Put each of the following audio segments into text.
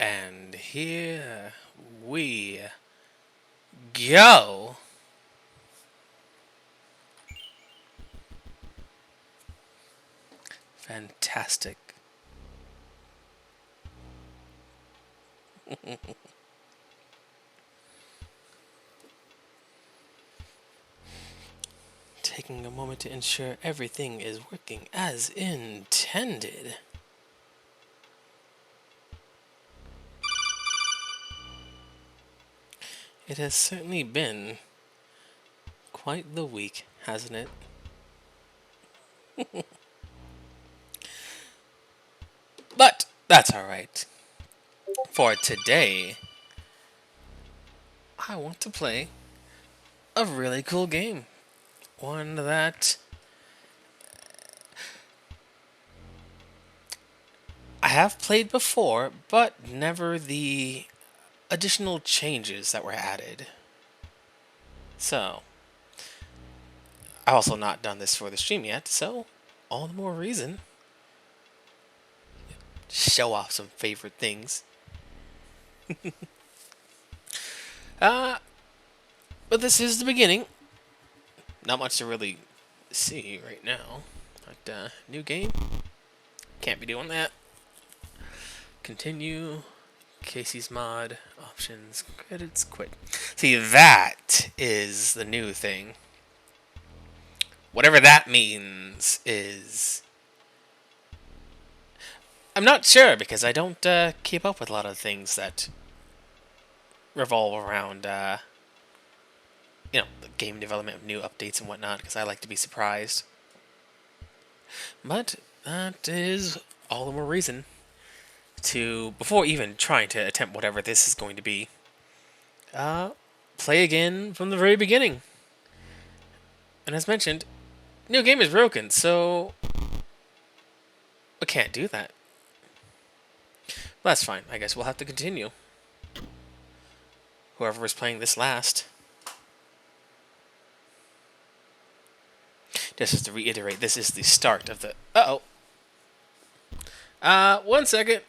And here we go. Fantastic. Taking a moment to ensure everything is working as intended. It has certainly been quite the week, hasn't it? But that's alright. For today, I want to play a really cool game. One that I have played before, but never the additional changes that were added. So, I've also not done this for the stream yet, so all the more reason show off some favorite things. uh, but this is the beginning. Not much to really see right now. But, new game. Can't be doing that. Continue. Casey's mod. Options. Credits. Quit. See, that is the new thing. Whatever that means is... I'm not sure, because I don't keep up with a lot of things that revolve around, the game development of new updates and whatnot, because I like to be surprised. But that is all the more reason to, before even trying to attempt whatever this is going to be, play again from the very beginning. And as mentioned, new game is broken, so I can't do that. Well, that's fine. I guess we'll have to continue. Whoever was playing this last. Just to reiterate, this is the start of the... Uh-oh. 1 second.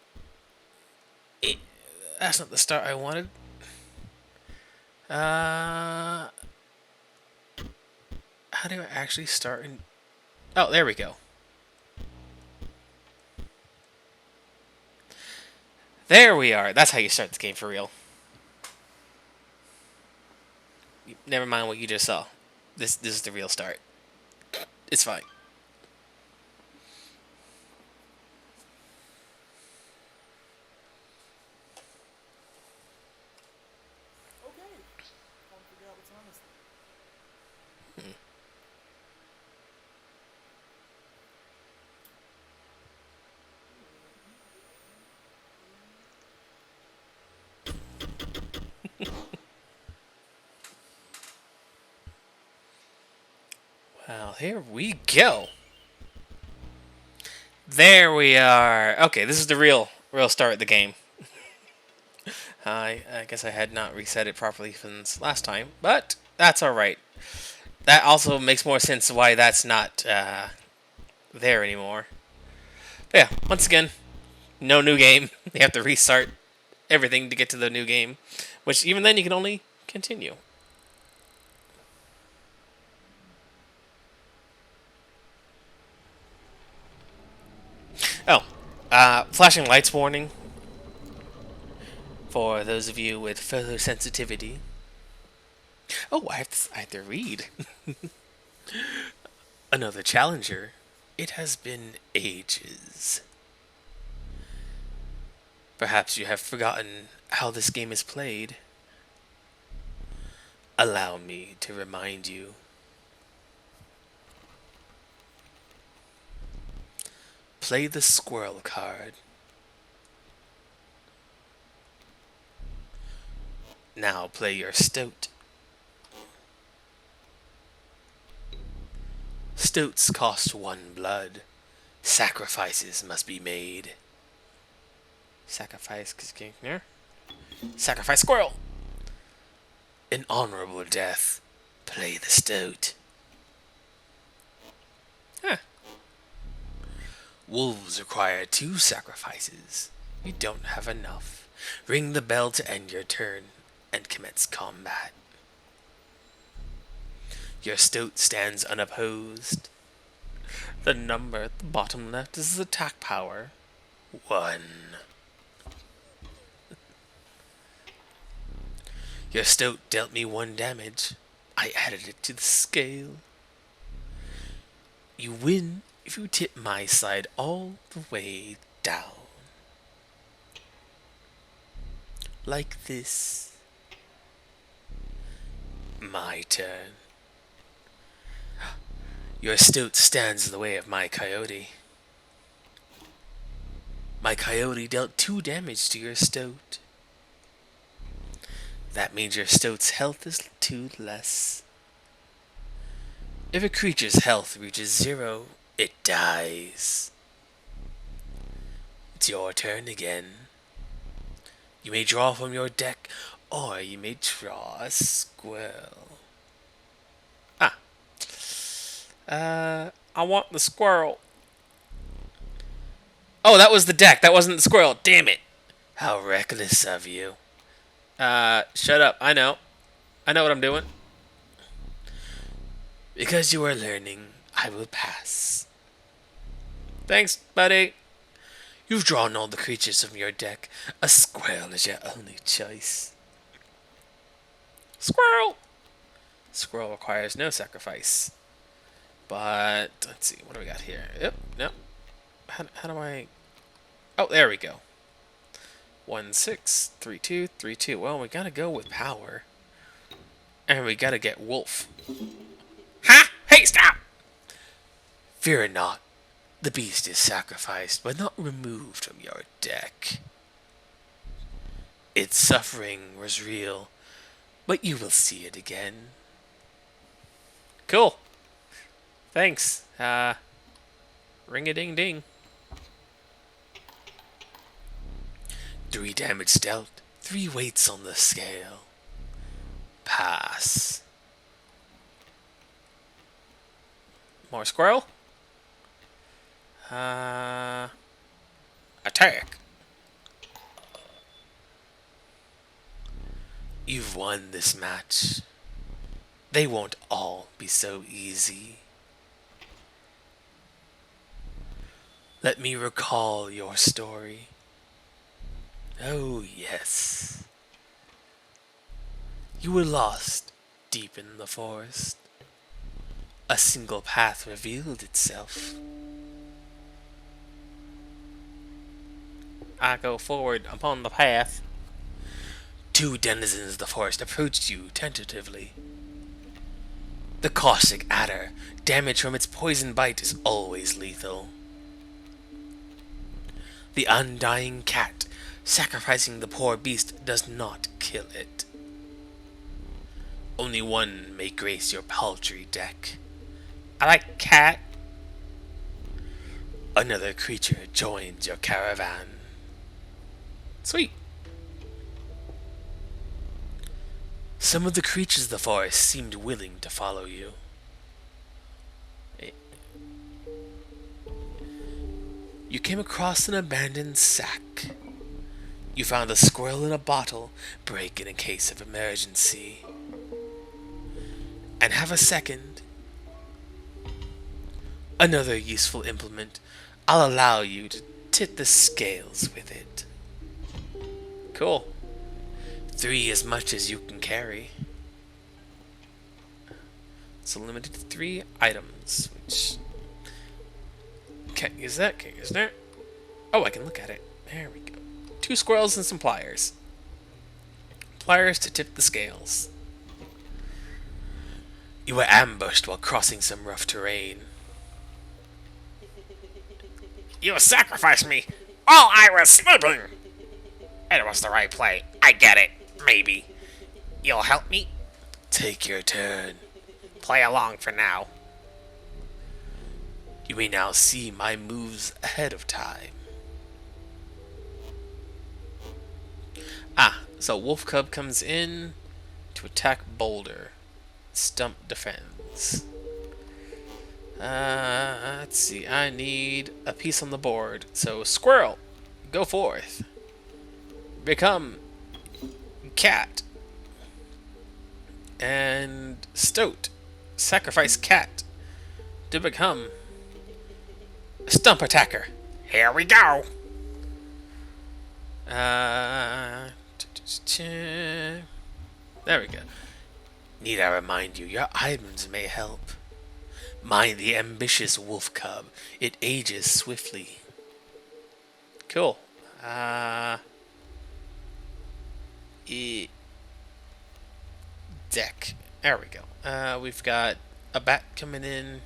That's not the start I wanted. How do I actually start in... Oh, there we go. There we are. That's how you start this game for real. Never mind what you just saw. This is the real start. It's fine. Well, here we go. There we are. Okay, this is the real start of the game. I guess I had not reset it properly since last time, but that's alright. That also makes more sense why that's not there anymore. But yeah, once again, no new game. You have to restart everything to get to the new game, which even then you can only continue. Oh, flashing lights warning for those of you with photosensitivity. Oh, I have to read. Another challenger. It has been ages. Perhaps you have forgotten how this game is played. Allow me to remind you. Play the squirrel card. Now play your stoat. Stoats cost 1 blood. Sacrifices must be made. Sacrifice squirrel. An honorable death. Play the stoat. Huh. Wolves require 2 sacrifices. You don't have enough. Ring the bell to end your turn and commence combat. Your stoat stands unopposed. The number at the bottom left is his attack power. 1. Your stoat dealt me 1 damage. I added it to the scale. You win if you tip my side all the way down. Like this. My turn. Your stoat stands in the way of my coyote. My coyote dealt 2 damage to your stoat. That means your stoat's health is 2 less. If a creature's health reaches 0, it dies. It's your turn again. You may draw from your deck, or you may draw a squirrel. I want the squirrel. Oh, that was the deck. That wasn't the squirrel. Damn it. How reckless of you. Shut up. I know what I'm doing. Because you are learning, I will pass. Thanks, buddy. You've drawn all the creatures from your deck. A squirrel is your only choice. Squirrel! Squirrel requires no sacrifice. But, let's see, what do we got here? Yep, no. How do I... Oh, there we go. 1, 6, 3, 2, 3, 2. Well, we gotta go with power. And we gotta get wolf. Ha! Hey, stop! Fear not. The beast is sacrificed, but not removed from your deck. Its suffering was real, but you will see it again. Cool. Thanks. Ring-a-ding-ding. 3 damage dealt. 3 weights on the scale. Pass. More squirrel. Attack. You've won this match. They won't all be so easy. Let me recall your story. Oh, yes. You were lost deep in the forest. A single path revealed itself. I go forward upon the path. 2 denizens of the forest approached you tentatively. The caustic adder, damage from its poison bite is always lethal. The undying cat, sacrificing the poor beast does not kill it. Only one may grace your paltry deck. I like cat. Another creature joins your caravan. Sweet. Some of the creatures of the forest seemed willing to follow you. You came across an abandoned sack. You found a squirrel in a bottle, break in a case of emergency. And have a second. Another useful implement. I'll allow you to tip the scales with it. Cool. 3 as much as you can carry. So limited to 3 items, which... Can't use that, can't use that. Oh, I can look at it. There we go. 2 squirrels and some pliers. Pliers to tip the scales. You were ambushed while crossing some rough terrain. You sacrificed me while I was sleeping. It was the right play. I get it. Maybe. You'll help me? Take your turn. Play along for now. You may now see my moves ahead of time. So Wolf Cub comes in to attack Boulder. Stump defends. Let's see. I need a piece on the board. So Squirrel, go forth. become cat. And stoat. Sacrifice cat to become stump attacker. Here we go. There we go. Need I remind you, your items may help. Mind the ambitious wolf cub. It ages swiftly. Cool. Deck. There we go. We've got a bat coming in.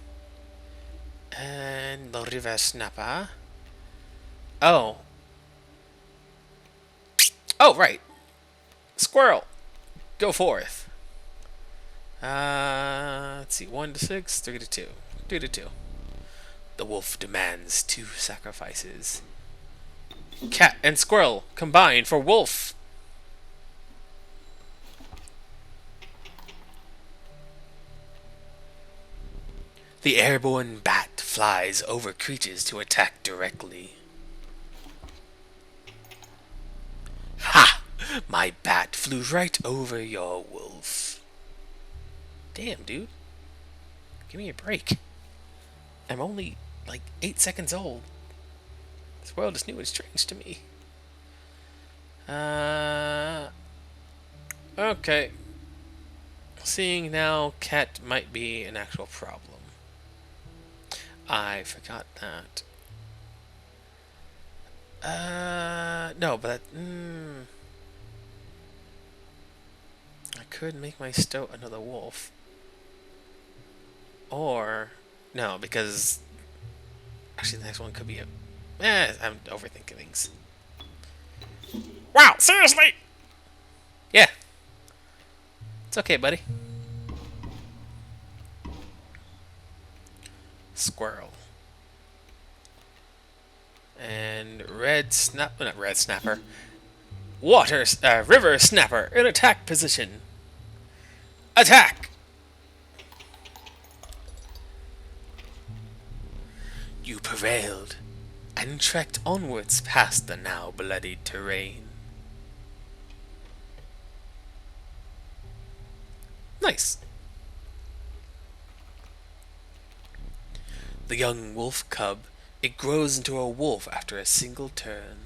And the river snapper. Oh. Oh, right. Squirrel. Go forth. Let's see. 1 to 6, 3 to 2. 3 to 2. The wolf demands 2 sacrifices. Cat and squirrel combine for wolf. The airborne bat flies over creatures to attack directly. Ha! My bat flew right over your wolf. Damn, dude. Give me a break. I'm only, like, 8 seconds old. This world is new and strange to me. Okay. Seeing now, cat might be an actual problem. I forgot that. No, but I could make my stoat another wolf. Or no, because actually the next one could be a. I'm overthinking things. Wow, seriously? Yeah. It's okay, buddy. Squirrel. And not red snapper. River snapper in attack position. Attack! You prevailed and trekked onwards past the now bloodied terrain. Nice. The young wolf cub, it grows into a wolf after a single turn.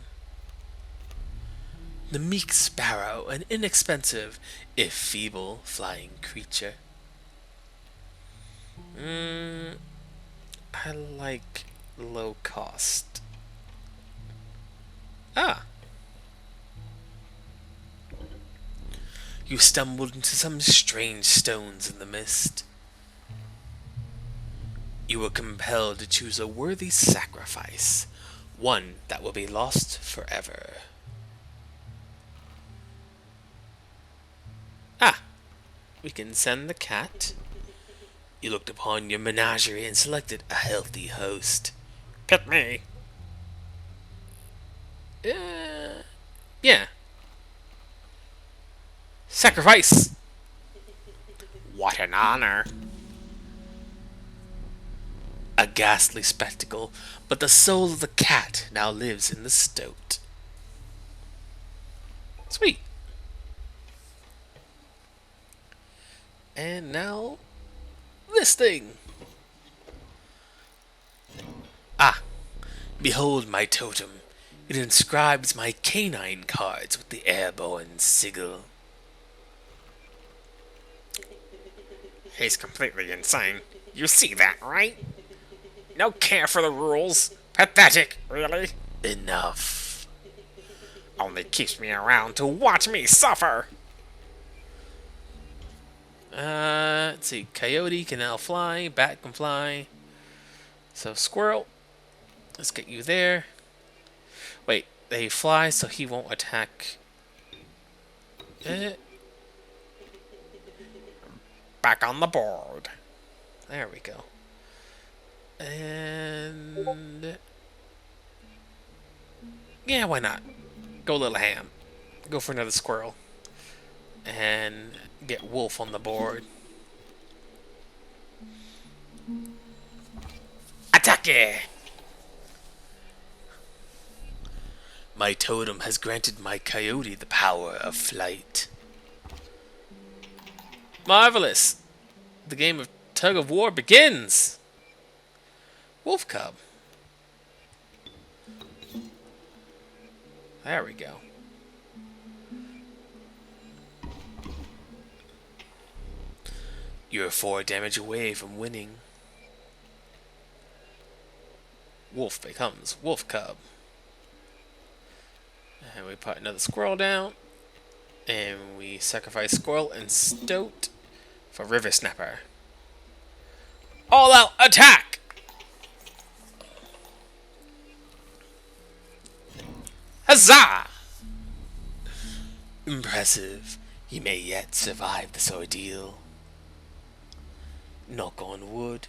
The meek sparrow, an inexpensive, if feeble, flying creature. I like low cost. Ah. You stumbled into some strange stones in the mist. You were compelled to choose a worthy sacrifice, one that will be lost forever. Ah, we can send the cat. You looked upon your menagerie and selected a healthy host. Pick me. Yeah. Sacrifice. What an honor. A ghastly spectacle, but the soul of the cat now lives in the stoat. Sweet. And now, this thing. Ah, behold my totem. It inscribes my canine cards with the airborne sigil. He's completely insane. You see that, right? No care for the rules. Pathetic, really. Enough. Only keeps me around to watch me suffer. Let's see. Coyote can now fly. Bat can fly. So squirrel. Let's get you there. Wait, they fly so he won't attack. Back on the board. There we go. And yeah, why not? Go little ham. Go for another squirrel. And get wolf on the board. Attack! My totem has granted my coyote the power of flight. Marvelous! The game of tug of war begins! Wolf cub. There we go. You're 4 damage away from winning. Wolf becomes wolf cub. And we put another squirrel down. And we sacrifice squirrel and stoat for river snapper. All out attack! Huzzah! Impressive. You may yet survive this ordeal. Knock on wood.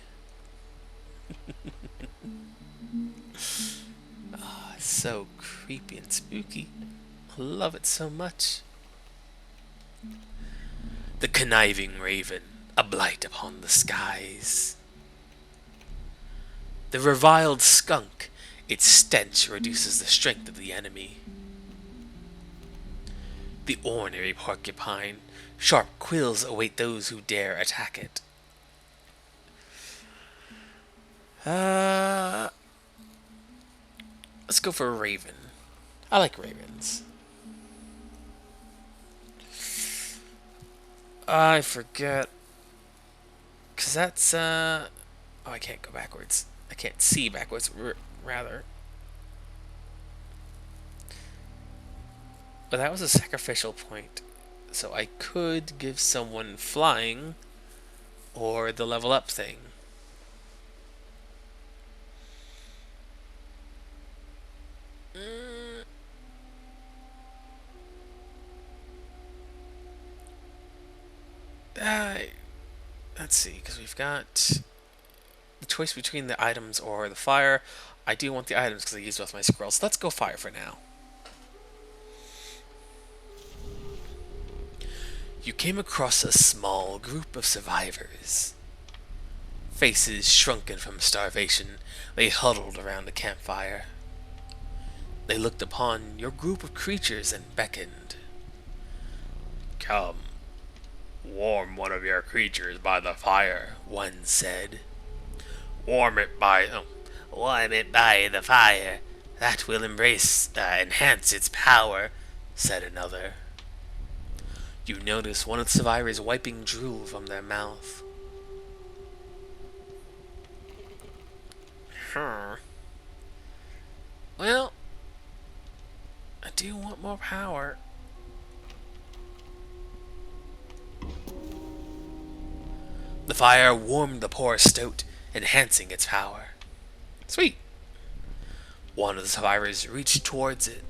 So creepy and spooky. I love it so much. The conniving raven, a blight upon the skies. The reviled skunk, its stench reduces the strength of the enemy. The ornery porcupine, sharp quills await those who dare attack it. Let's go for a raven. I like ravens. I forget. Because that's, oh, I can't go backwards. I can't see backwards, rather. But that was a sacrificial point. So I could give someone flying or the level up thing. Let's see, because we've got the choice between the items or the fire. I do want the items because I used both my squirrels. So let's go fire for now. You came across a small group of survivors. Faces shrunken from starvation, they huddled around the campfire. They looked upon your group of creatures and beckoned. Come, warm one of your creatures by the fire, one said. Warm it by the fire. That will enhance its power, said another. You notice one of the survivors wiping drool from their mouth. Well, I do want more power. The fire warmed the poor stoat, enhancing its power. Sweet. One of the survivors reached toward it.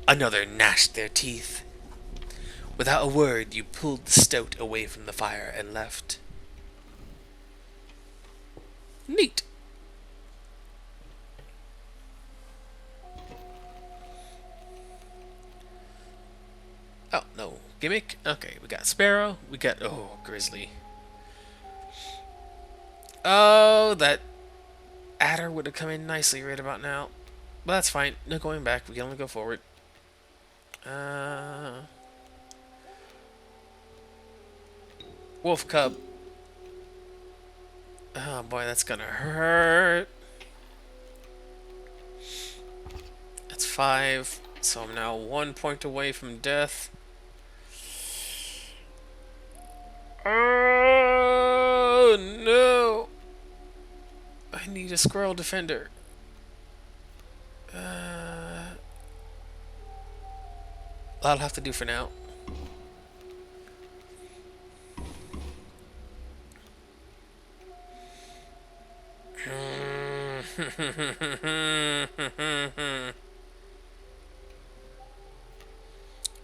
Another gnashed their teeth. Without a word, you pulled the stoat away from the fire and left. Neat. Oh, no. Gimmick? Okay, we got Sparrow. We got... Oh, Grizzly. Oh, that adder would have come in nicely right about now. But that's fine. No going back. We can only go forward. Wolf Cub. Oh boy, that's gonna hurt. That's 5. So I'm now 1 point away from death. Oh no! I need a squirrel defender. That'll have to do for now.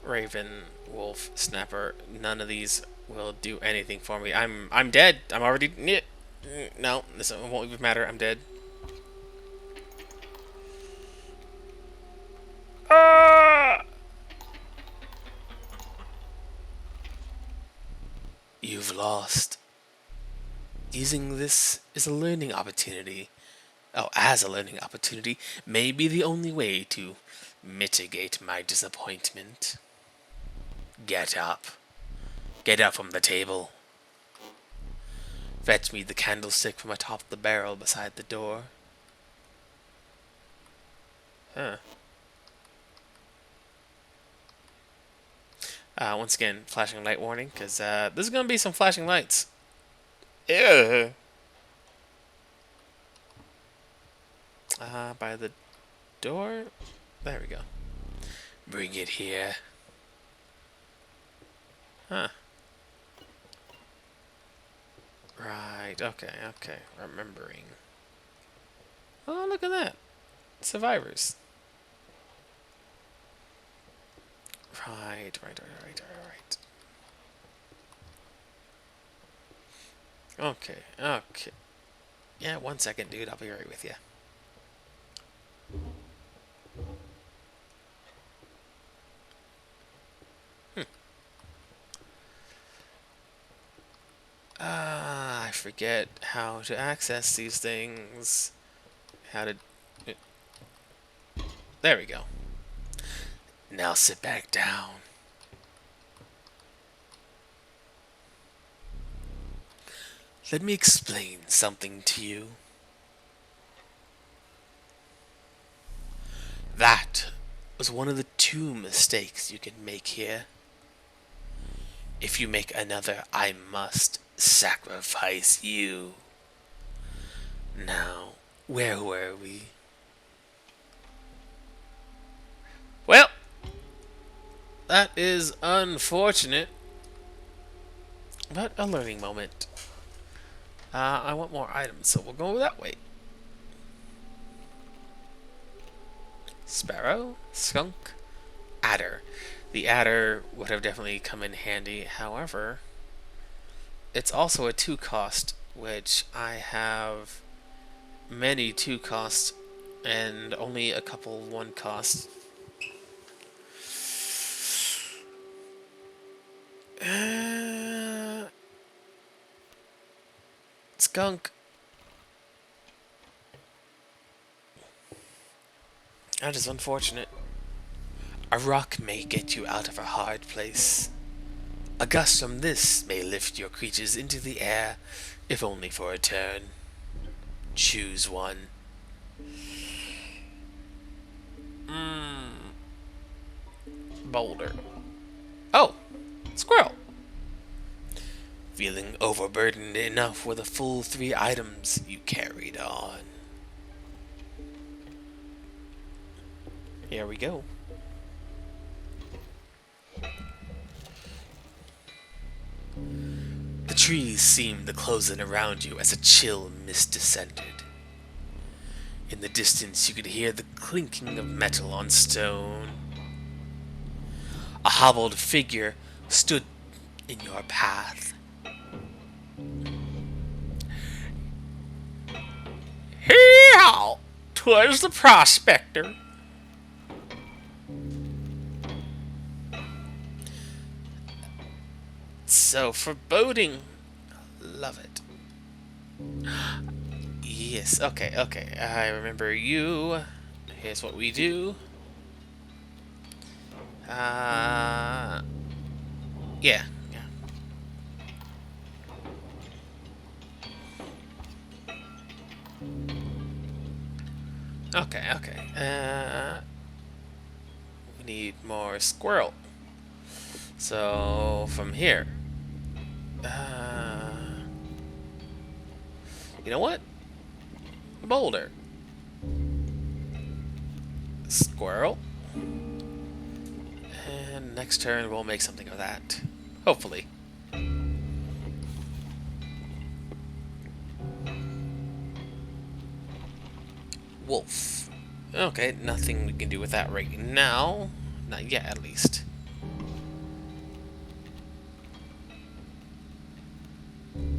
Raven, wolf, snapper. None of these will do anything for me. I'm dead. I'm already. No, this won't even matter. I'm dead. Ah! You've lost. Using this is a learning opportunity. Oh, as a learning opportunity may be the only way to mitigate my disappointment. Get up. Get up from the table. Fetch me the candlestick from atop the barrel beside the door. Huh. Once again, flashing light warning, because there's going to be some flashing lights. Ew. By the door? There we go. Bring it here. Huh. Right, okay. Remembering. Oh, look at that. Survivors. Right. Okay. Yeah, 1 second, dude. I'll be right with you. I forget how to access these things. How to... There we go. Now sit back down. Let me explain something to you. That was one of the 2 mistakes you can make here. If you make another, I must sacrifice you. Now, where were we? Well, that is unfortunate, but a learning moment. I want more items, so we'll go that way. Sparrow, skunk, adder. The adder would have definitely come in handy. However, it's also a 2 cost, which I have many 2 costs and only a couple 1 costs. Skunk. That is unfortunate. A rock may get you out of a hard place. A gust from this may lift your creatures into the air, if only for a turn. Choose one. Boulder. Oh! Squirrel! Feeling overburdened enough with the full 3 items, you carried on. Here we go. The trees seemed to close in around you as a chill mist descended. In the distance you could hear the clinking of metal on stone. A hobbled figure stood in your path. Hee-haw! 'Twas the prospector. So foreboding. Love it. Yes, okay. I remember you. Here's what we do. Yeah. Okay. We need more squirrel. So, from here. You know what? Boulder. Squirrel. And next turn we'll make something of that. Hopefully. Wolf. Okay, nothing we can do with that right now. Not yet, at least.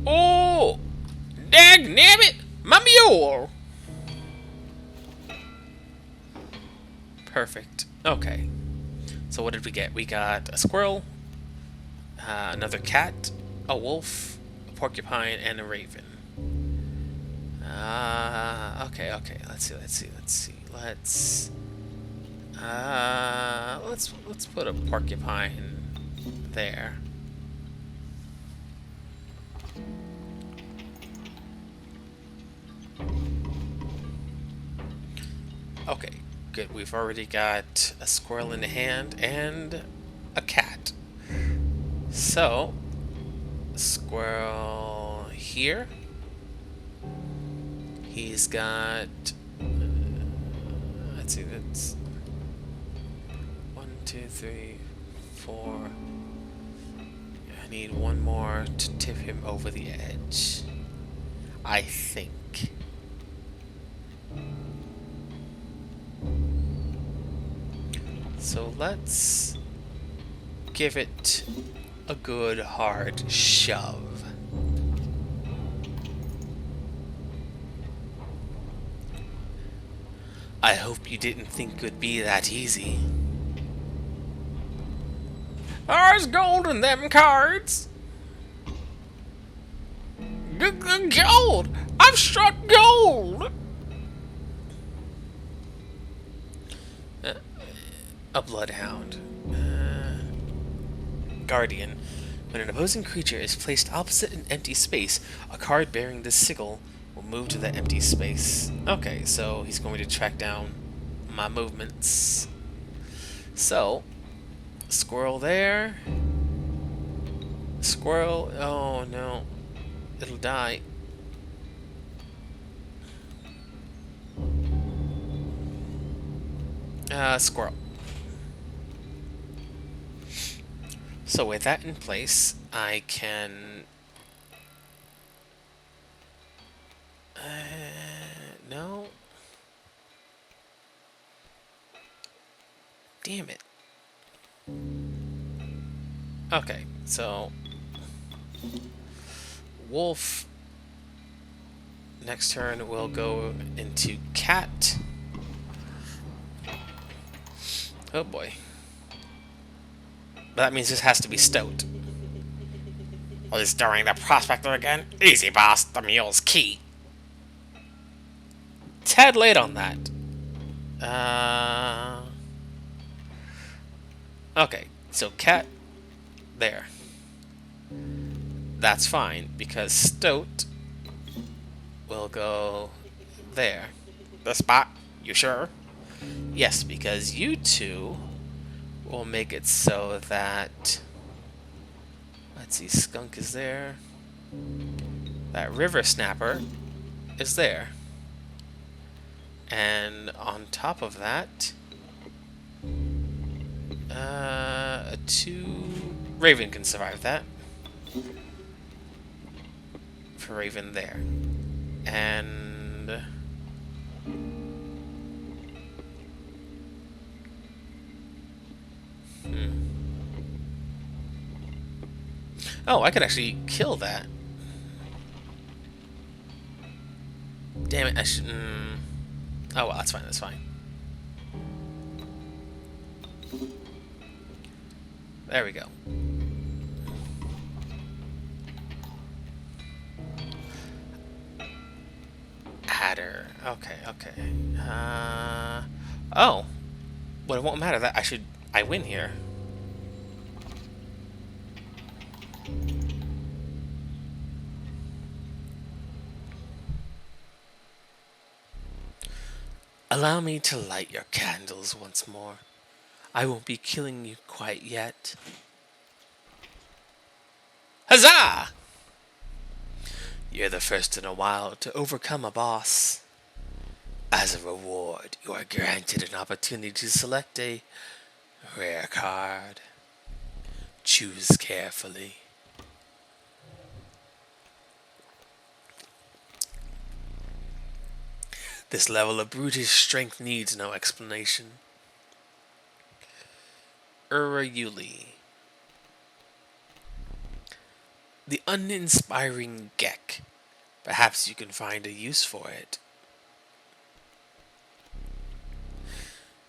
Oh! Dagnabbit! My mule! Perfect. Okay. So what did we get? We got a squirrel, another cat, a wolf, a porcupine, and a raven. Okay, okay. Let's put a porcupine there. Okay, good. We've already got a squirrel in the hand and a cat. So, squirrel here. He's got. Let's see, that's 1, 2, 3, 4. I need one more to tip him over the edge. I think. So let's give it a good hard shove. I hope you didn't think it would be that easy. There's gold in them cards. Gold! I've struck gold! A bloodhound. Guardian. When an opposing creature is placed opposite an empty space, a card bearing this sigil will move to that empty space. Okay, so he's going to track down my movements. So, squirrel there. Squirrel. Oh no. It'll die. Squirrel. So with that in place, I can... no. Damn it. Okay, so... wolf. Next turn we'll go into cat. Oh boy. But that means this has to be stout. Well, he's during the prospector again? Easy, boss. The mule's key. Tad late on that. Okay, so cat there. That's fine, because stout will go there. The spot? You sure? Yes, because you two will make it so that... let's see, skunk is there. That river snapper is there. And on top of that, a 2 raven can survive that. For raven there. And oh, I could actually kill that. Damn it, I should... oh, well, that's fine, that's fine. There we go. Adder. Okay, okay. Oh. Well, it won't matter. That I win here. Allow me to light your candles once more. I won't be killing you quite yet. Huzzah! You're the first in a while to overcome a boss. As a reward, you are granted an opportunity to select a rare card. Choose carefully. This level of brutish strength needs no explanation. Urayuli. The uninspiring Gek. Perhaps you can find a use for it.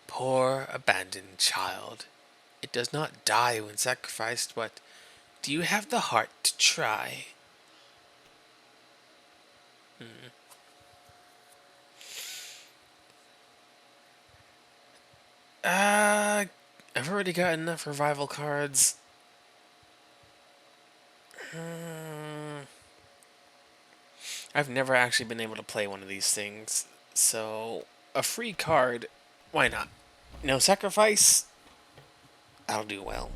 Poor abandoned child. It does not die when sacrificed, but do you have the heart to try? I've already got enough revival cards. I've never actually been able to play one of these things, so a free card, why not? No sacrifice, I'll do well.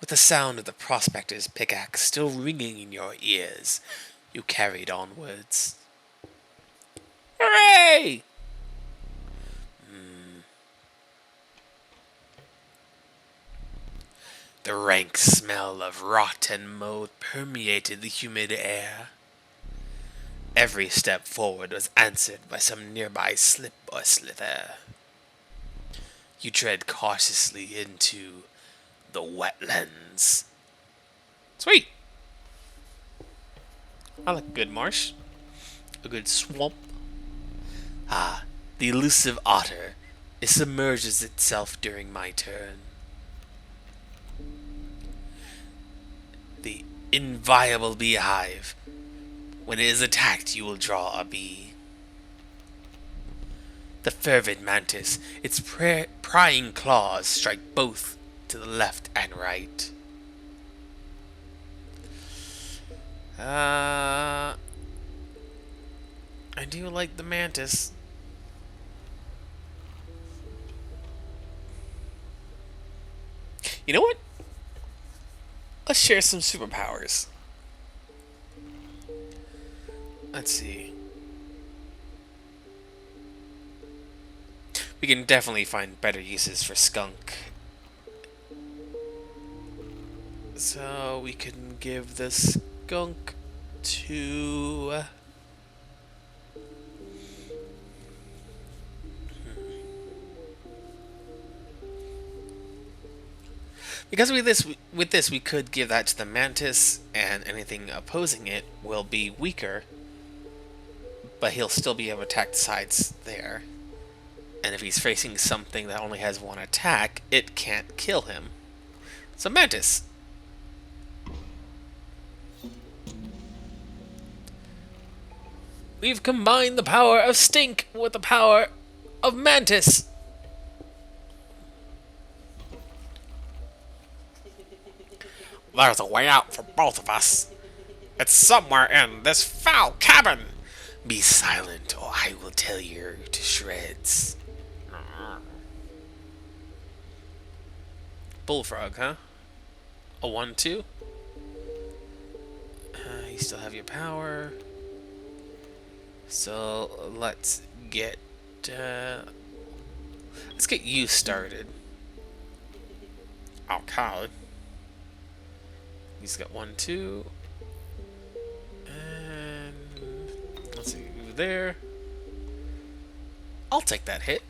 With the sound of the prospector's pickaxe still ringing in your ears, you carried onwards. Hooray! The rank smell of rot and mold permeated the humid air. Every step forward was answered by some nearby slip or slither. You tread cautiously into the wetlands. Sweet! I like a good marsh. A good swamp. Ah, the elusive otter. It submerges itself during my turn. The inviolable beehive. When it is attacked, you will draw a bee. The fervid mantis, its prying claws strike both to the left and right. I do like the mantis. You know what? Let's share some superpowers. Let's see. We can definitely find better uses for skunk. So we can give the skunk to... Because with this we could give that to the mantis, and anything opposing it will be weaker, but he'll still be able to attack the sides there. And if he's facing something that only has one attack, it can't kill him. So mantis. We've combined the power of stink with the power of mantis. There's a way out for both of us. It's somewhere in this foul cabin. Be silent, or I will tear you to shreds. Bullfrog, huh? A 1-2? You still have your power. So let's get you started. Okay. He's got 1-2. And let's see, there. I'll take that hit.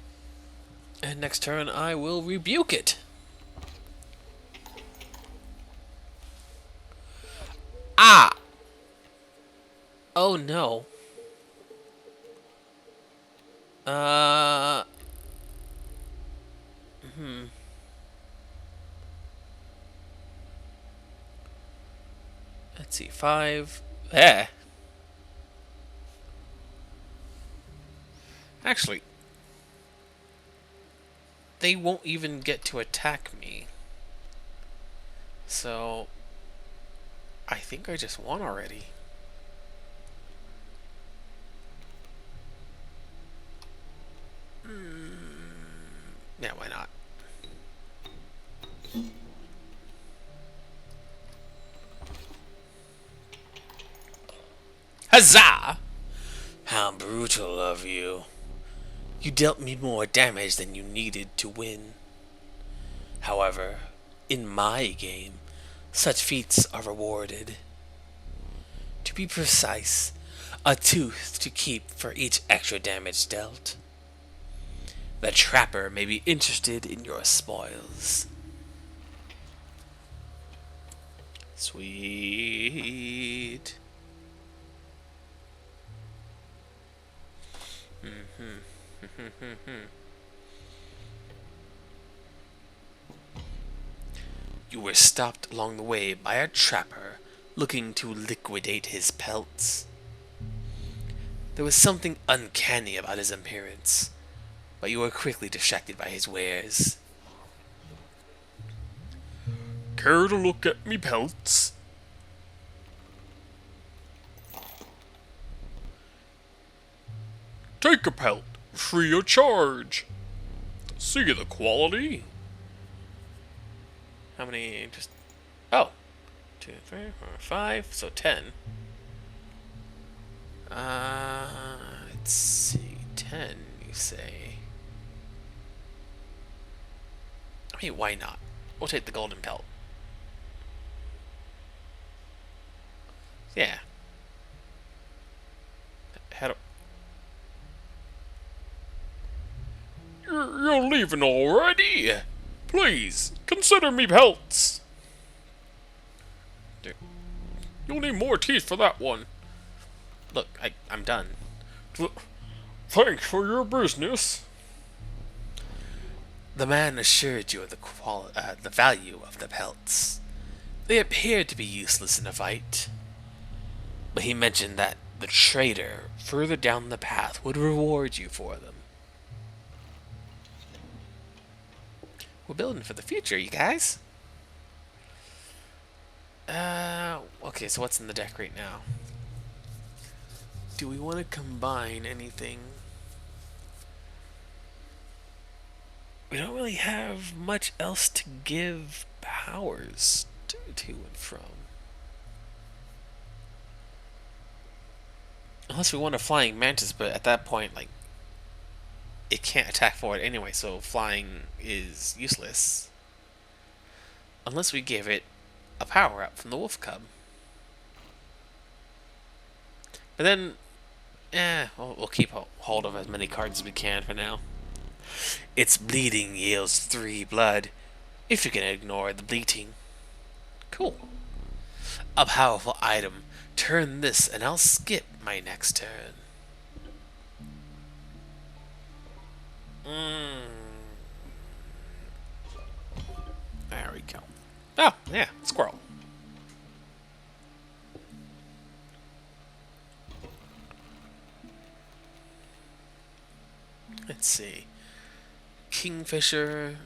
And next turn I will rebuke it. Ah! Oh no. Let's see, 5. Actually, they won't even get to attack me. So, I think I just won already. Yeah, why not? Huzzah! How brutal of you. You dealt me more damage than you needed to win. However, in my game, such feats are rewarded. To be precise, a tooth to keep for each extra damage dealt. The trapper may be interested in your spoils. Sweet. You were stopped along the way by a trapper looking to liquidate his pelts. There was something uncanny about his appearance, but you were quickly distracted by his wares. Care to look at me pelts? Take a pelt, free of charge. See the quality? How many? Just oh, 2, 3, 4, 5. So 10. Let's see. 10. You say? I mean, why not? We'll take the golden pelt. Yeah. Head up. You're leaving already? Please, consider me pelts. You'll need more teeth for that one. Look, I'm done. Thanks for your business. The man assured you of the value of the pelts. They appeared to be useless in a fight, but he mentioned that the trader further down the path would reward you for them. We're building for the future, you guys. Okay, so what's in the deck right now? Do we want to combine anything? We don't really have much else to give powers to and from. Unless we want a flying mantis, but at that point, like, it can't attack forward anyway, so flying is useless. Unless we give it a power up from the wolf cub. But then, we'll keep hold of as many cards as we can for now. Its bleeding yields 3 blood, if you can ignore the bleating. Cool. A powerful item. Turn this and I'll skip my next turn. There we go. Oh, yeah, squirrel. Let's see. Kingfisher.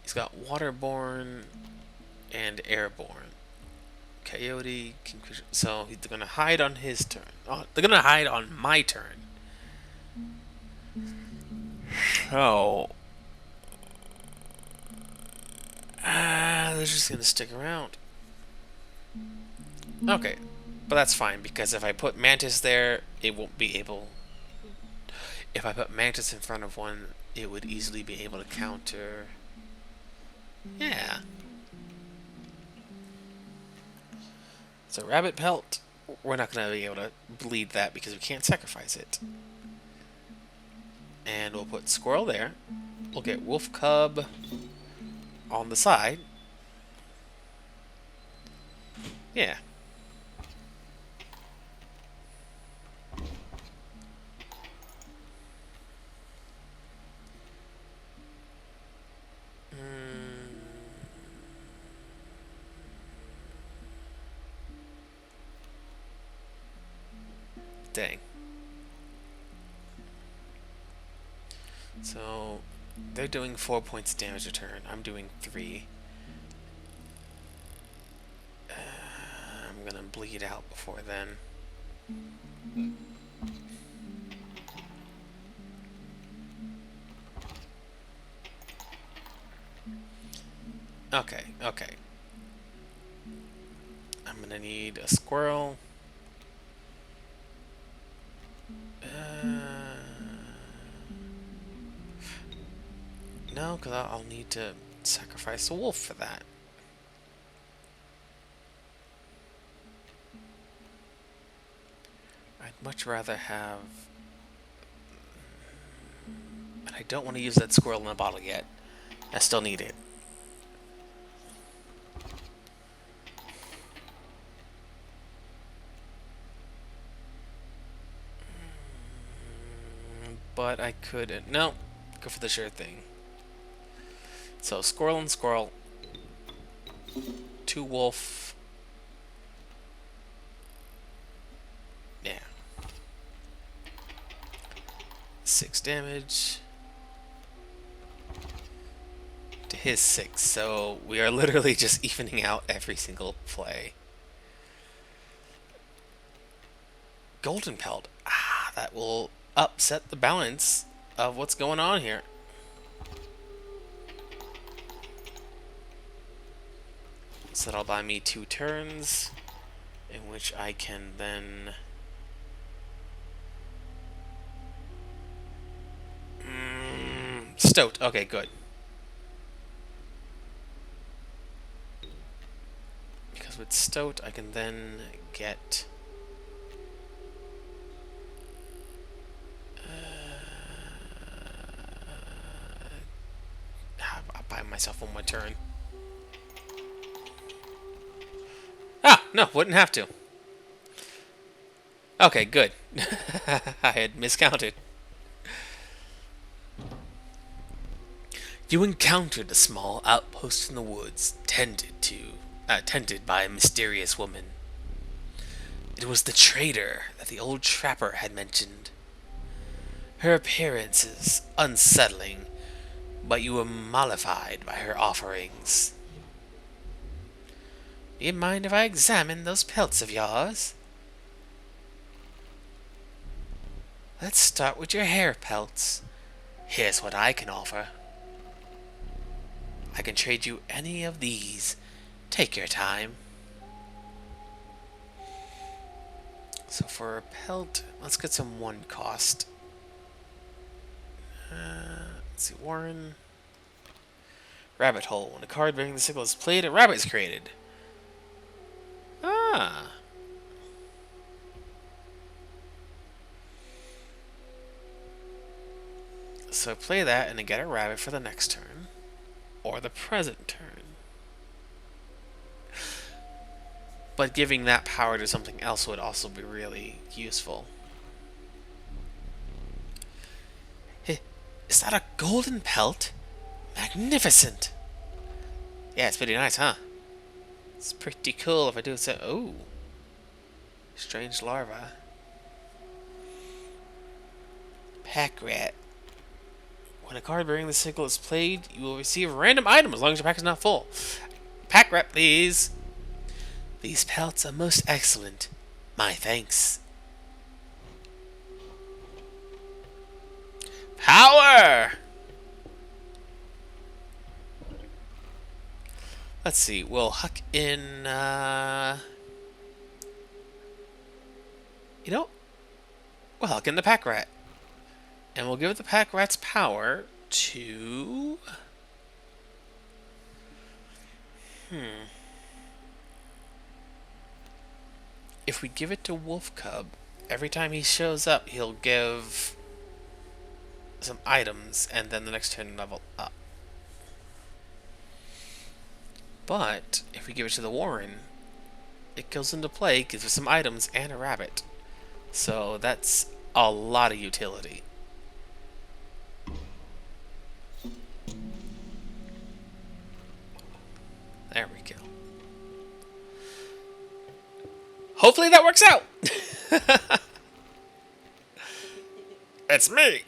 He's got waterborne and airborne. Coyote, Kingfisher. So they're gonna hide on his turn. Oh, they're gonna hide on my turn. So they're just gonna stick around. Okay, but that's fine because if I put Mantis there, it won't be able. If I put Mantis in front of one, it would easily be able to counter. Yeah. So rabbit pelt, we're not gonna be able to bleed that because we can't sacrifice it. And we'll put squirrel there. We'll get wolf cub on the side. Yeah. Dang. So they're doing 4 points of damage a turn. I'm doing 3. I'm gonna bleed out before then. Okay, okay. I'm gonna need a squirrel. No, because I'll need to sacrifice a wolf for that. I'd much rather have... And I don't want to use that squirrel in the bottle yet. I still need it. But I could... No, go for the sure thing. So, squirrel and squirrel. 2 wolf. Yeah. 6 damage. his 6. So we are literally just evening out every single play. Golden Pelt. Ah, that will upset the balance of what's going on here. So that'll buy me 2 turns, in which I can then... Stoat. Okay, good. Because with Stoat, I can then get... I'll buy myself 1 more turn. Ah, no, wouldn't have to. Okay, good. I had miscounted. You encountered a small outpost in the woods, tended by a mysterious woman. It was the trader that the old trapper had mentioned. Her appearance is unsettling, but you were mollified by her offerings. Do you mind if I examine those pelts of yours? Let's start with your hair pelts. Here's what I can offer. I can trade you any of these. Take your time. So for a pelt, let's get some 1 cost. Let's see, Warren. Rabbit hole. When a card bearing the signal is played, a rabbit is created. Ah. So play that and then get a rabbit for the next turn. Or the present turn. But giving that power to something else would also be really useful. Hey, is that a golden pelt? Magnificent! Yeah, it's pretty nice, huh? It's pretty cool if I do so. Oh. Strange larva. Pack rat. When a card bearing the signal is played, you will receive a random item as long as your pack is not full. Pack rat, please. These pelts are most excellent. My thanks. Power! Let's see, we'll huck in, you know, we'll huck in the pack rat. And we'll give the pack rat's power to... If we give it to Wolf Cub, every time he shows up, he'll give some items, and then the next turn level up. But if we give it to the Warren, it goes into play, gives us some items and a rabbit. So that's a lot of utility. There we go. Hopefully that works out. It's me.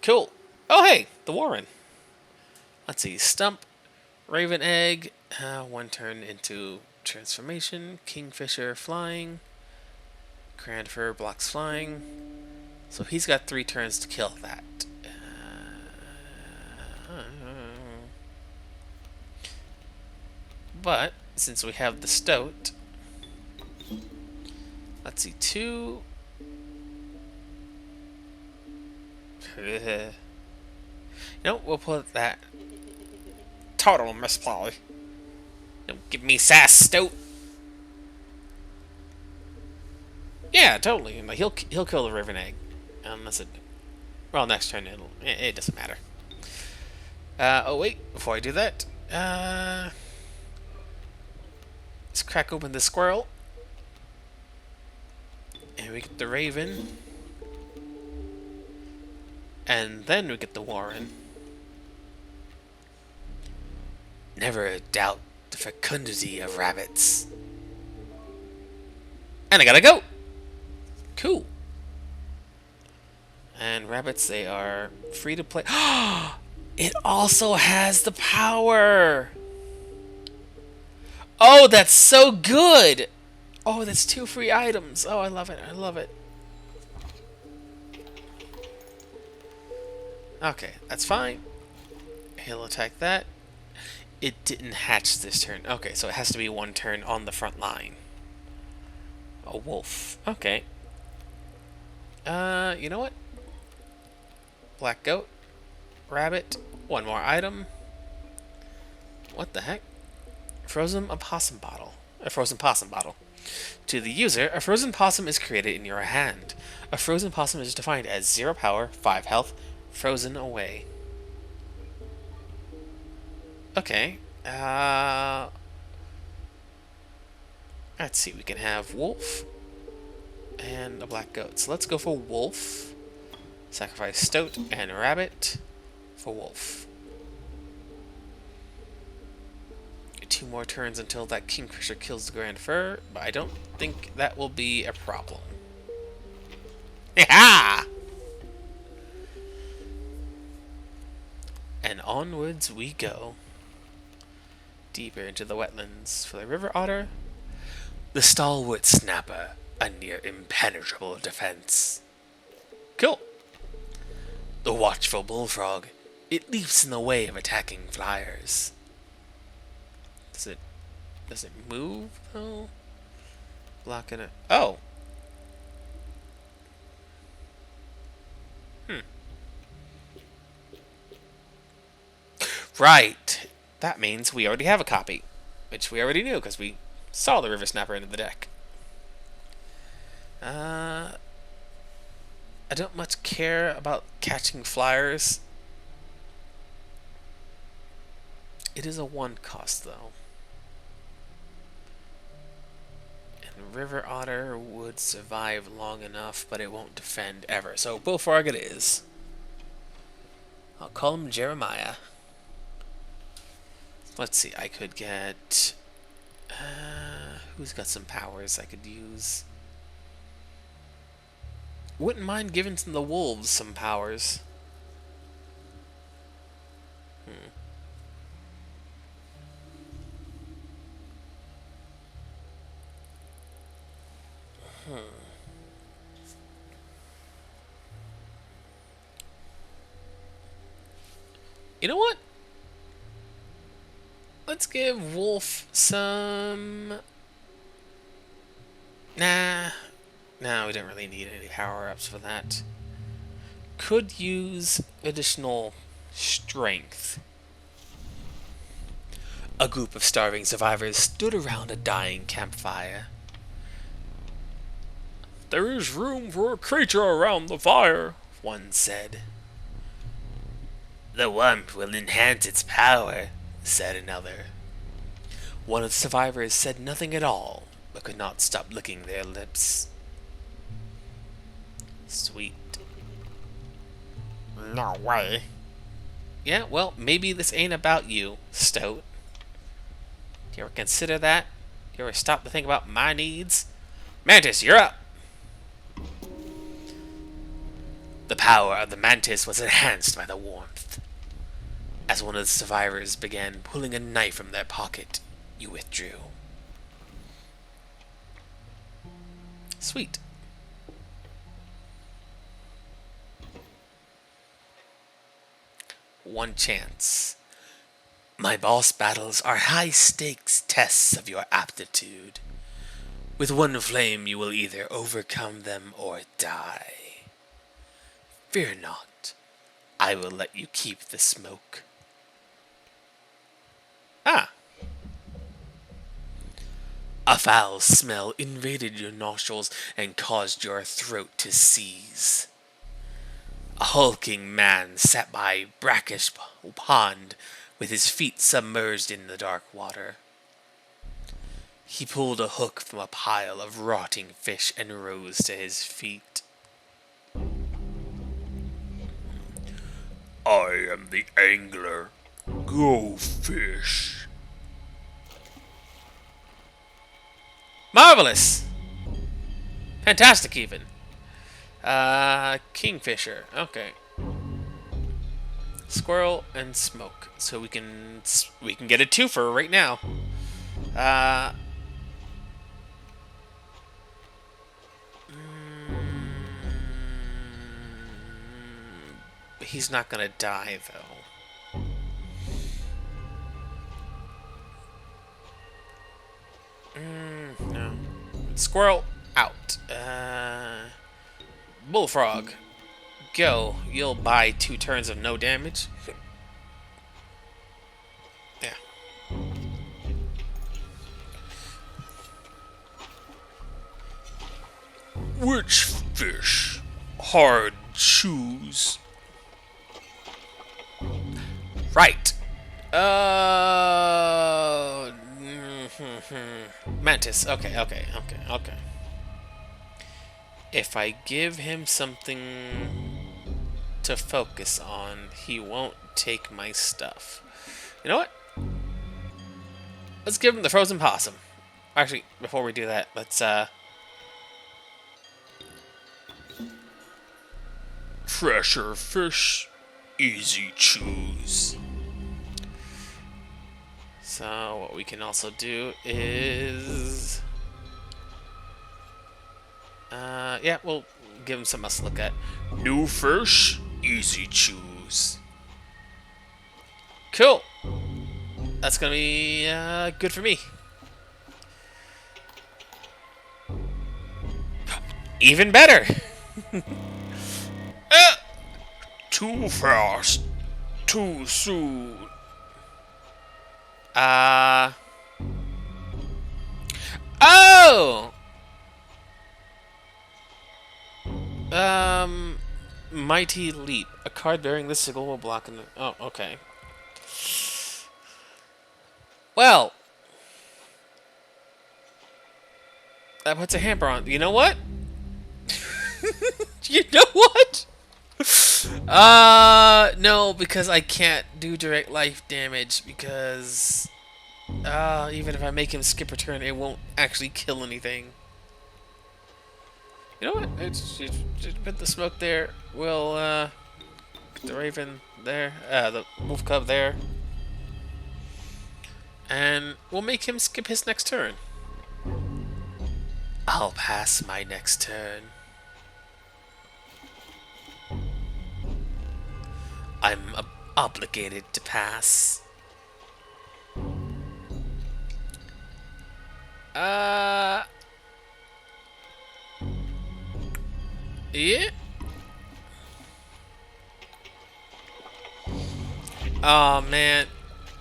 Cool. Oh, hey, the Warren. Let's see. Stump, Raven Egg, 1 turn into transformation. Kingfisher flying. Grandfur blocks flying. So he's got 3 turns to kill that. But since we have the Stoat, let's see, 2. You know, we'll put that. Total misplay. Don't give me sass, Stoat. Yeah, totally. He'll kill the Raven Egg, unless it. Well, next turn it doesn't matter. Oh wait, before I do that, let's crack open the squirrel, and we get the Raven, and then we get the Warren. Never doubt the fecundity of rabbits. And I got a goat. Cool. And rabbits, they are free to play. It also has the power. Oh, that's so good. Oh, that's 2 free items. Oh, I love it. I love it. Okay, that's fine. He'll attack that. It didn't hatch this turn. Okay, so it has to be 1 turn on the front line. A wolf. Okay. You know what? Black goat. Rabbit. 1 more item. What the heck? Frozen opossum bottle. A frozen possum bottle. To the user, a frozen possum is created in your hand. A frozen possum is defined as 0 power, 5 health, frozen away. Okay. Let's see. We can have wolf and a black goat. So let's go for wolf. Sacrifice stoat and rabbit for wolf. 2 more turns until that kingfisher kills the grand fur, but I don't think that will be a problem. Ha! And onwards we go. Deeper into the wetlands for the river otter. The stalwart snapper, a near impenetrable defense. Cool. The watchful bullfrog, it leaps in the way of attacking flyers. Does it move though? Blocking it. Oh. Right. That means we already have a copy, which we already knew because we saw the river snapper into the deck. I don't much care about catching flyers. It is a 1 cost though. And River Otter would survive long enough, but it won't defend ever. So Bullfrog it is. I'll call him Jeremiah. Let's see, I could get... who's got some powers I could use? Wouldn't mind giving the wolves some powers. You know what? Let's give Wolf some... Nah. No, we don't really need any power-ups for that. Could use additional strength. A group of starving survivors stood around a dying campfire. There is room for a creature around the fire, one said. The warmth will enhance its power, said another. One of the survivors said nothing at all, but could not stop licking their lips. Sweet. No way. Yeah, well, maybe this ain't about you, Stoat. Do you ever consider that? Do you ever stop to think about my needs? Mantis, you're up! The power of the mantis was enhanced by the warmth. As one of the survivors began pulling a knife from their pocket, you withdrew. Sweet. One chance. My boss battles are high-stakes tests of your aptitude. With one flame you will either overcome them or die. Fear not. I will let you keep the smoke. Ah. A foul smell invaded your nostrils and caused your throat to seize. A hulking man sat by a brackish pond with his feet submerged in the dark water. He pulled a hook from a pile of rotting fish and rose to his feet. I am the angler. Go fish. Marvelous! Fantastic, even. Kingfisher. Okay. Squirrel and smoke, so we can get a twofer right now. Uh, he's not gonna die though. No. Squirrel out. Bullfrog, go. You'll buy 2 turns of no damage. Yeah. Which fish? Hard choose. Right. Mantis. Okay. If I give him something to focus on, he won't take my stuff. You know what? Let's give him the frozen possum. Actually, before we do that, let's Fresher fish. Easy choose. So what we can also do is yeah, we'll give him something else to look at. New fish. Easy choose. Cool. That's gonna be good for me. Even better. Too fast. Too soon. Oh. Mighty Leap. A card bearing this signal will block an. Oh, okay. Well, that puts a hamper on. You know what? You know what? No, because I can't do direct life damage because even if I make him skip a turn, it won't actually kill anything. You know what? Just put the smoke there. We'll put the raven there, the wolf cub there, and we'll make him skip his next turn. I'll pass my next turn. I'm obligated to pass. Yeah. Oh man.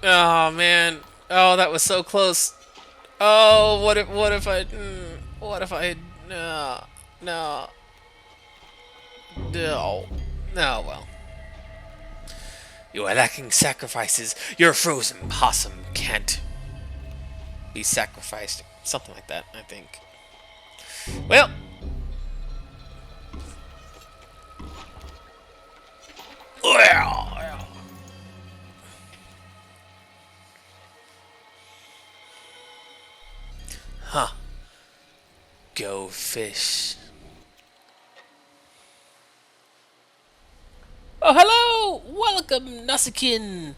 Oh man. Oh, that was so close. Oh, no, no, no, no, well. You are lacking sacrifices. Your frozen possum can't be sacrificed. Something like that, I think. Well. Huh. Go fish. Oh, hello! Welcome, Nasakin!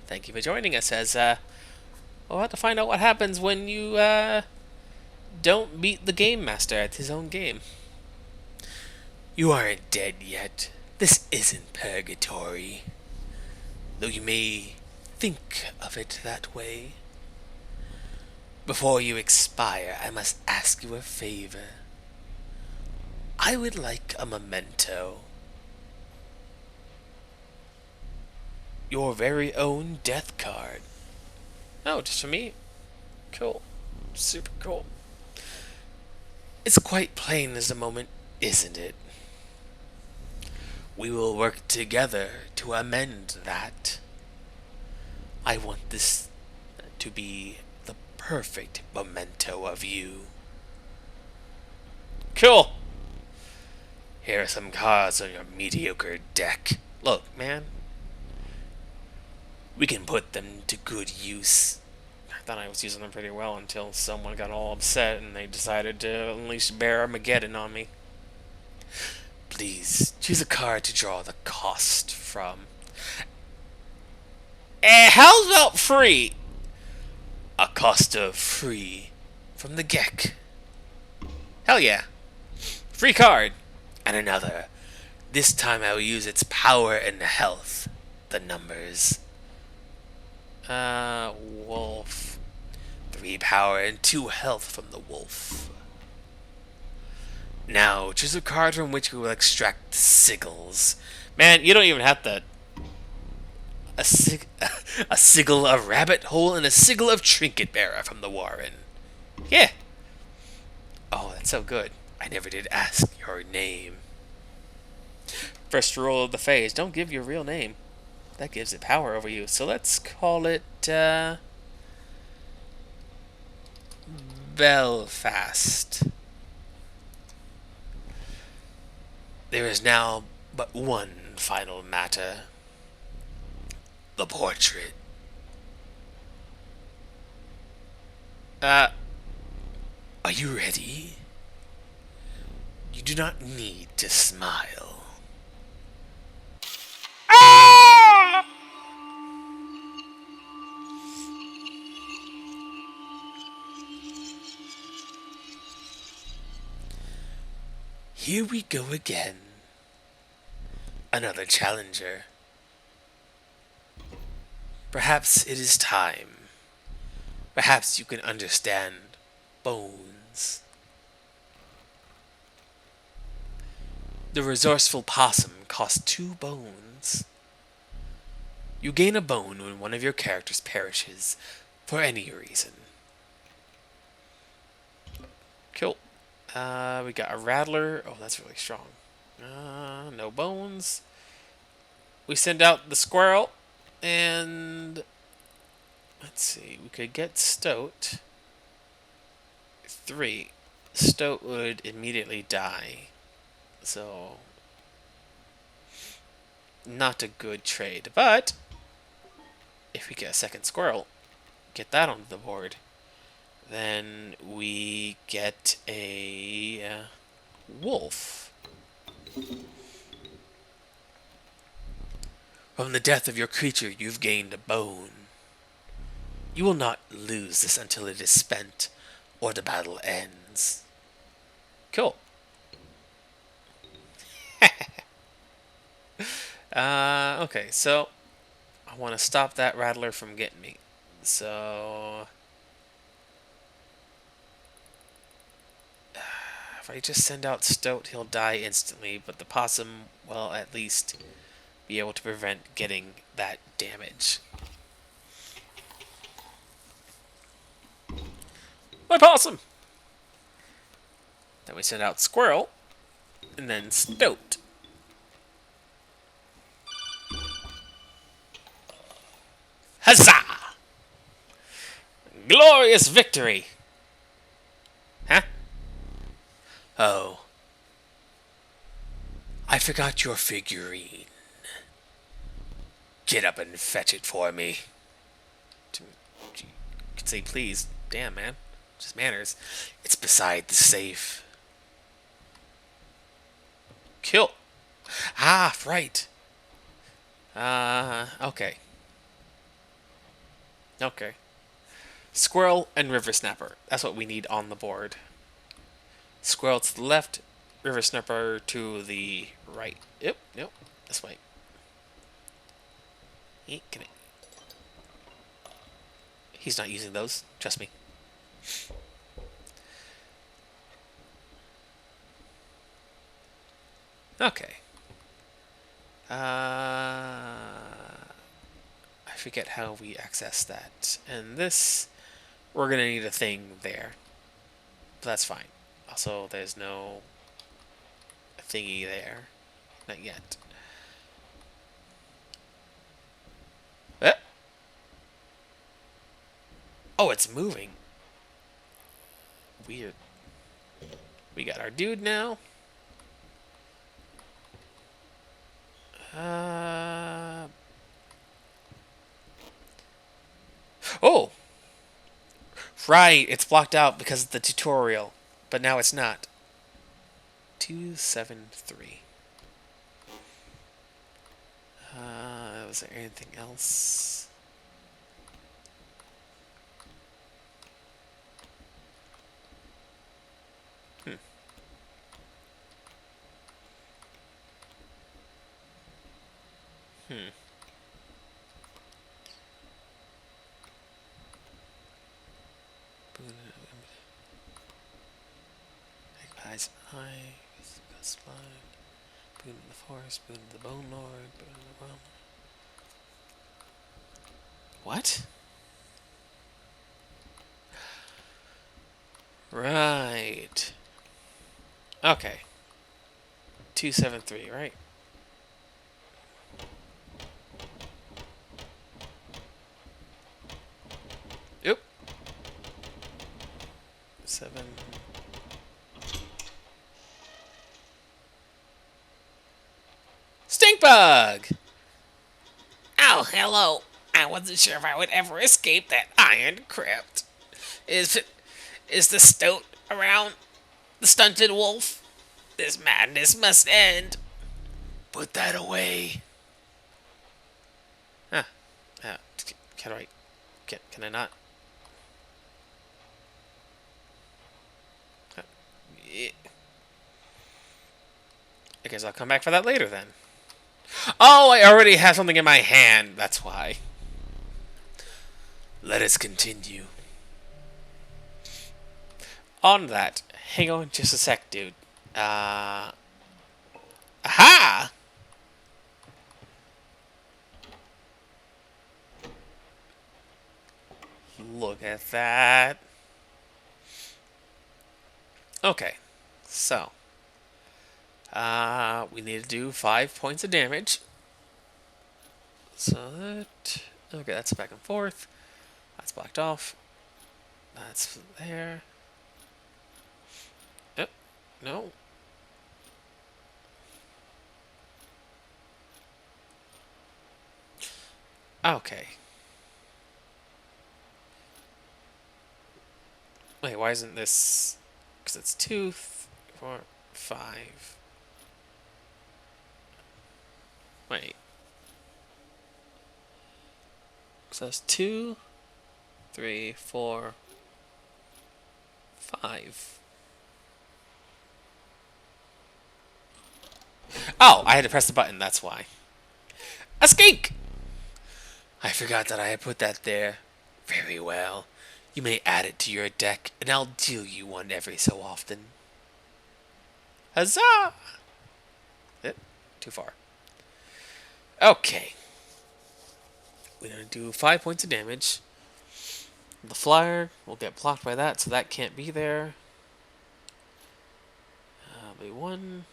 Thank you for joining us as, we'll have to find out what happens when you, don't beat the Game Master at his own game. You aren't dead yet. This isn't purgatory. Though you may think of it that way. Before you expire, I must ask you a favor. I would like a memento. Your very own death card. Oh, just for me? Cool. Super cool. It's quite plain as the moment, isn't it? We will work together to amend that. I want this to be the perfect memento of you. Cool. Here are some cards on your mediocre deck. Look, man. We can put them to good use. I thought I was using them pretty well until someone got all upset and they decided to unleash Bear Armageddon on me. Please choose a card to draw the cost from. How's about free? A cost of free from the Gek. Hell yeah. Free card. And another. This time I will use its power and health. The numbers. Wolf. 3 power and 2 health from the wolf. Now, choose a card from which we will extract sigils. Man, you don't even have to. A sigil of rabbit hole and a sigil of trinket bearer from the warren. Yeah. Oh, that's so good. I never did ask your name. First rule of the phase: don't give your real name. That gives it power over you. So let's call it Belfast. There is now but one final matter. The portrait. Are you ready? You do not need to smile. Ah! Here we go again. Another challenger. Perhaps it is time. Perhaps you can understand bones. The resourceful possum costs 2 bones. You gain a bone when one of your characters perishes for any reason. Cool. We got a rattler. Oh, that's really strong. No bones. We send out the squirrel, and let's see. We could get Stoat. 3. Stoat would immediately die. So, not a good trade. But, if we get a second squirrel, get that onto the board, then we get a wolf. From the death of your creature, you've gained a bone. You will not lose this until it is spent, or the battle ends. Cool. Okay, so I want to stop that rattler from getting me. So if I just send out Stoat, he'll die instantly, but the possum will at least be able to prevent getting that damage. My possum! Then we send out Squirrel, and then Stoat. Huzzah! Glorious victory! Huh? Oh. I forgot your figurine. Get up and fetch it for me. You could say please. Damn, man. Just manners. It's beside the safe. Kill. Ah, right. Okay. Okay. Squirrel and River Snapper. That's what we need on the board. Squirrel to the left, River Snapper to the right. Yep, this way. He's not using those, trust me. Okay. I forget how we access that. And this, we're gonna need a thing there. But that's fine. Also, there's no thingy there. Not yet. Oh, it's moving. Weird. We got our dude now. Oh! Right, it's blocked out because of the tutorial. But now it's not. 273. Was there anything else? Hmm. Hmm. Magpie's Eye, Gust Line, Boon of the Forest, Boon of the Bone Lord, Boon of the Realm. What? Right. Okay. 273, right? Yep. 7. Stink bug! Oh, hello. I wasn't sure if I would ever escape that iron crypt. Is the stoat around? The stunted wolf? This madness must end. Put that away. Huh. Can I? Can I not? I guess I'll come back for that later then. Oh, I already have something in my hand. That's why. Let us continue. On that, hang on just a sec, dude. Aha! Look at that. Okay, so we need to do 5 points of damage. So that okay, that's back and forth. That's blocked off. That's there. Yep. No. Okay. Wait, why isn't this? Because it's 2, 4, 5. Wait. So that's 2, 3, 4, 5. Oh, I had to press the button. That's why. A skink! I forgot that I had put that there. Very well. You may add it to your deck, and I'll deal you one every so often. Huzzah! Too far. Okay. We're going to do 5 points of damage. The flyer will get blocked by that, so that can't be there. Be 1.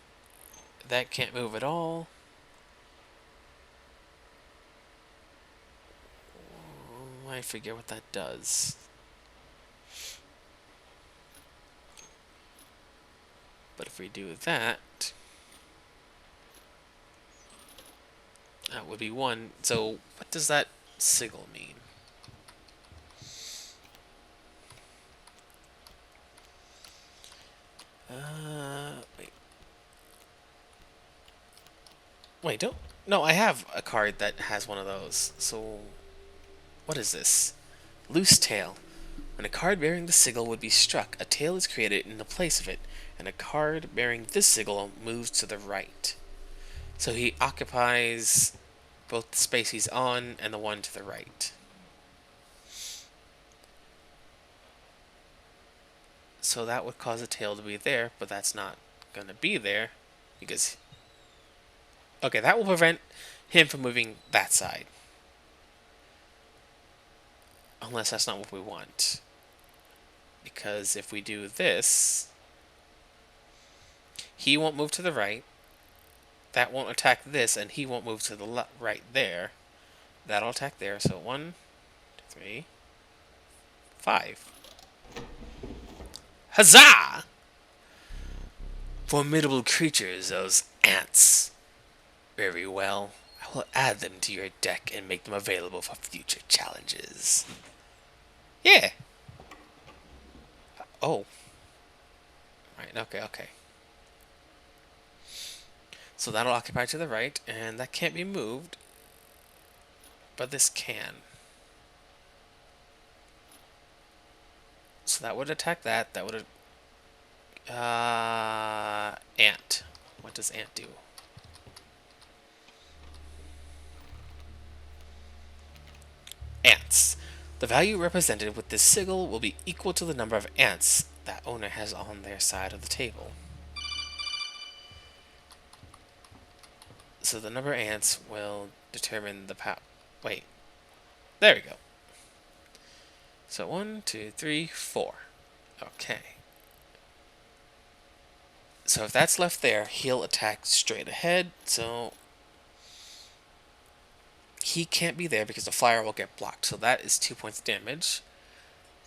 That can't move at all. I forget what that does. But if we do that, that would be 1. So what does that sigil mean? Wait. Wait, don't. No, I have a card that has one of those. So, what is this? Loose tail. When a card bearing the sigil would be struck, a tail is created in the place of it, and a card bearing this sigil moves to the right. So he occupies both the space he's on and the one to the right. So that would cause a tail to be there, but that's not going to be there because... Okay, that will prevent him from moving that side. Unless that's not what we want. Because if we do this, he won't move to the right. That won't attack this, and he won't move to the right there. That'll attack there. So 1, 2, 3, 5. Huzzah! Formidable creatures, those ants. Very well. I will add them to your deck and make them available for future challenges. Yeah. Oh. Right, okay. So that'll occupy to the right, and that can't be moved. but this can. So that would attack that. That would... ant. What does ant do? Ants. The value represented with this sigil will be equal to the number of ants that owner has on their side of the table. So the number of ants will determine the power. Wait. There we go. So 1, 2, 3, 4. Okay. So if that's left there, he'll attack straight ahead. So he can't be there because the flyer will get blocked. So that is 2 points damage.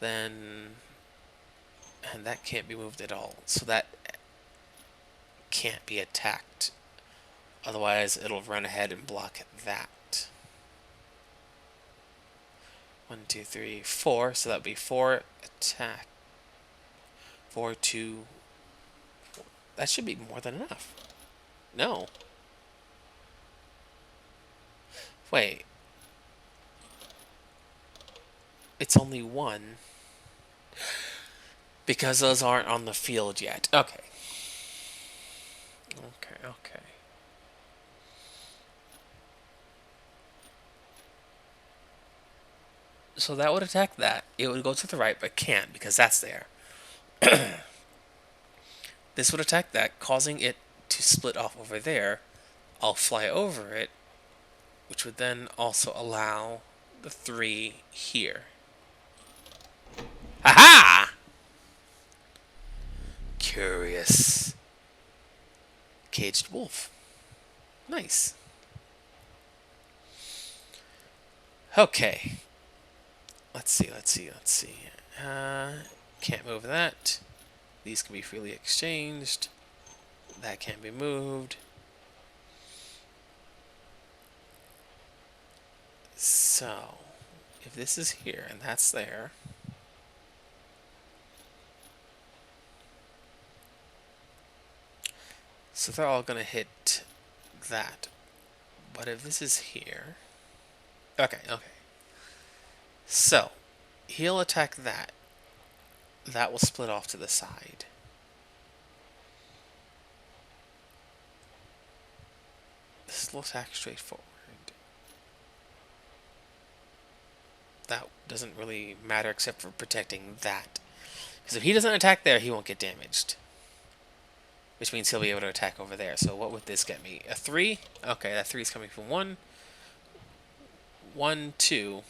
Then... and that can't be moved at all. So that can't be attacked. Otherwise, it'll run ahead and block that. 1, 2, 3, 4. So that would be 4 attack. 4, 2... that should be more than enough. No. Wait. It's only 1. Because those aren't on the field yet. Okay. Okay. So that would attack that. It would go to the right, but can't because that's there. This would attack that, causing it to split off over there. I'll fly over it, which would then also allow the 3 here. Aha! Curious. Caged wolf. Nice. Okay. Let's see. Can't move that. These can be freely exchanged. That can't be moved. So, if this is here and that's there... so they're all going to hit that. But if this is here... Okay. So, he'll attack that. That will split off to the side. This will attack straightforward. That doesn't really matter except for protecting that. Because if he doesn't attack there, he won't get damaged. Which means he'll be able to attack over there. So what would this get me? A 3? Okay, that 3 is coming from 1. 1, 2,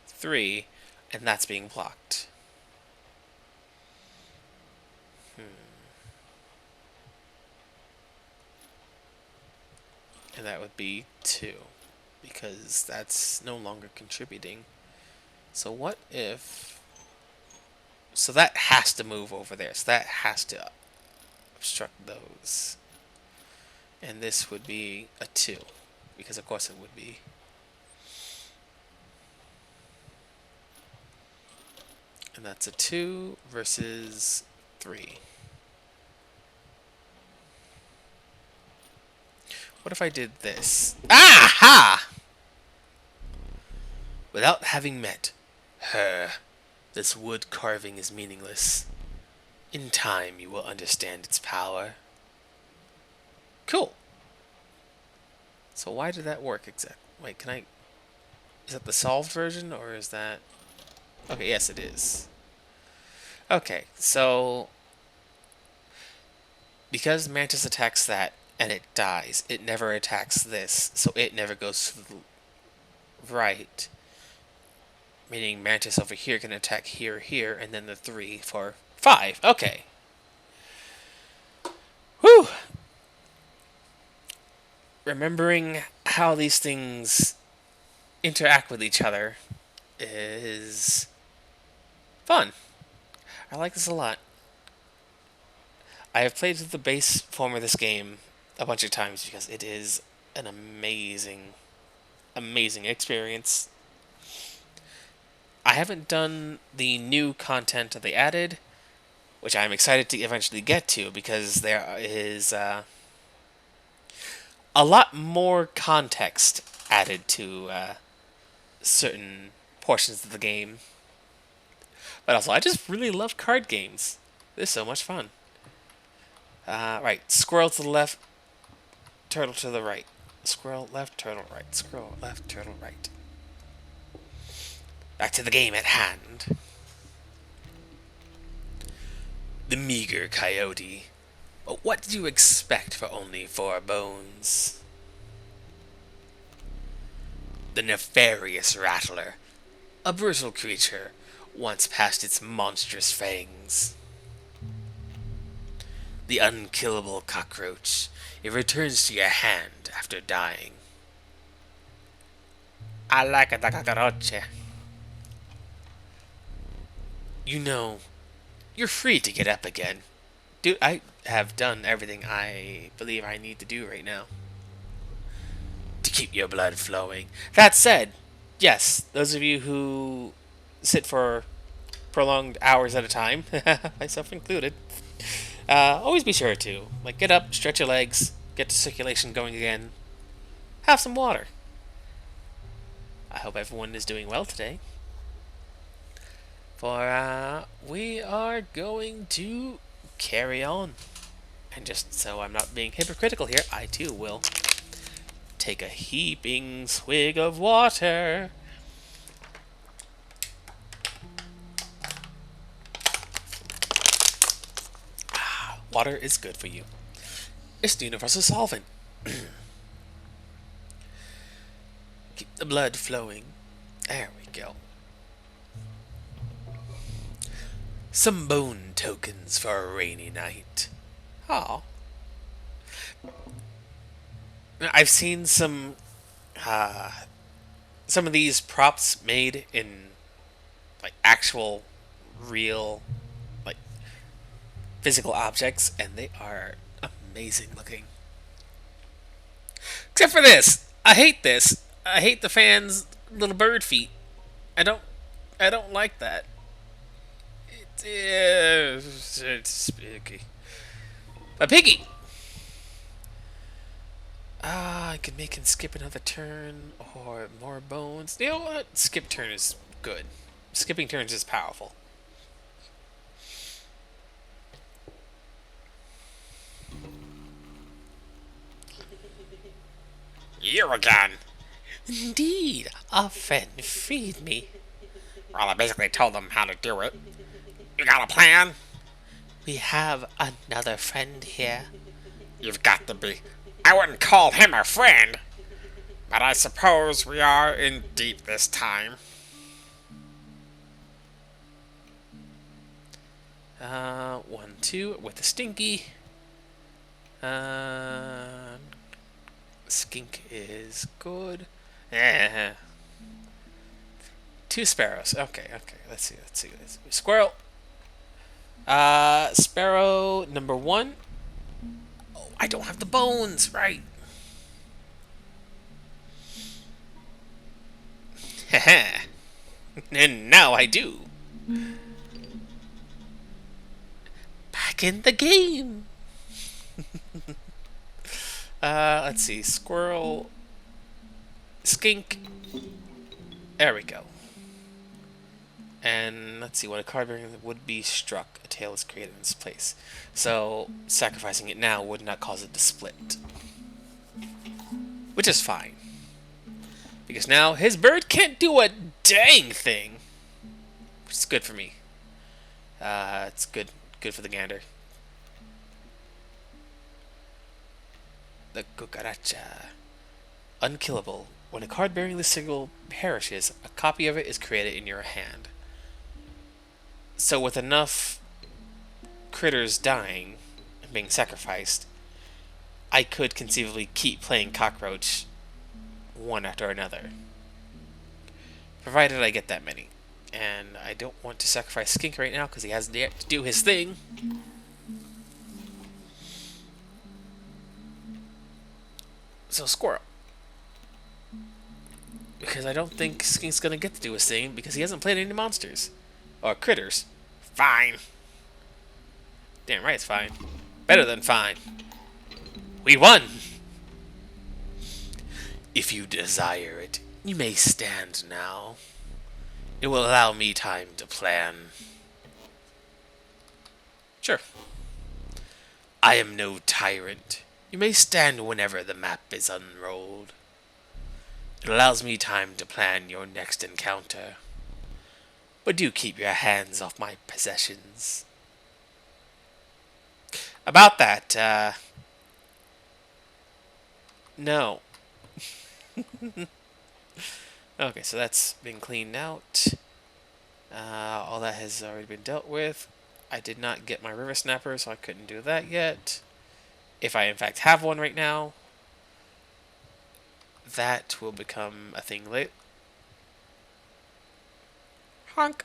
3, and that's being blocked. And that would be 2, because that's no longer contributing. So what if... so that has to move over there. So that has to obstruct those. And this would be a 2, because of course it would be. And that's a 2 versus 3. What if I did this? Aha! Without having met her, this wood carving is meaningless. In time, you will understand its power. Cool. So why did that work exactly? Wait, can I... is that the solved version, or is that... okay, yes it is. Okay, so... because Mantis attacks that, and it dies, it never attacks this, so it never goes to the right. Meaning Mantis over here can attack here, and then the 3, 4, 5. Okay. Whew! Remembering how these things interact with each other is fun. I like this a lot. I have played the base form of this game a bunch of times because it is an amazing experience. I haven't done the new content that they added, which I'm excited to eventually get to because there is a lot more context added to certain portions of the game. But also, I just really love card games. They're so much fun. Right, squirrel to the left, turtle to the right. Squirrel left, turtle right. Squirrel left, turtle right. Back to the game at hand. The meager coyote. But what did you expect for only 4 bones? The nefarious rattler. A brutal creature, once past its monstrous fangs. The unkillable cockroach. It returns to your hand after dying. I like a cockroach. You know, you're free to get up again. Dude, I have done everything I believe I need to do right now to keep your blood flowing. That said, yes, those of you who sit for prolonged hours at a time, myself included, always be sure to get up, stretch your legs, get the circulation going again, have some water. I hope everyone is doing well today. For we are going to carry on. And just so I'm not being hypocritical here, I too will take a heaping swig of water. Water is good for you. It's the universal solvent. Keep the blood flowing. There we go. Some bone tokens for a rainy night. Aw. I've seen some of these props made in actual real physical objects, and they are amazing looking. Except for this. I hate this. I hate the fans' little bird feet. I don't like that. It's spooky. A piggy! I could make him skip another turn, or more bones. You know what? Skip turn is good. Skipping turns is powerful. You again? Indeed, a friend freed me. Well, I basically told them how to do it. You got a plan? We have another friend here. You've got to be. I wouldn't call him a friend. But I suppose we are in deep this time. 1-2 with the stinky. Skink is good. 2 sparrows. Okay. Let's see. Squirrel. Sparrow number 1. Oh, I don't have the bones, right? And now I do. Back in the game. Let's see. Squirrel. Skink. There we go. And let's see, when a card bearing would be struck, a tail is created in its place. So sacrificing it now would not cause it to split. Which is fine. Because now his bird can't do a dang thing. Which is good for me. It's good for the gander. The cucaracha. Unkillable. When a card bearing this signal perishes, a copy of it is created in your hand. So with enough critters dying and being sacrificed, I could conceivably keep playing cockroach one after another. Provided I get that many. And I don't want to sacrifice Skink right now because he has yet to do his thing. So Squirrel. Because I don't think Skink's going to get to do his thing because he hasn't played any monsters. Or critters. Fine. Damn right it's fine. Better than fine. We won! If you desire it, you may stand now. It will allow me time to plan. Sure. I am no tyrant. You may stand whenever the map is unrolled. It allows me time to plan your next encounter. But do keep your hands off my possessions. About that, no. Okay, so that's been cleaned out. All that has already been dealt with. I did not get my river snapper, so I couldn't do that yet. If I in fact have one right now, that will become a thing later. Honk!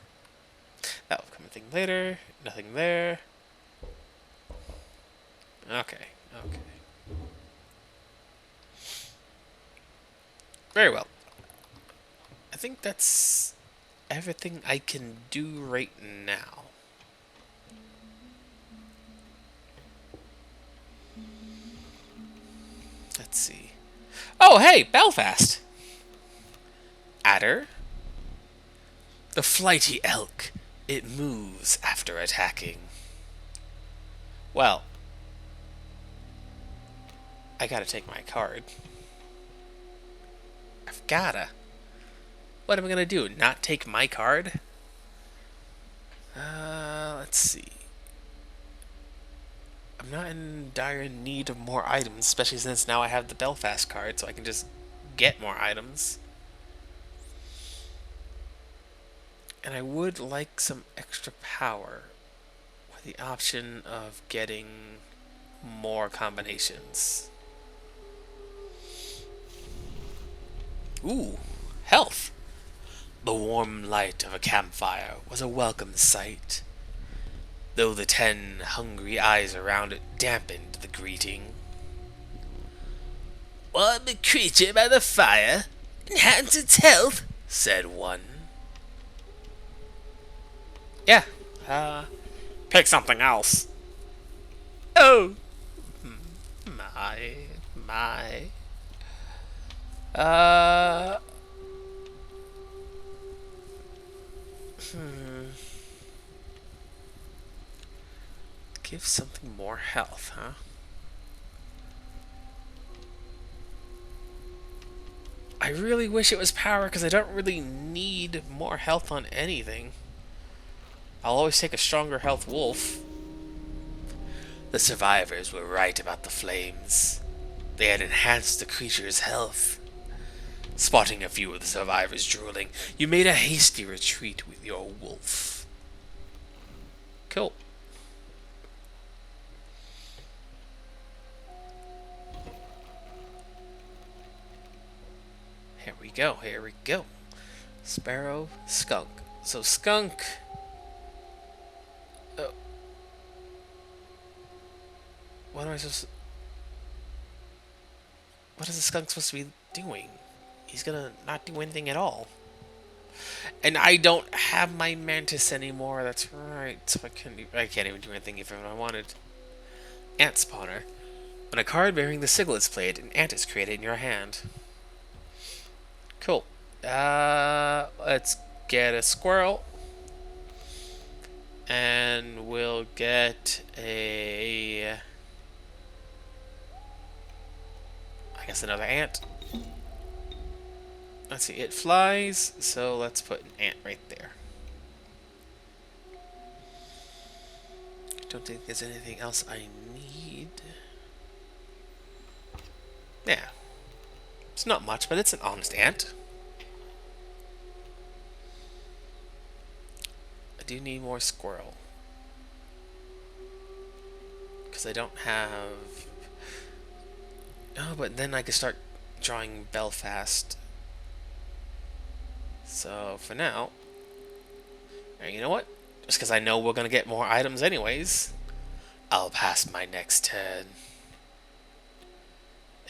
That will become a thing later. Nothing there. Okay, okay. Very well. I think that's everything I can do right now. Let's see. Oh, hey, Belfast! Adder. The flighty elk. It moves after attacking. Well, I gotta take my card. I've gotta. What am I gonna do? Not take my card? Let's see. I'm not in dire need of more items, especially since now I have the Belfast card, so I can just get more items. And I would like some extra power with the option of getting more combinations. Ooh, health. The warm light of a campfire was a welcome sight, though the 10 hungry eyes around it dampened the greeting. Warm the creature by the fire, enhance its health, said one. Yeah, pick something else. Oh, my. Uh, Give something more health, huh? I really wish it was power because I don't really need more health on anything. I'll always take a stronger health wolf. The survivors were right about the flames. They had enhanced the creature's health. Spotting a few of the survivors drooling, you made a hasty retreat with your wolf. Cool. Here we go, here we go. Sparrow, skunk. So skunk... Oh. What am I supposed to... What is the skunk supposed to be doing? He's gonna not do anything at all. And I don't have my mantis anymore, that's right. So I can't even do anything if I wanted. Ant spawner. When a card bearing the sigil is played, an ant is created in your hand. Cool. Let's get a squirrel. And we'll get a... I guess another ant. Let's see, it flies, so let's put an ant right there. Don't think there's anything else I need. Yeah. It's not much, but it's an honest ant. I do need more squirrel. Because I don't have... Oh, but then I can start drawing Belfast. So, for now... You know what? Just because I know we're going to get more items anyways, I'll pass my next turn.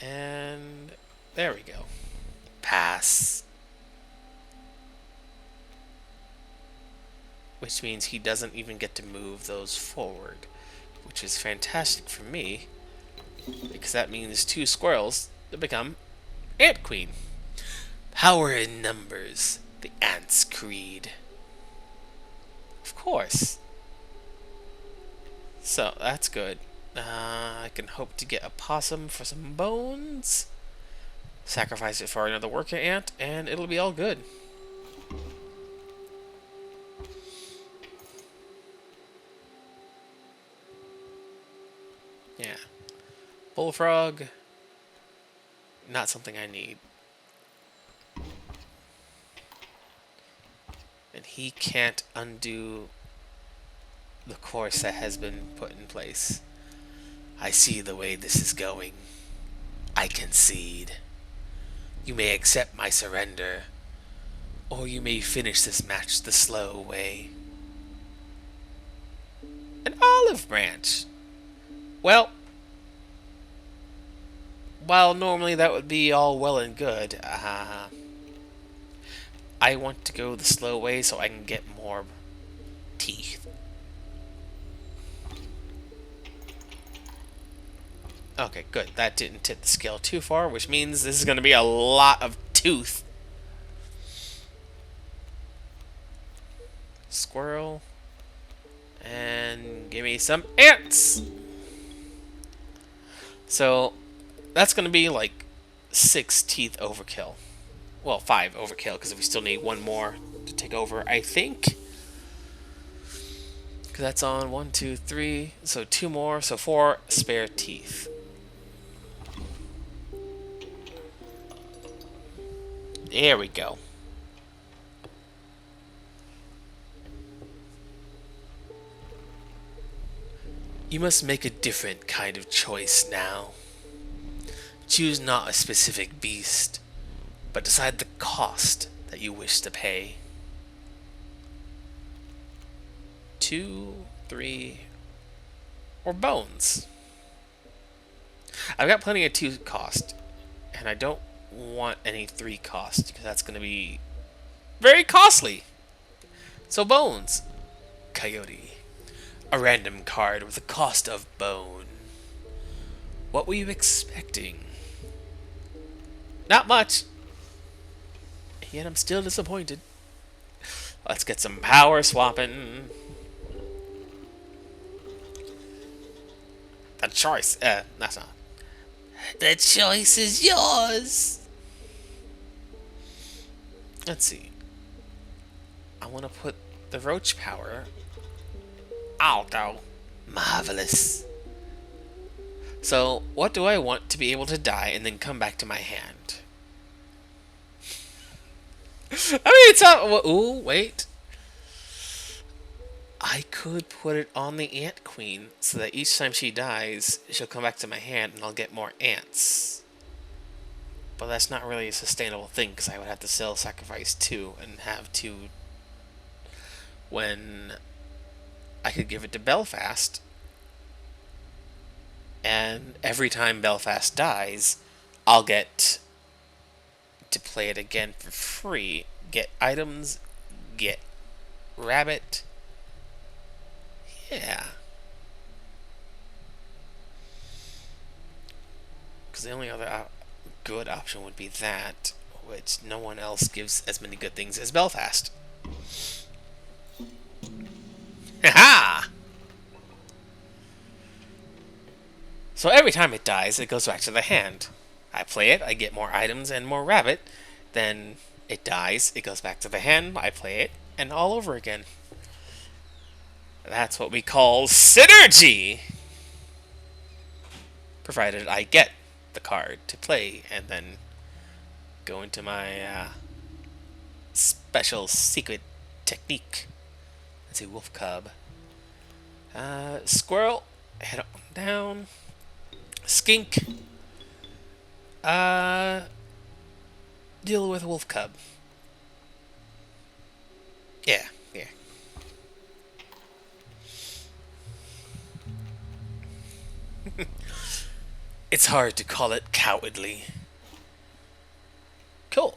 And... there we go. Pass. Which means he doesn't even get to move those forward. Which is fantastic for me. Because that means 2 squirrels that become Ant Queen. Power in numbers. The Ants' Creed. Of course. So, that's good. I can hope to get a possum for some bones. Sacrifice it for another worker ant, and it'll be all good. Yeah. Bullfrog. Not something I need. And he can't undo the course that has been put in place. I see the way this is going. I concede. You may accept my surrender, or you may finish this match the slow way. An olive branch. Well, while normally that would be all well and good, I want to go the slow way so I can get more teeth. Okay, good. That didn't tip the scale too far, which means this is going to be a lot of tooth. Squirrel. And give me some ants! So, that's going to be like 6 teeth overkill. Well, 5 overkill, because we still need 1 more to take over, I think. Because that's on 1, 2, 3. So 2 more, so 4 spare teeth. There we go. You must make a different kind of choice now. Choose not a specific beast, but decide the cost that you wish to pay. 2, 3, or bones. I've got plenty of 2 cost, and I don't want any 3 cost, because that's going to be very costly. So bones. Coyote. A random card with a cost of bone. What were you expecting? Not much. Yet I'm still disappointed. Let's get some power swapping. The choice. That's not. The choice is yours. Let's see. I want to put the roach power. I'll go. Marvelous. So, what do I want to be able to die and then come back to my hand? I mean, it's not. Ooh, wait. I could put it on the Ant Queen so that each time she dies, she'll come back to my hand and I'll get more ants. But that's not really a sustainable thing because I would have to sell sacrifice 2 and have 2 when I could give it to Belfast. And every time Belfast dies, I'll get to play it again for free. Get items, get rabbit. Yeah. Because the only other good option would be that, which no one else gives as many good things as Belfast. Ha! So every time it dies, it goes back to the hand. I play it, I get more items and more rabbit. Then it dies, it goes back to the hand, I play it, and all over again. That's what we call synergy! Provided I get the card to play and then go into my special secret technique. Let's see, wolf cub. Squirrel, head on down. Skink. Deal with wolf cub. Yeah, yeah. It's hard to call it cowardly. Cool.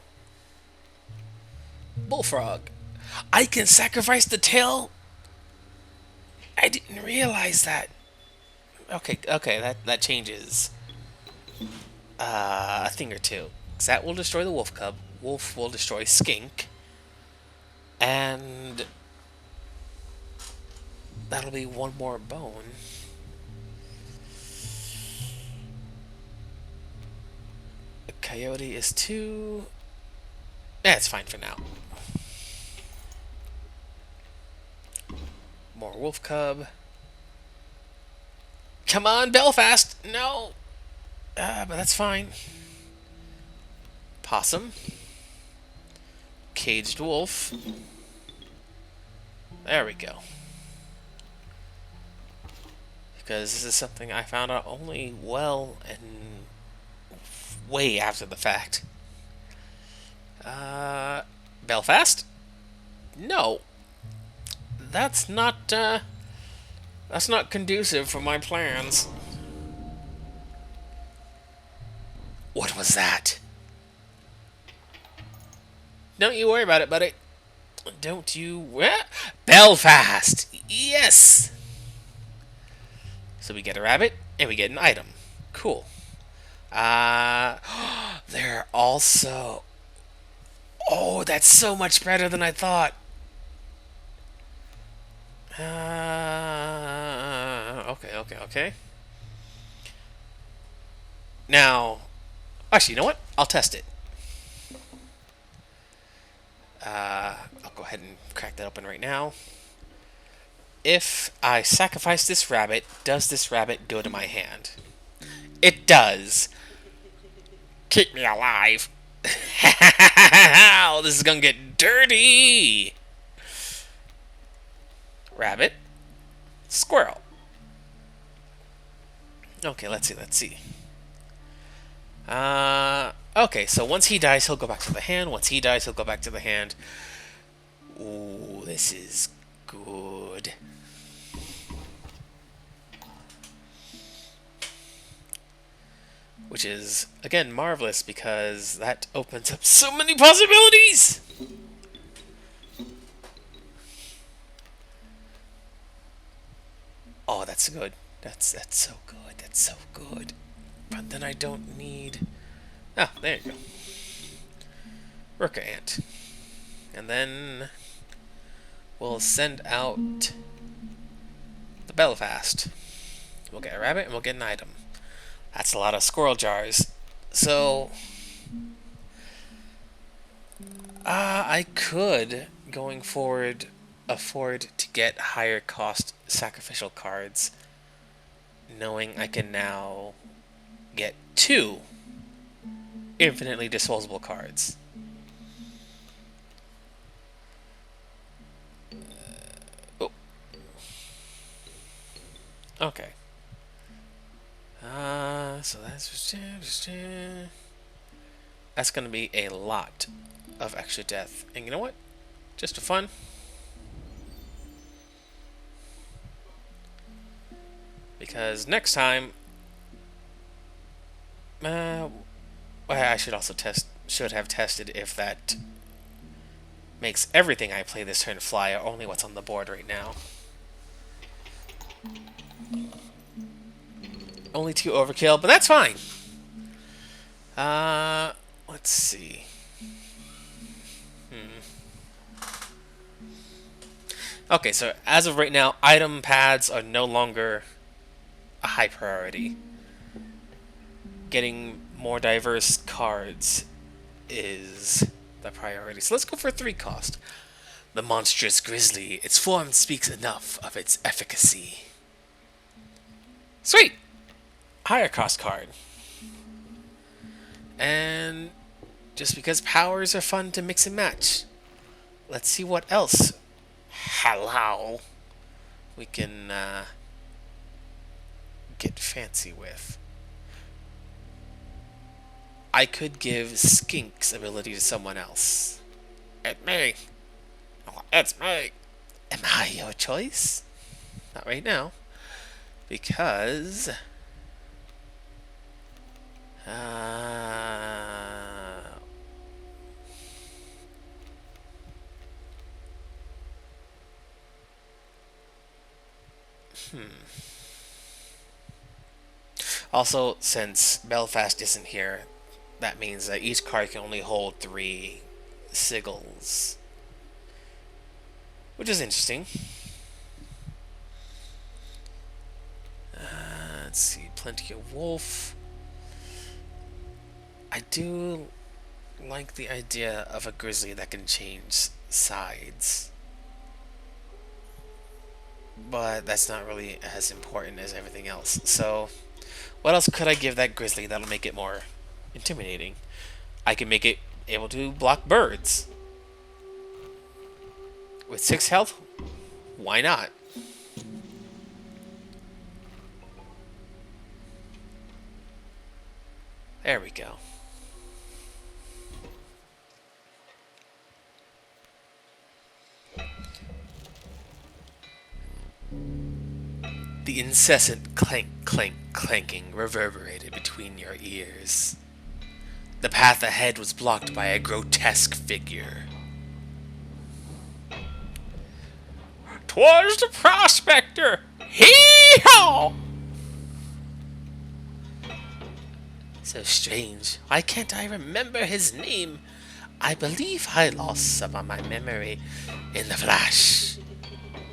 Bullfrog. I can sacrifice the tail? I didn't realize that. Okay, that changes a thing or two. 'Cause that will destroy the wolf cub. Wolf will destroy skink. And that'll be one more bone. The coyote is 2. It's fine for now. More wolf cub. Come on, Belfast! No! But that's fine. Possum. Caged wolf. There we go. Because this is something I found out only well and way after the fact. Belfast? No. That's not conducive for my plans. What was that? Don't you worry about it, buddy. Don't you... Belfast! Yes! So we get a rabbit, and we get an item. Cool. They're also... Oh, that's so much better than I thought. Okay. Now... Actually, you know what? I'll test it. I'll go ahead and crack that open right now. If I sacrifice this rabbit, does this rabbit go to my hand? It does. Keep me alive. This is gonna get dirty. Rabbit. Squirrel. Okay, let's see. Okay, so once he dies, he'll go back to the hand. Once he dies, he'll go back to the hand. Ooh, this is good. Which is, again, marvelous because that opens up so many possibilities! Oh, that's good. That's so good. That's so good. But then I don't need... Oh, there you go. Rooker ant. And then we'll send out the Belfast. We'll get a rabbit and we'll get an item. That's a lot of squirrel jars. So I could, going forward, afford to get higher cost sacrificial cards, knowing I can now get 2 infinitely disposable cards. Oh. Okay. So that's gonna be a lot of extra death. And you know what? Just for fun. Because next time, I should also should have tested if that makes everything I play this turn fly, or only what's on the board right now. Only 2 overkill, but that's fine. Let's see. Okay, so as of right now, item pads are no longer a high priority. Getting more diverse cards is the priority. So let's go for 3 cost. The monstrous grizzly. Its form speaks enough of its efficacy. Sweet! Higher cost card. And just because powers are fun to mix and match, let's see what else halal we can get fancy with. I could give Skink's ability to someone else. It's me. Oh, it's me. Am I your choice? Not right now. Because... Also, since Belfast isn't here, that means that each card can only hold 3 sigils, which is interesting. Let's see, plenty of wolf. I do like the idea of a grizzly that can change sides, but that's not really as important as everything else. So, what else could I give that grizzly that'll make it more intimidating? I can make it able to block birds. With 6 health, why not? There we go. The incessant clank, clank, clanking reverberated between your ears. The path ahead was blocked by a grotesque figure. "'Twas the prospector! Hee-haw!" So strange. Why can't I remember his name? I believe I lost some of my memory in the flash.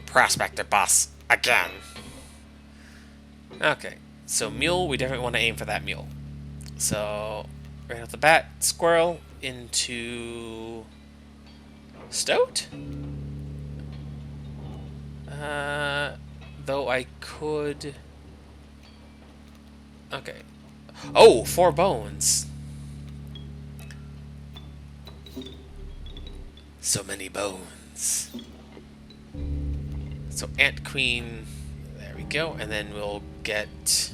Prospector boss, again. Okay, so mule, we definitely want to aim for that mule. So, right off the bat, squirrel into stoat? Though I could... Okay. Oh, 4 bones. So many bones. So Ant Queen, there we go, and then we'll get...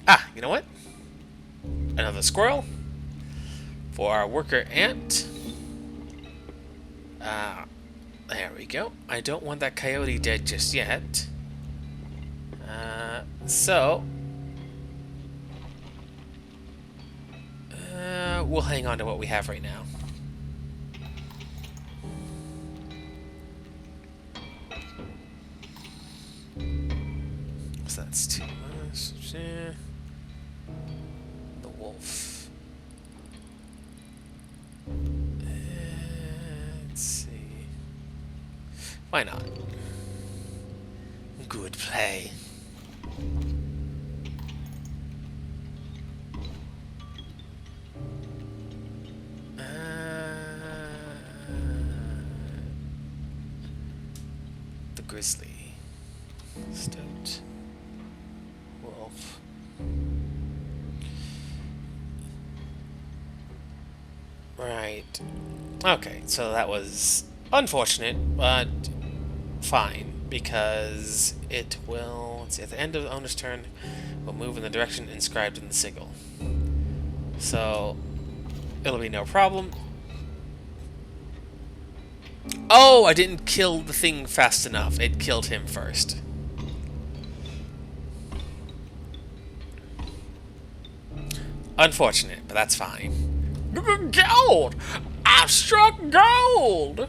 Ah, you know what? Another squirrel for our worker ant. There we go. I don't want that coyote dead just yet. So... we'll hang on to what we have right now. So that's 2 less. The wolf. Let's see. Why not? Good play. The grizzly. Stoat. Wolf. Right. Okay, so that was unfortunate, but fine, because it will, let's see, at the end of the owner's turn, will move in the direction inscribed in the sigil. So, it'll be no problem. Oh, I didn't kill the thing fast enough. It killed him first. Unfortunate, but that's fine. Gold! I struck gold!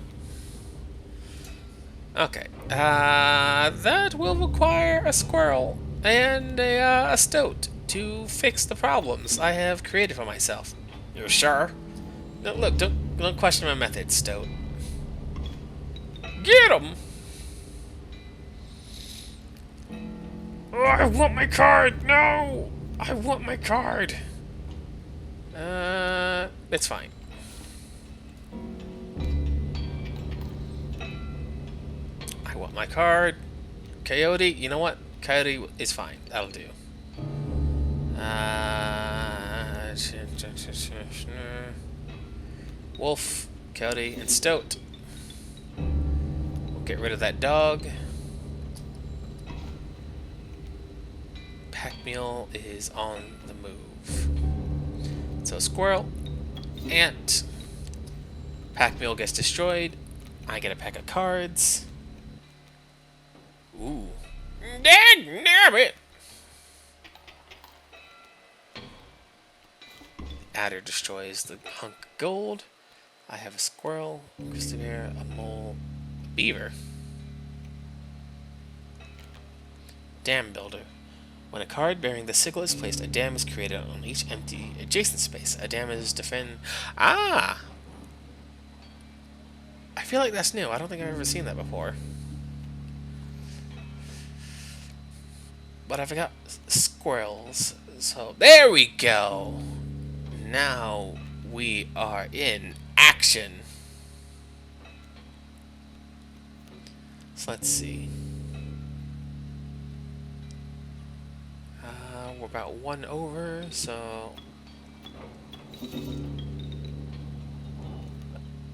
Okay. That will require a squirrel and a stoat to fix the problems I have created for myself. You're sure? No, look, don't question my methods, stoat. Get him! Oh, I want my card! No! I want my card! It's fine. I want my card. Coyote, you know what? Coyote is fine. That'll do. Wolf, Coyote, and Stoat. We'll get rid of that dog. Pack Mule is on the move. So Squirrel, Ant, Pack Mule gets destroyed. I get a pack of cards. Ooh. Dagnabbit! Adder destroys the hunk of gold. I have a squirrel, grizzly bear, a mole, a beaver. Dam builder. When a card bearing the sigil is placed, a dam is created on each empty adjacent space. A dam is defend. Ah! I feel like that's new. I don't think I've ever seen that before. But I forgot squirrels. So there we go. Now we are in action. So let's see. We're about 1 over, so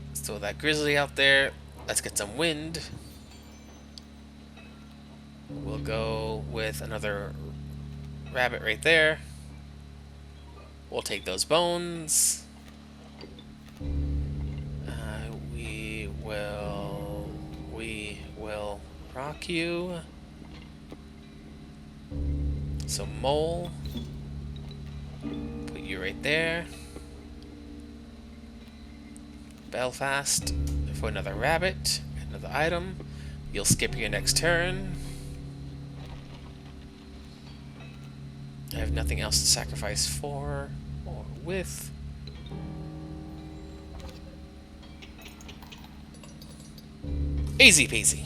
let's throw that grizzly out there. Let's get some wind. We'll go with another rabbit right there. We'll take those bones. We will rock you. So mole, put you right there. Belfast for another rabbit, another item. You'll skip your next turn. I have nothing else to sacrifice for or with. Easy peasy.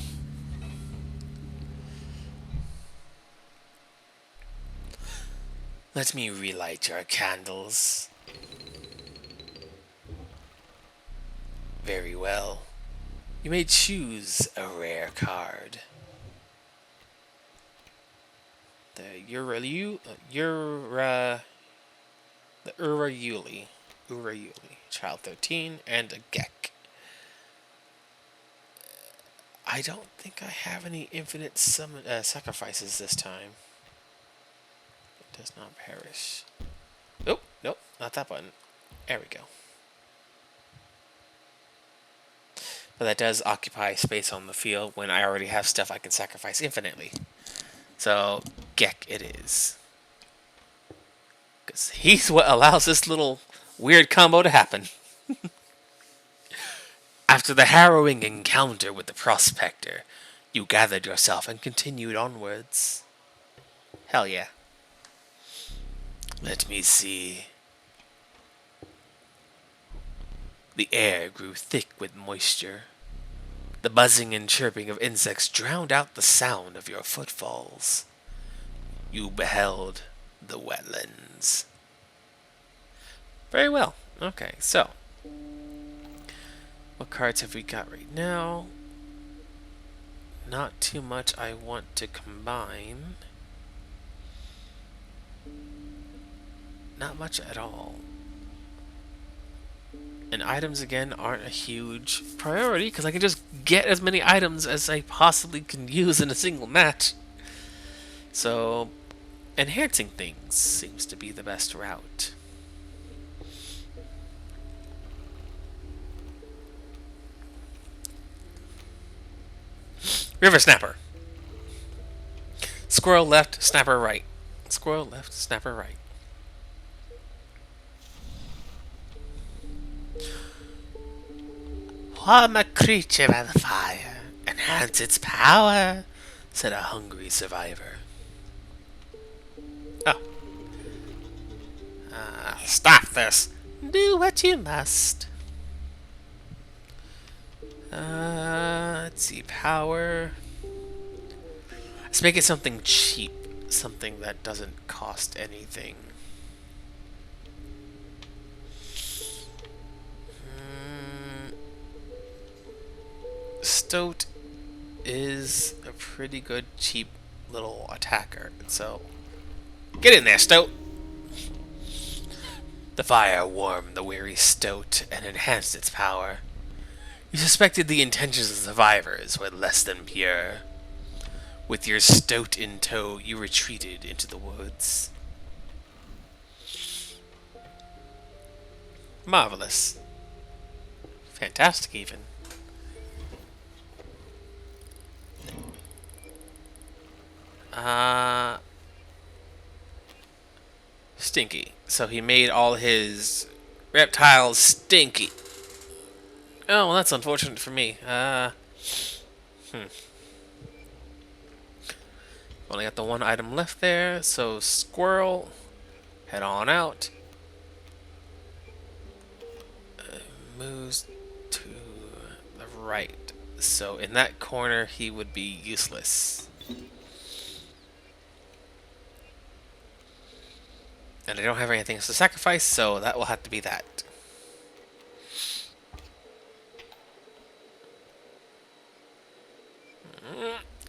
Let me relight your candles. Very well. You may choose a rare card. The Urayuli, Child 13, and a Gek. I don't think I have any infinite sacrifices this time. It does not perish. Oh, nope, not that button. There we go. But that does occupy space on the field when I already have stuff I can sacrifice infinitely. So, Gek it is. Because he's what allows this little weird combo to happen. After the harrowing encounter with the prospector, you gathered yourself and continued onwards. Hell yeah. Let me see. The air grew thick with moisture. The buzzing and chirping of insects drowned out the sound of your footfalls. You beheld the wetlands. Very well. Okay, so what cards have we got right now? Not too much I want to combine. Not much at all. And items, again, aren't a huge priority because I can just get as many items as I possibly can use in a single match. So, enhancing things seems to be the best route. River Snapper. Squirrel left, snapper right. Squirrel left, snapper right. Warm a creature by the fire, enhance its power, said a hungry survivor. Oh. Stop this. Do what you must. Let's see, power. Let's make it something cheap. Something that doesn't cost anything. Stoat is a pretty good, cheap little attacker. So, get in there, Stoat! The fire warmed the weary Stoat and enhanced its power. You suspected the intentions of the survivors were less than pure. With your Stoat in tow, you retreated into the woods. Marvelous. Fantastic, even. Stinky. So he made all his reptiles stinky. Oh, well, that's unfortunate for me. Well, Only got the one item left there, so squirrel, head on out. Moves to the right. So in that corner, he would be useless. And I don't have anything else to sacrifice, so that will have to be that.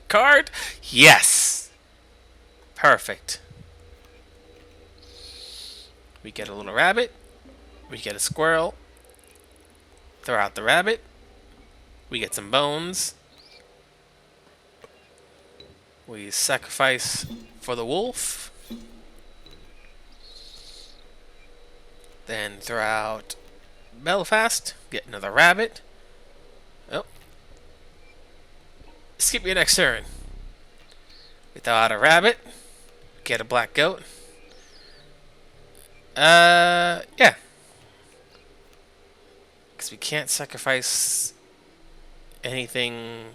Card? Yes! Perfect. We get a little rabbit. We get a squirrel. Throw out the rabbit. We get some bones. We sacrifice for the wolf. Then throw out Belfast. Get another rabbit. Oh. Skip your next turn. We throw out a rabbit. Get a black goat. Yeah. Because we can't sacrifice anything.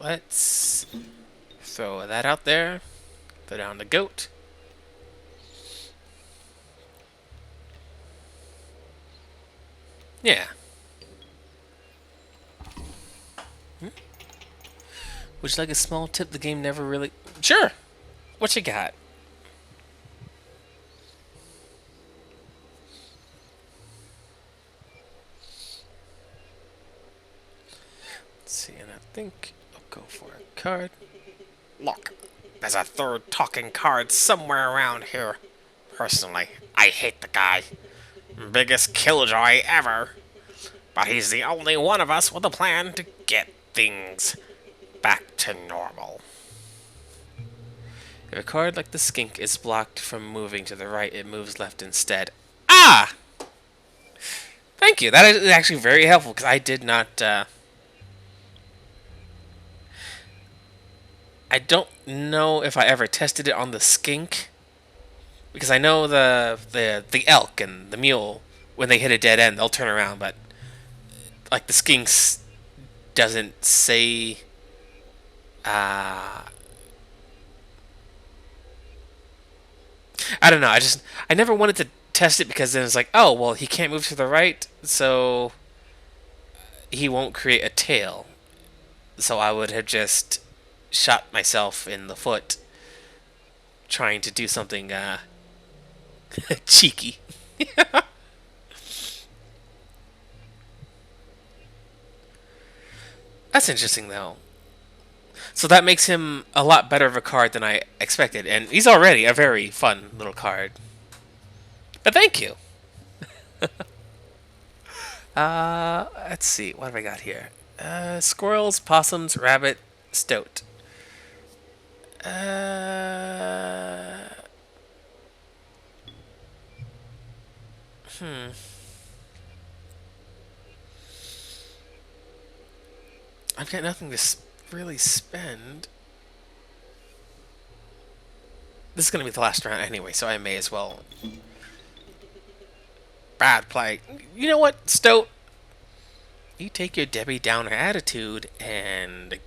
Let's throw that out there. Throw down the goat. Yeah. Would you like a small tip? The game never really... Sure! What you got? Let's see, and I think I'll go for a card. Look, there's a third talking card somewhere around here. Personally, I hate the guy. Biggest killjoy ever. But he's the only one of us with a plan to get things back to normal. If a card like the skink is blocked from moving to the right, it moves left instead. Ah! Thank you. That is actually very helpful, because I did not... I don't know if I ever tested it on the skink, because I know the elk and the mule, when they hit a dead end, they'll turn around, but like the skinks doesn't say I don't know. I never wanted to test it, because then it's like, oh well, he can't move to the right, so he won't create a tail. So I would have just shot myself in the foot trying to do something cheeky. That's interesting, though. So that makes him a lot better of a card than I expected, and he's already a very fun little card. But thank you. Let's see. What have I got here? Squirrels, possums, rabbit, stoat. I've got nothing to really spend. This is going to be the last round anyway, so I may as well. Bad play. You know what, Stoat? You take your Debbie Downer attitude and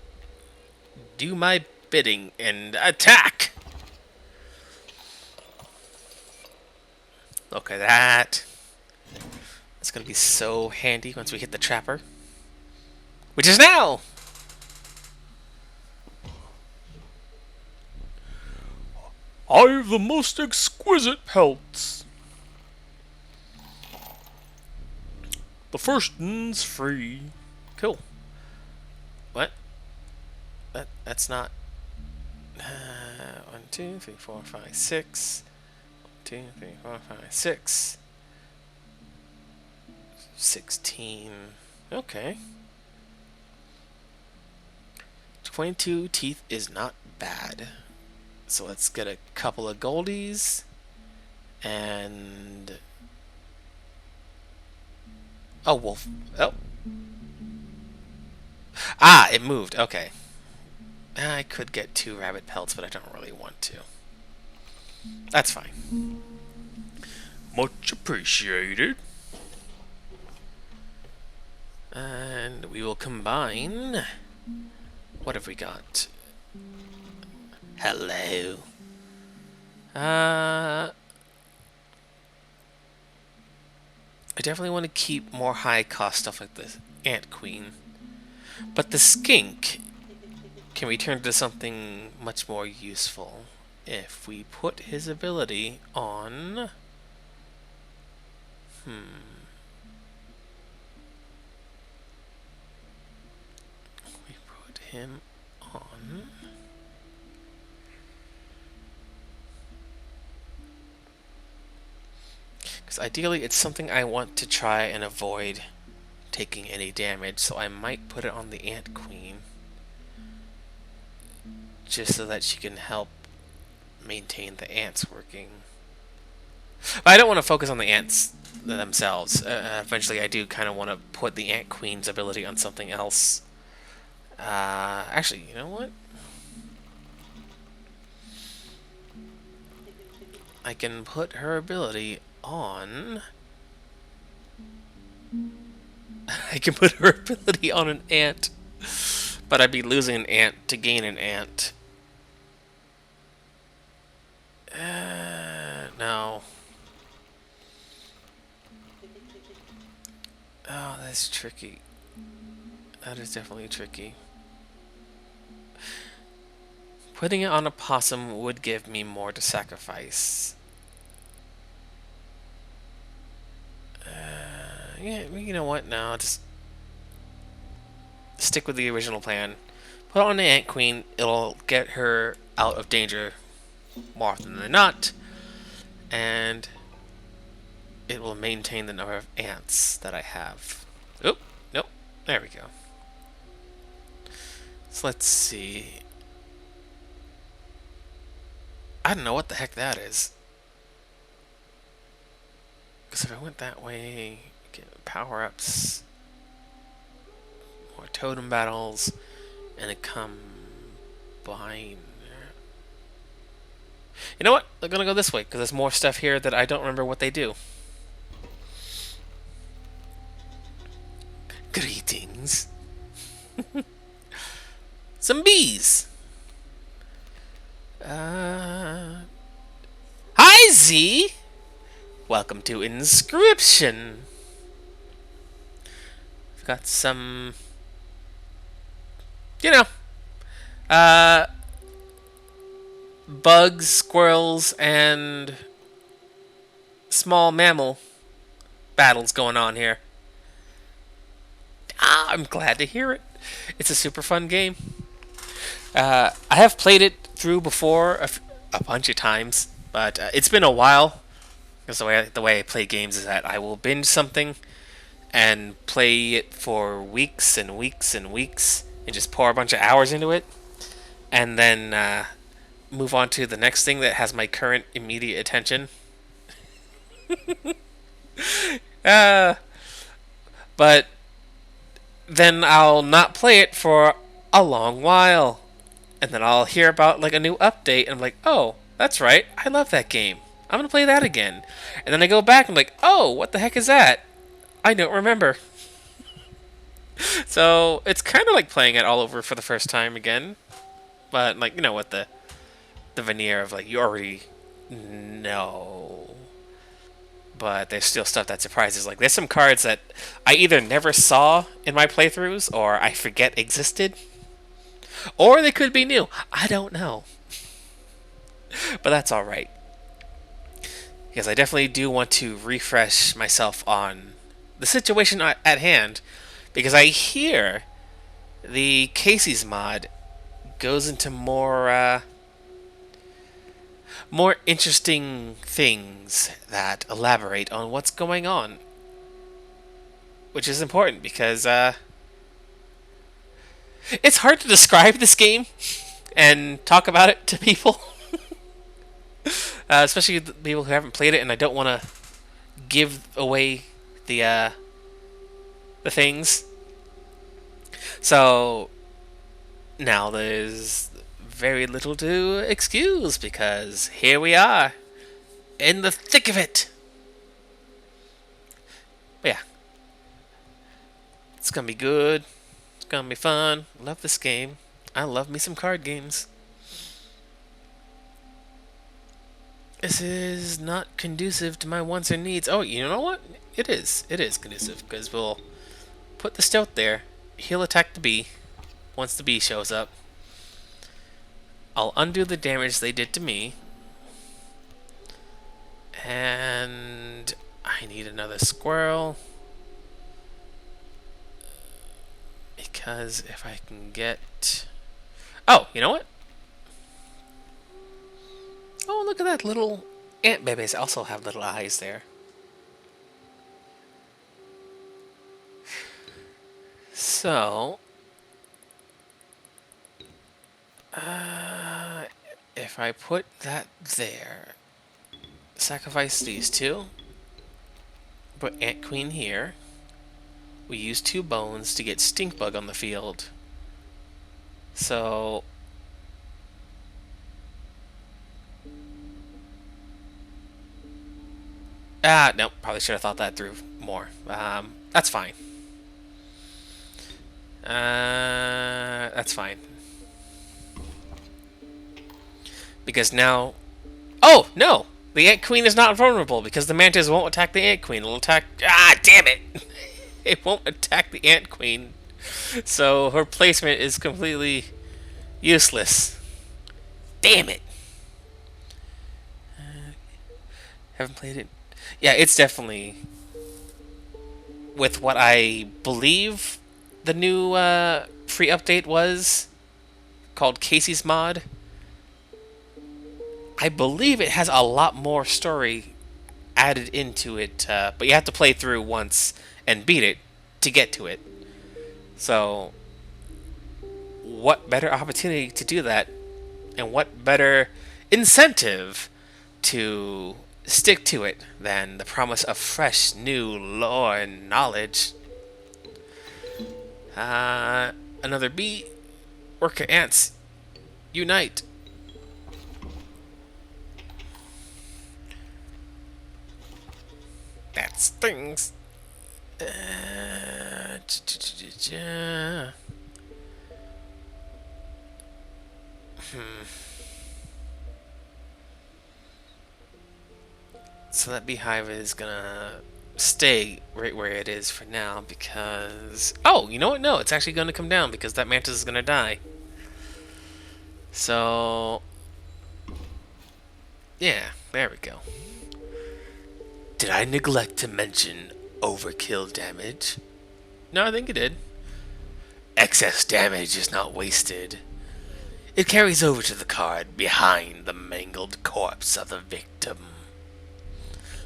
do my bidding and attack. Look at that. It's going to be so handy once we hit the trapper. Which is now! I've the most exquisite pelts. The first one's free. Cool. What? That's not... 1, 2, 3, 4, 5, 6. 1, 2, 3, 4, 5, 6. 16. Okay. 22 teeth is not bad. So let's get a couple of goldies. And... Oh, wolf. Oh. Ah, it moved. Okay. I could get 2 rabbit pelts, but I don't really want to. That's fine. Much appreciated. And we will combine What have we got? Hello. I definitely want to keep more high cost stuff like the Ant Queen. But the skink can we turn to something much more useful if we put his ability on... We put him on... Because ideally it's something I want to try and avoid taking any damage, so I might put it on the Ant Queen. Just so that she can help maintain the ants working. But I don't want to focus on the ants themselves. Eventually, I do kind of want to put the Ant Queen's ability on something else. Actually, you know what? I can put her ability on... I can put her ability on an ant. But I'd be losing an ant to gain an ant. No. Oh, that's tricky. That is definitely tricky. Putting it on a possum would give me more to sacrifice. Yeah, you know what? No, just stick with the original plan. Put on the Ant Queen. It'll get her out of danger more often than not. And it will maintain the number of ants that I have. Oop, nope. There we go. So let's see. I don't know what the heck that is. Because if I went that way, get power-ups, more totem battles, and a combine. You know what? I'm gonna go this way, because there's more stuff here that I don't remember what they do. Greetings. Some bees. Hi, Z. Welcome to INSCRYPTION. I've got some, you know, bugs, squirrels, and small mammal battles going on here. I'm glad to hear it. It's a super fun game. I have played it through before a bunch of times, but it's been a while. Because the way I play games is that I will binge something and play it for weeks and weeks and weeks and just pour a bunch of hours into it, and then move on to the next thing that has my current immediate attention. But then I'll not play it for a long while. And then I'll hear about like a new update and I'm like, oh, that's right, I love that game. I'm gonna play that again. And then I go back and I'm like, oh, what the heck is that? I don't remember. So it's kind of like playing it all over for the first time again. But like, you know, with the veneer of like, you already know. But there's still stuff that surprises. Like, there's some cards that I either never saw in my playthroughs or I forget existed. Or they could be new. I don't know. But that's alright. Because I definitely do want to refresh myself on the situation at hand. Because I hear the Casey's mod goes into more interesting things that elaborate on what's going on. Which is important because it's hard to describe this game and talk about it to people. Especially the people who haven't played it, and I don't want to give away the things. So now there's very little to excuse because here we are in the thick of it. But yeah, it's gonna be good. It's gonna be fun. Love this game. I love me some card games. This is not conducive to my wants or needs. Oh, you know what? It is. It is conducive because we'll put the stealth there. He'll attack the bee once the bee shows up. I'll undo the damage they did to me. And I need another squirrel. Because if I can get... Oh, you know what? Oh, look at that. Little ant babies also have little eyes there. So... if I put that there... Sacrifice these two. Put Ant Queen here. We use 2 bones to get Stinkbug on the field. So... no, probably should have thought that through more. That's fine. That's fine. Because now... Oh, no! The Ant Queen is not vulnerable because the Mantis won't attack the Ant Queen. It'll attack... Ah, damn it! It won't attack the Ant Queen. So her placement is completely useless. Damn it! Haven't played it. Yeah, it's definitely... With what I believe the new free update was, called Casey's Mod, I believe it has a lot more story added into it, but you have to play through once and beat it to get to it. So, what better opportunity to do that, and what better incentive to stick to it than the promise of fresh, new lore and knowledge? Another bee. Worker ants, unite. That stings. So that beehive is gonna stay right where it is for now because... Oh, you know what? No, it's actually gonna come down because that mantis is gonna die. So... Yeah, there we go. Did I neglect to mention overkill damage? No, I think it did. Excess damage is not wasted. It carries over to the card behind the mangled corpse of the victim.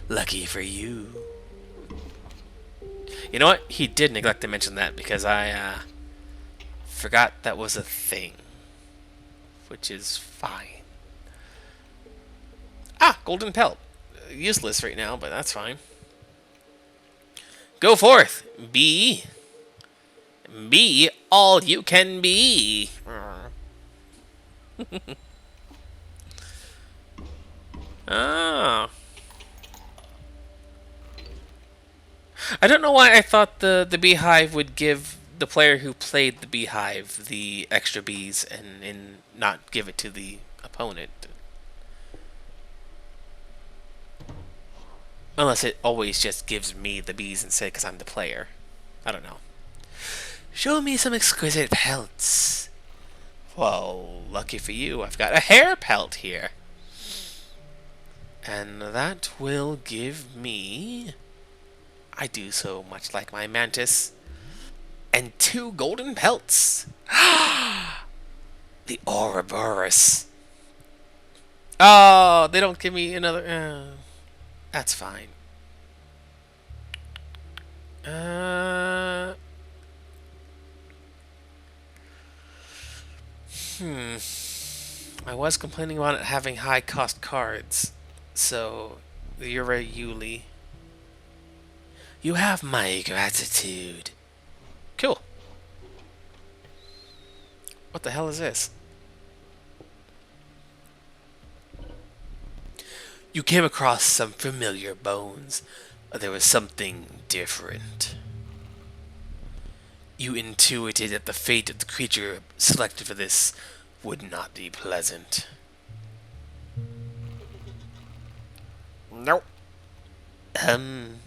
Lucky for you. You know what? He did neglect to mention that because I forgot that was a thing. Which is fine. Ah, golden pelt. Useless right now, but that's fine. Go forth, be. Be all you can be. Oh. I don't know why I thought the beehive would give the player who played the beehive the extra bees and not give it to the opponent. Unless it always just gives me the bees instead because I'm the player. I don't know. Show me some exquisite pelts. Well, lucky for you, I've got a hair pelt here. And that will give me... I do so much like my mantis. And 2 golden pelts. The Ouroboros. Oh, they don't give me another... that's fine. I was complaining about it having high cost cards. So, you're a Yuli. You have my gratitude. Cool. What the hell is this? You came across some familiar bones. There was something different. You intuited that the fate of the creature selected for this would not be pleasant. Nope. Um,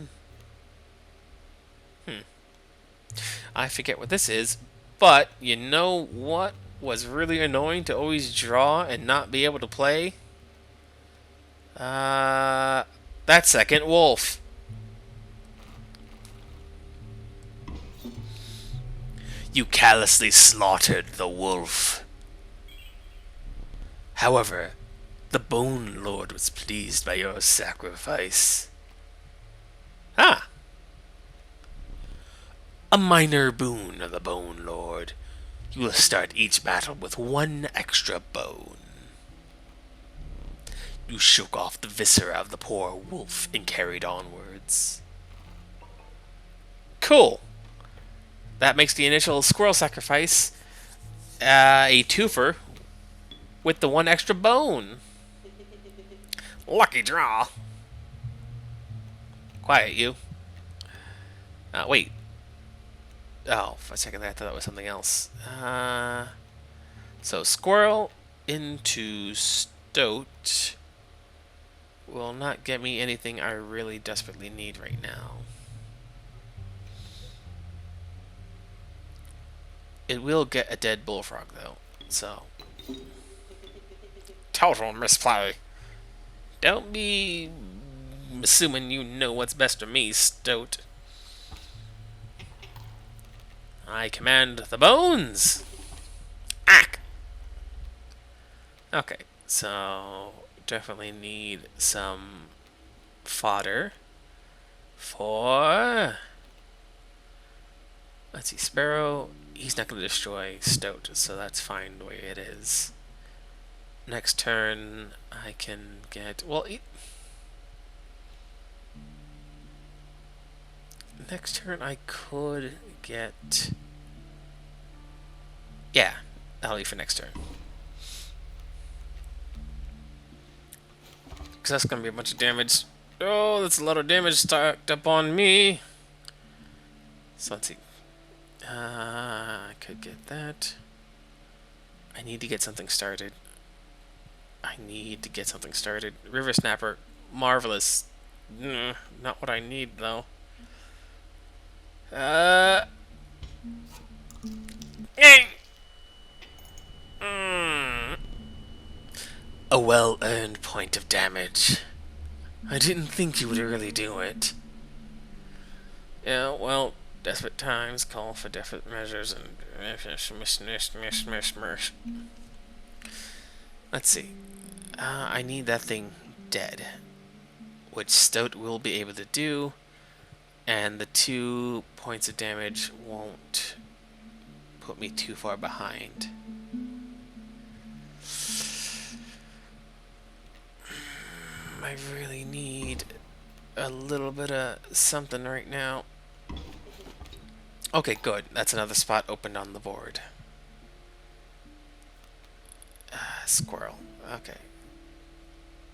I forget what this is, but you know what was really annoying to always draw and not be able to play? Uh, that second wolf. You callously slaughtered the wolf. However, the Bone Lord was pleased by your sacrifice. Ah, a minor boon of the Bone Lord. You will start each battle with one extra bone. You shook off the viscera of the poor wolf and carried onwards. Cool. That makes the initial squirrel sacrifice a twofer with the one extra bone. Lucky draw. Quiet, you. Wait. Oh, for a second there, I thought that was something else. So squirrel into stoat will not get me anything I really desperately need right now. It will get a dead bullfrog though, so Total misplay. don't be assuming you know what's best for me, stoat. I command the bones. Ack. Okay, so definitely need some fodder for. Let's see, Sparrow. He's not going to destroy Stoat, so that's fine the way it is. Next turn, I can get. Well, next turn I could get. Yeah, that'll be for next turn. Because that's going to be a bunch of damage. Oh, that's a lot of damage stacked up on me. So let's see. I could get that. I need to get something started. River Snapper, marvelous. Not what I need, though. A well-earned point of damage. I didn't think you would really do it. Yeah, well, desperate times call for desperate measures and... Let's see. I need that thing dead, which Stoat will be able to do, and the 2 points of damage won't put me too far behind. I really need a little bit of something right now. Okay, good. That's another spot opened on the board. Squirrel. Okay.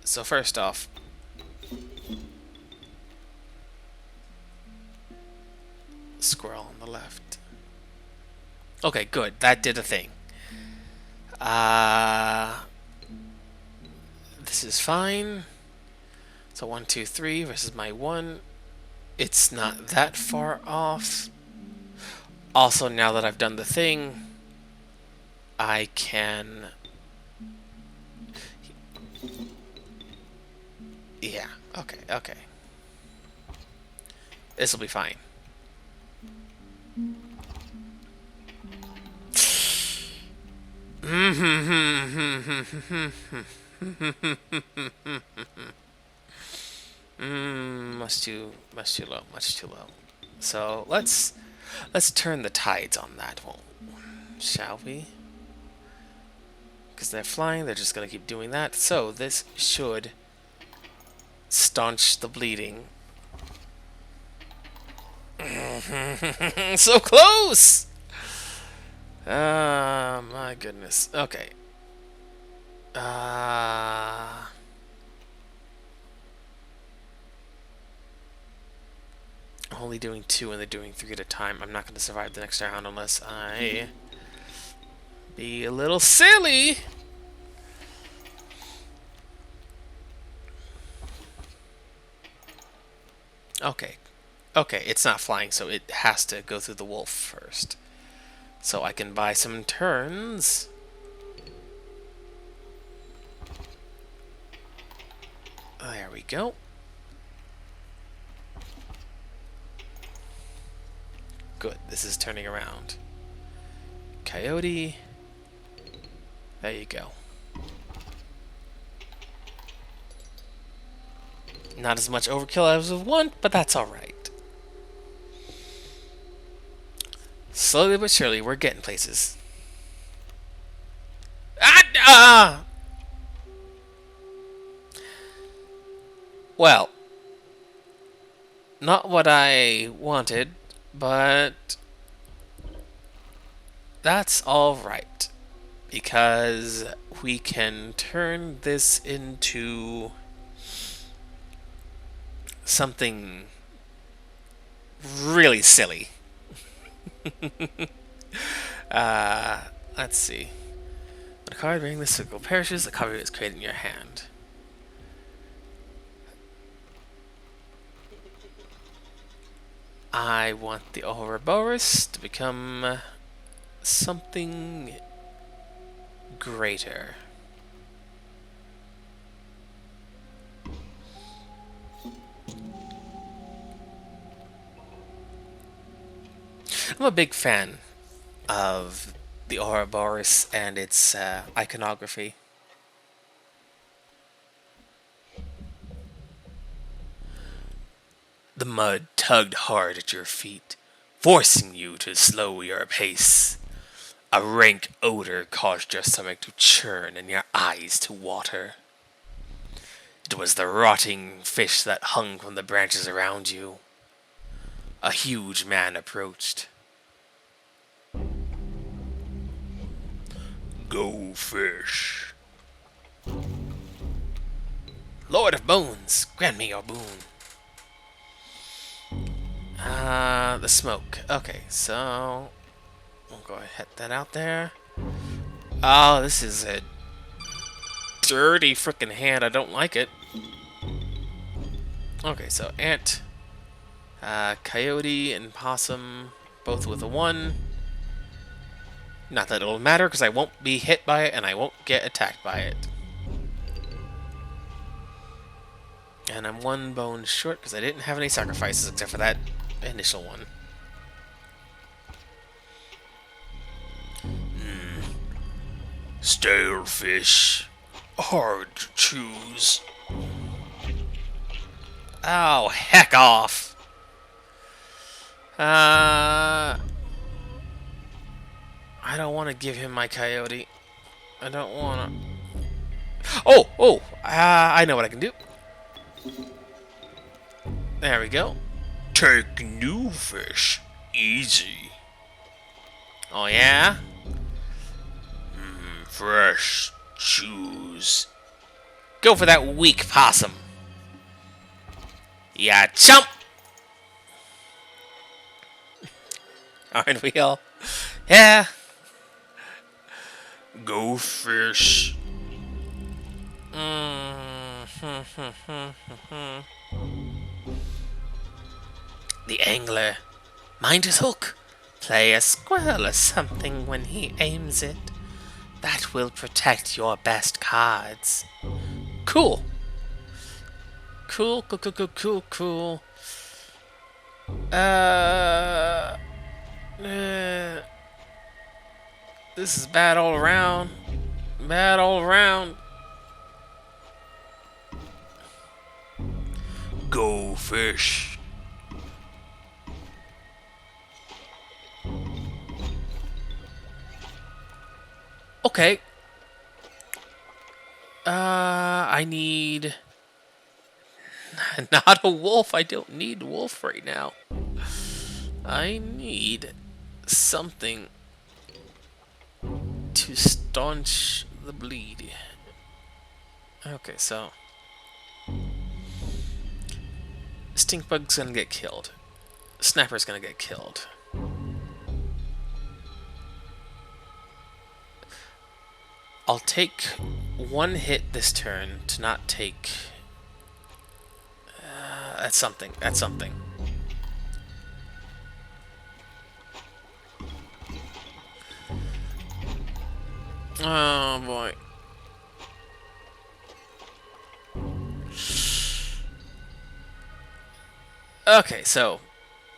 So first off, squirrel on the left. Okay, good. That did a thing. This is fine. So 1, 2, 3 versus my 1. It's not that far off. Also, now that I've done the thing, I can... Yeah, okay. This will be fine. Much too low. So let's turn the tides on that one, shall we? Because they're flying, they're just gonna keep doing that. So this should staunch the bleeding. So close! My goodness. Okay. only doing 2 and they're doing 3 at a time. I'm not going to survive the next round unless I be a little silly. Okay. Okay, it's not flying, so it has to go through the wolf first. So I can buy some turns. There we go. Good, this is turning around. Coyote. There you go. Not as much overkill as I want, but that's alright. Slowly but surely, we're getting places. Ah! Well, not what I wanted, but that's alright. Because we can turn this into something really silly. Let's see. When a card bearing this circle perishes, the copy is created in your hand. I want the Ouroboros to become something greater. I'm a big fan of the Ouroboros and its iconography. The mud tugged hard at your feet, forcing you to slow your pace. A rank odor caused your stomach to churn and your eyes to water. It was the rotting fish that hung from the branches around you. A huge man approached. Go fish. Lord of Bones, grant me your boon. The smoke. Okay, so we'll go ahead and that out there. Oh, this is a dirty frickin' hand. I don't like it. Okay, so ant, coyote, and possum, both with a 1. Not that it'll matter, because I won't be hit by it, and I won't get attacked by it. And I'm 1 bone short, because I didn't have any sacrifices, except for that initial one. Stale fish. Hard to choose. Oh, heck off. I don't want to give him my coyote. I don't want to... Oh! I know what I can do. There we go. Take new fish. Easy. Oh, yeah? Fresh. Choose. Go for that weak possum. Yeah, chump! Aren't we all? Yeah. Go fish. The angler. Mind his hook. Play a squirrel or something when he aims it. That will protect your best cards. Cool. Cool. This is bad all around. Bad all around. Go fish. Okay. I need... Not a wolf. I don't need a wolf right now. I need something to staunch the bleed. Okay, so... Stink bug's gonna get killed. Snapper's gonna get killed. I'll take one hit this turn to not take... that's something. That's something. Oh, boy. Okay, so...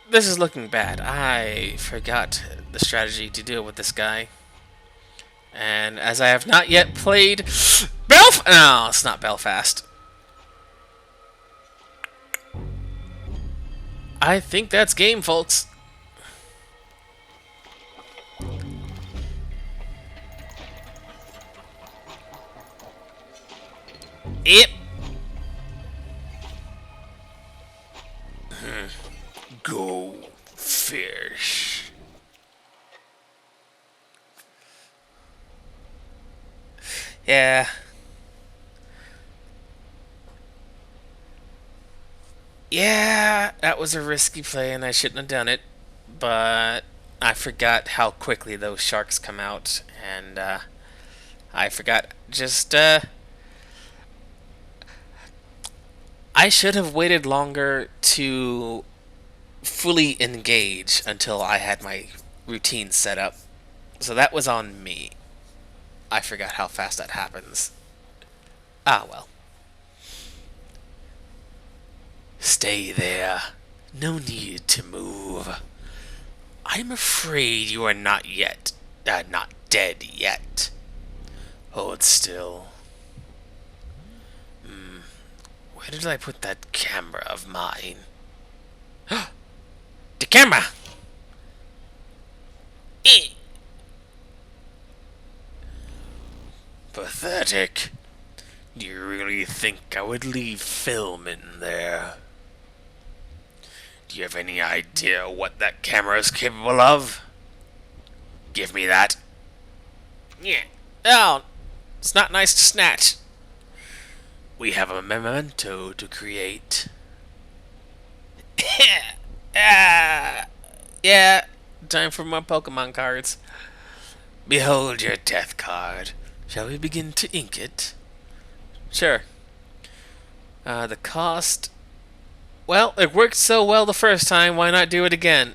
this is looking bad. I forgot the strategy to deal with this guy. And as I have not yet played... No, it's not Belfast. I think that's game, folks. Yep. Go fish. Yeah. Yeah, that was a risky play and I shouldn't have done it. But I forgot how quickly those sharks come out. And I forgot just... I should have waited longer to fully engage until I had my routine set up. So that was on me. I forgot how fast that happens. Ah, well. Stay there. No need to move. I'm afraid you are not yet. Not dead yet. Hold still. Where did I put that camera of mine? The camera! Eh. Pathetic. Do you really think I would leave film in there? Do you have any idea what that camera is capable of? Give me that. Yeah. Oh, it's not nice to snatch. We have a memento to create. Yeah, time for more Pokemon cards. Behold your death card. Shall we begin to ink it? Sure. The cost... well, it worked so well the first time, why not do it again?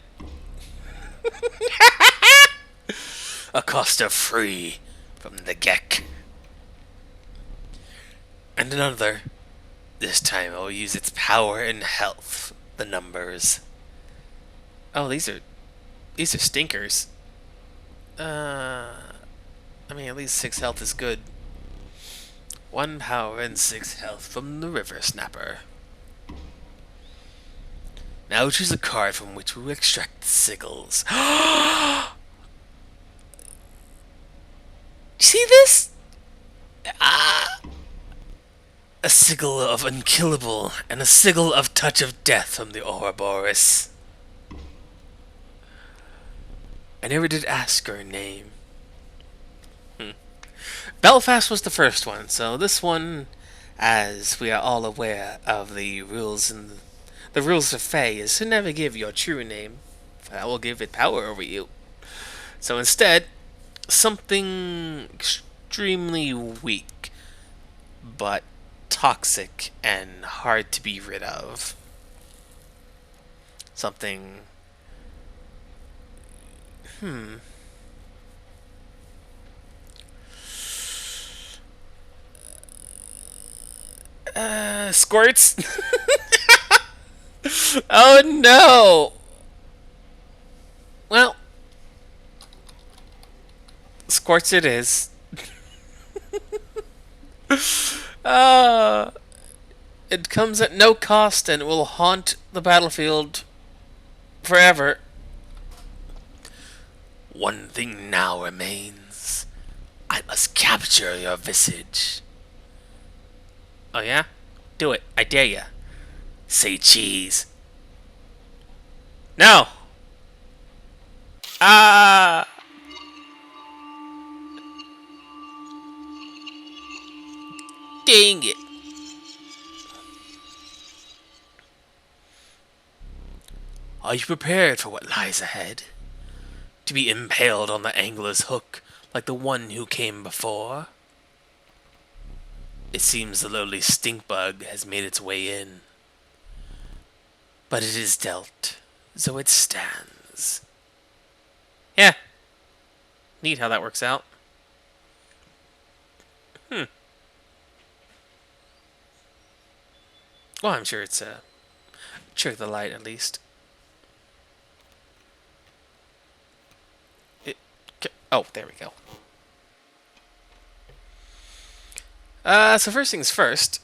A cost of free from the Gek. And another. This time I will use its power and health. The numbers. Oh, these are stinkers. I mean, at least 6 health is good. 1 power and 6 health from the River Snapper. Now choose a card from which we will extract the sigils. See this? A sigil of unkillable and a sigil of touch of death from the Ouroboros. I never did ask her name. Belfast was the first one, so this one, as we are all aware of the rules and the rules of Fae, is to never give your true name, for that will give it power over you. So instead, something extremely weak, but toxic and hard to be rid of. Something... Squirts? Oh no! Well, Squirts it is. It comes at no cost and it will haunt the battlefield forever. One thing now remains. I must capture your visage. Oh yeah? Do it. I dare ya. Say cheese. No! Ah! Dang it. Are you prepared for what lies ahead? To be impaled on the angler's hook like the one who came before? It seems the lowly stink bug has made its way in. But it is dealt, so it stands. Yeah, neat how that works out. Well, I'm sure it's a trick of the light at least. It, oh, there we go. So first things first.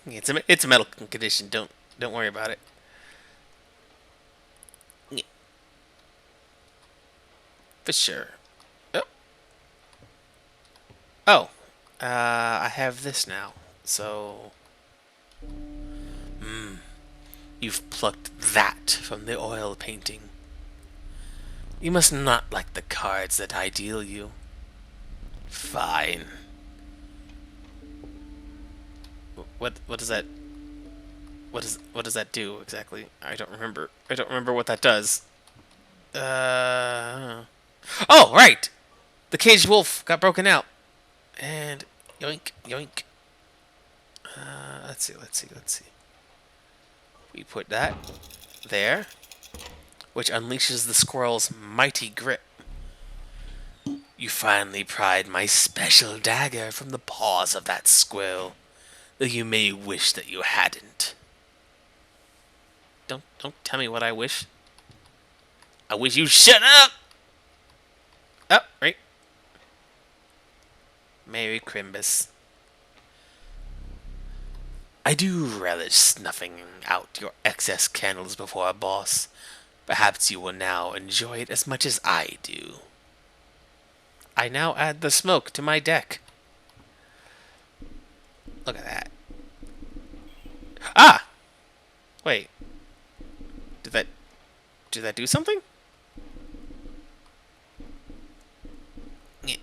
It's a metal condition. Don't worry about it. Yeah, for sure. Oh, oh. I have this now. So, you've plucked that from the oil painting. You must not like the cards that I deal you. Fine. What does that what does that do exactly? I don't remember. I don't remember what that does. Oh, right. The caged wolf got broken out. And yoink, yoink. Let's see. We put that there, which unleashes the squirrel's mighty grip. You finally pried my special dagger from the paws of that squirrel, though you may wish that you hadn't. Don't tell me what I wish. I wish you shut up! Oh, right. Merry Crimbus. I do relish snuffing out your excess candles before a boss. Perhaps you will now enjoy it as much as I do. I now add the smoke to my deck. Look at that. Ah! Wait. Did that do something? Yeah.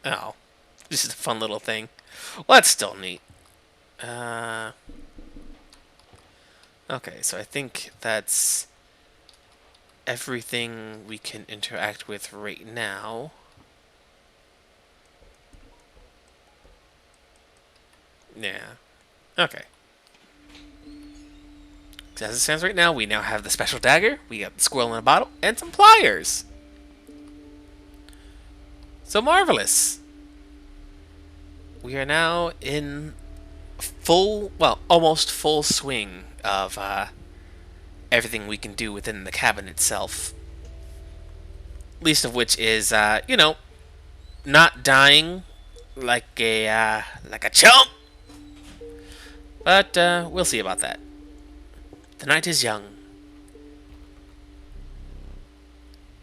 Oh. This is a fun little thing. Well, that's still neat. Okay, so I think that's everything we can interact with right now. Yeah. Okay. So as it stands right now, we now have the special dagger, we got the squirrel in a bottle, and some pliers. So marvelous. We are now in full, well, almost full swing of everything we can do within the cabin itself. Least of which is, not dying like a chump. But we'll see about that. The night is young.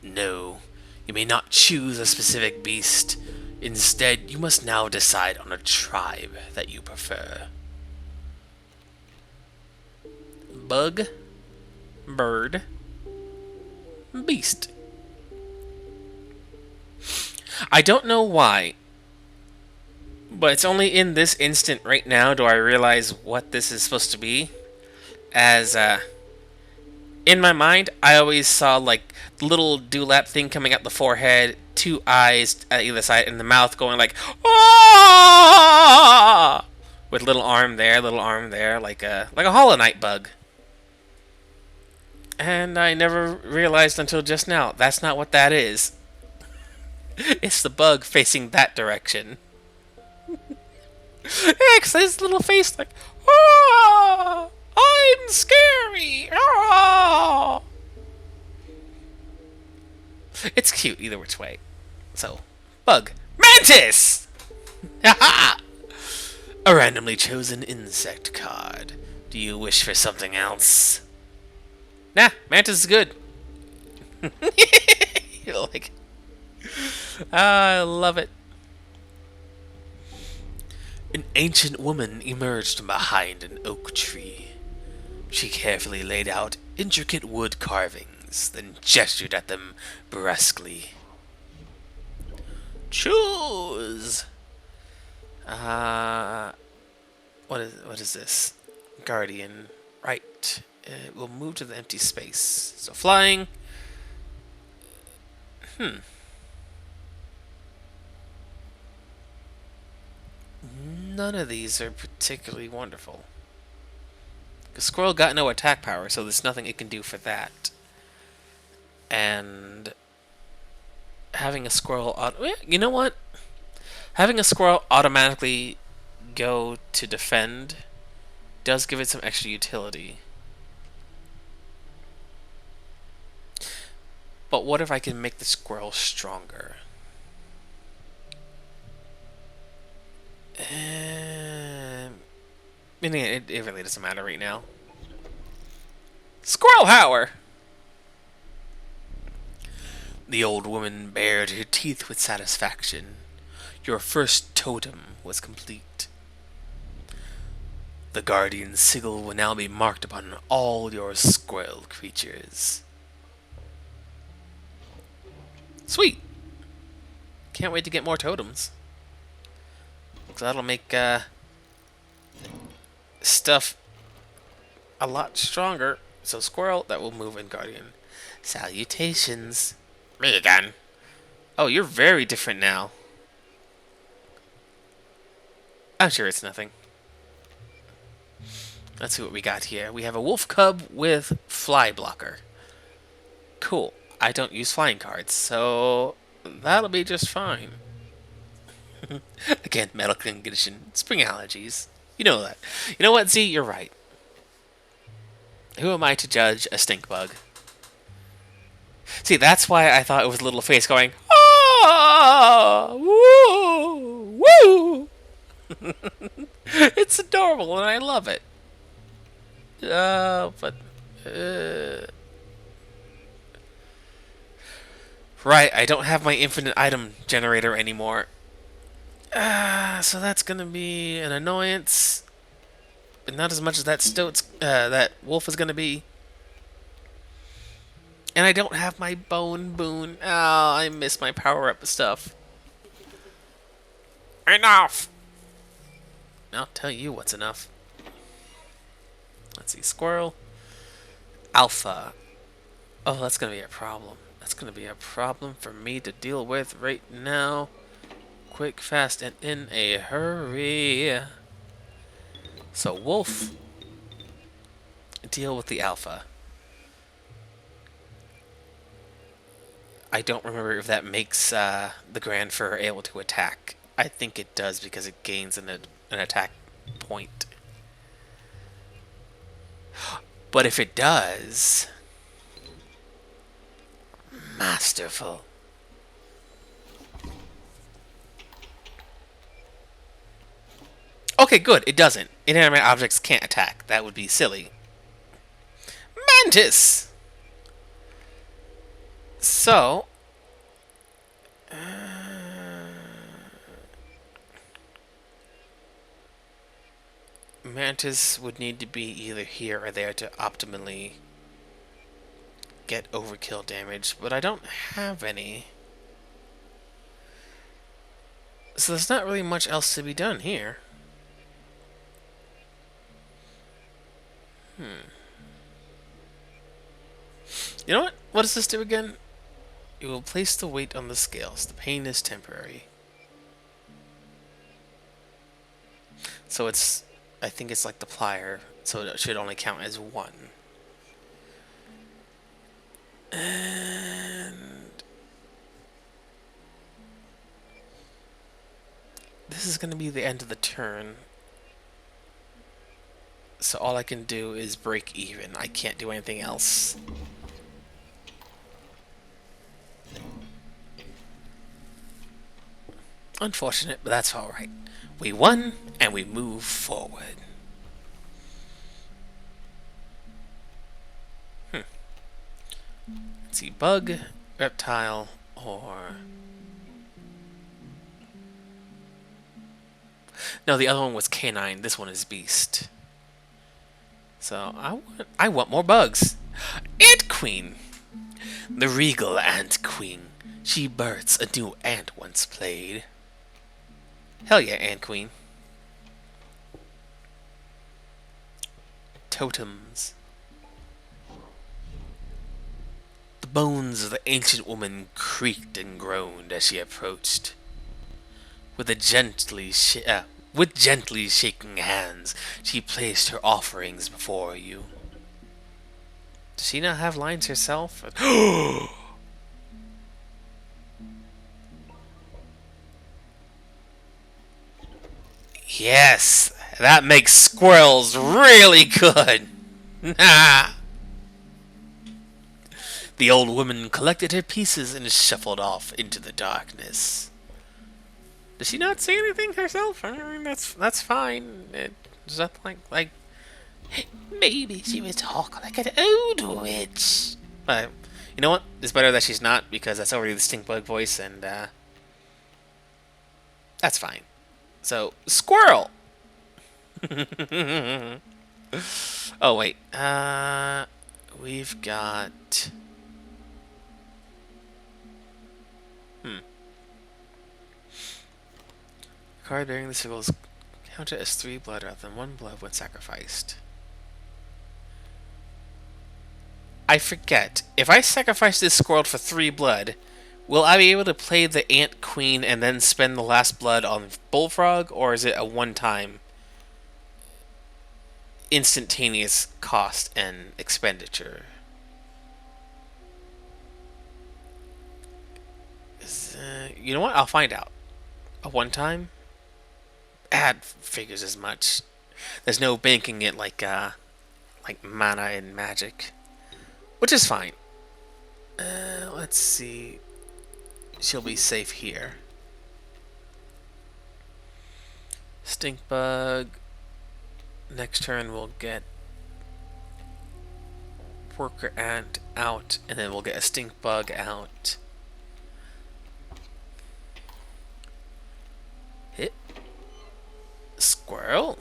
No, you may not choose a specific beast. Instead, you must now decide on a tribe that you prefer. Bug, bird, beast. I don't know why, but it's only in this instant right now do I realize what this is supposed to be. As, in my mind, I always saw, like, the little dewlap thing coming out the forehead, two eyes at either side, and the mouth going like, "Ah!" With little arm there, like a Hollow Knight bug. And I never realized until just now, that's not what that is. It's the bug facing that direction. Yeah, because his little face like, "Ah! I'm scary! Ah!" It's cute either which way. So, bug. Mantis! A randomly chosen insect card. Do you wish for something else? Nah, Mantis is good. Like, I love it. An ancient woman emerged from behind an oak tree. She carefully laid out intricate wood carvings, then gestured at them brusquely. Choose. Uh, what is this? Guardian. Right. It will move to the empty space. So flying. None of these are particularly wonderful. The squirrel got no attack power, so there's nothing it can do for that. And having a squirrel... You know what? Having a squirrel automatically go to defend does give it some extra utility. But what if I can make the squirrel stronger? Meaning it really doesn't matter right now. Squirrel Power! The old woman bared her teeth with satisfaction. Your first totem was complete. The guardian sigil will now be marked upon all your squirrel creatures. Sweet! Can't wait to get more totems. So that'll make stuff a lot stronger. So squirrel, that will move in guardian. Salutations. Me again. Oh, you're very different now. I'm sure it's nothing. Let's see what we got here. We have a wolf cub with fly blocker. Cool. I don't use flying cards, so that'll be just fine. Again, medical condition, spring allergies. You know that. You know what, Z? You're right. Who am I to judge a stink bug? See, that's why I thought it was a little face going, oh, woo, woo. It's adorable and I love it. Right, I don't have my infinite item generator anymore. So that's gonna be an annoyance. But not as much as that wolf is gonna be. And I don't have my bone boon. Oh, I miss my power-up stuff. Enough! I'll tell you what's enough. Let's see, squirrel. Alpha. Oh, that's gonna be a problem. That's gonna be a problem for me to deal with right now. Quick, fast, and in a hurry. So, wolf. Deal with the alpha. I don't remember if that makes the Grand Fur able to attack. I think it does because it gains an attack point. But if it does... Masterful. Okay, good. It doesn't. Inanimate objects can't attack. That would be silly. Mantis! So... Mantis would need to be either here or there to optimally get overkill damage, but I don't have any. So there's not really much else to be done here. You know what? What does this do again? It will place the weight on the scales. The pain is temporary. So it's... I think it's like the plier, so it should only count as one. And... this is going to be the end of the turn. So all I can do is break even. I can't do anything else. Unfortunate, but that's alright. We won, and we move forward. Let's see, bug, reptile, or... no, the other one was canine. This one is beast. So, I want more bugs. Ant Queen! The regal Ant Queen She births a new ant once played. Hell yeah, Ant Queen. Totems. The bones of the ancient woman creaked and groaned as she approached. With a with gently shaking hands, she placed her offerings before you. Does she not have lines herself? Yes, that makes squirrels really good. The old woman collected her pieces and shuffled off into the darkness. Does she not say anything herself? I mean, that's fine. Does that like maybe she would talk like an old witch? But you know what? It's better that she's not because that's already the stink bug voice, and that's fine. So squirrel. Oh wait, we've got. Card bearing the symbols counted as 3 blood rather than 1 blood when sacrificed. I forget. If I sacrifice this squirrel for 3 blood, will I be able to play the Ant Queen and then spend the last blood on Bullfrog, or is it a one-time instantaneous cost and expenditure? You know what? I'll find out. A one-time? Ad figures as much. There's no banking it like mana and magic, which is fine. Let's see. She'll be safe here. Stink bug. Next turn we'll get worker ant out, and then we'll get a stink bug out. Hit. Squirrel.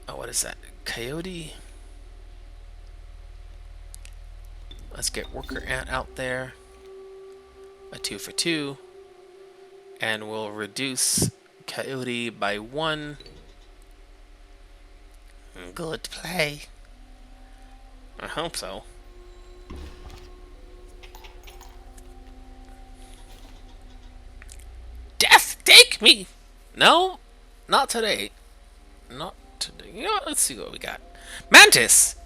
Oh, what is that? Coyote. Let's get worker ant out there. A 2 for 2. And we'll reduce coyote by 1. Good play. I hope so. Death, take me! No, not today. Not today. You know what? Let's see what we got. Mantis!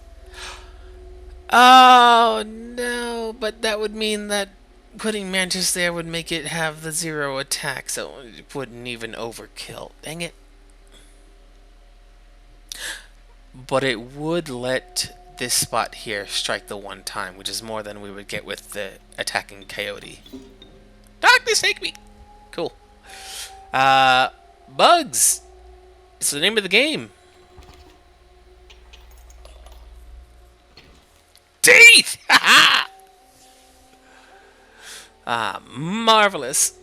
Oh, no. But that would mean that putting Mantis there would make it have the 0 attack, so it wouldn't even overkill. Dang it. But it would let this spot here strike the 1 time, which is more than we would get with the attacking coyote. Darkness, take me! Cool. Bugs! It's the name of the game. Teeth! Marvelous.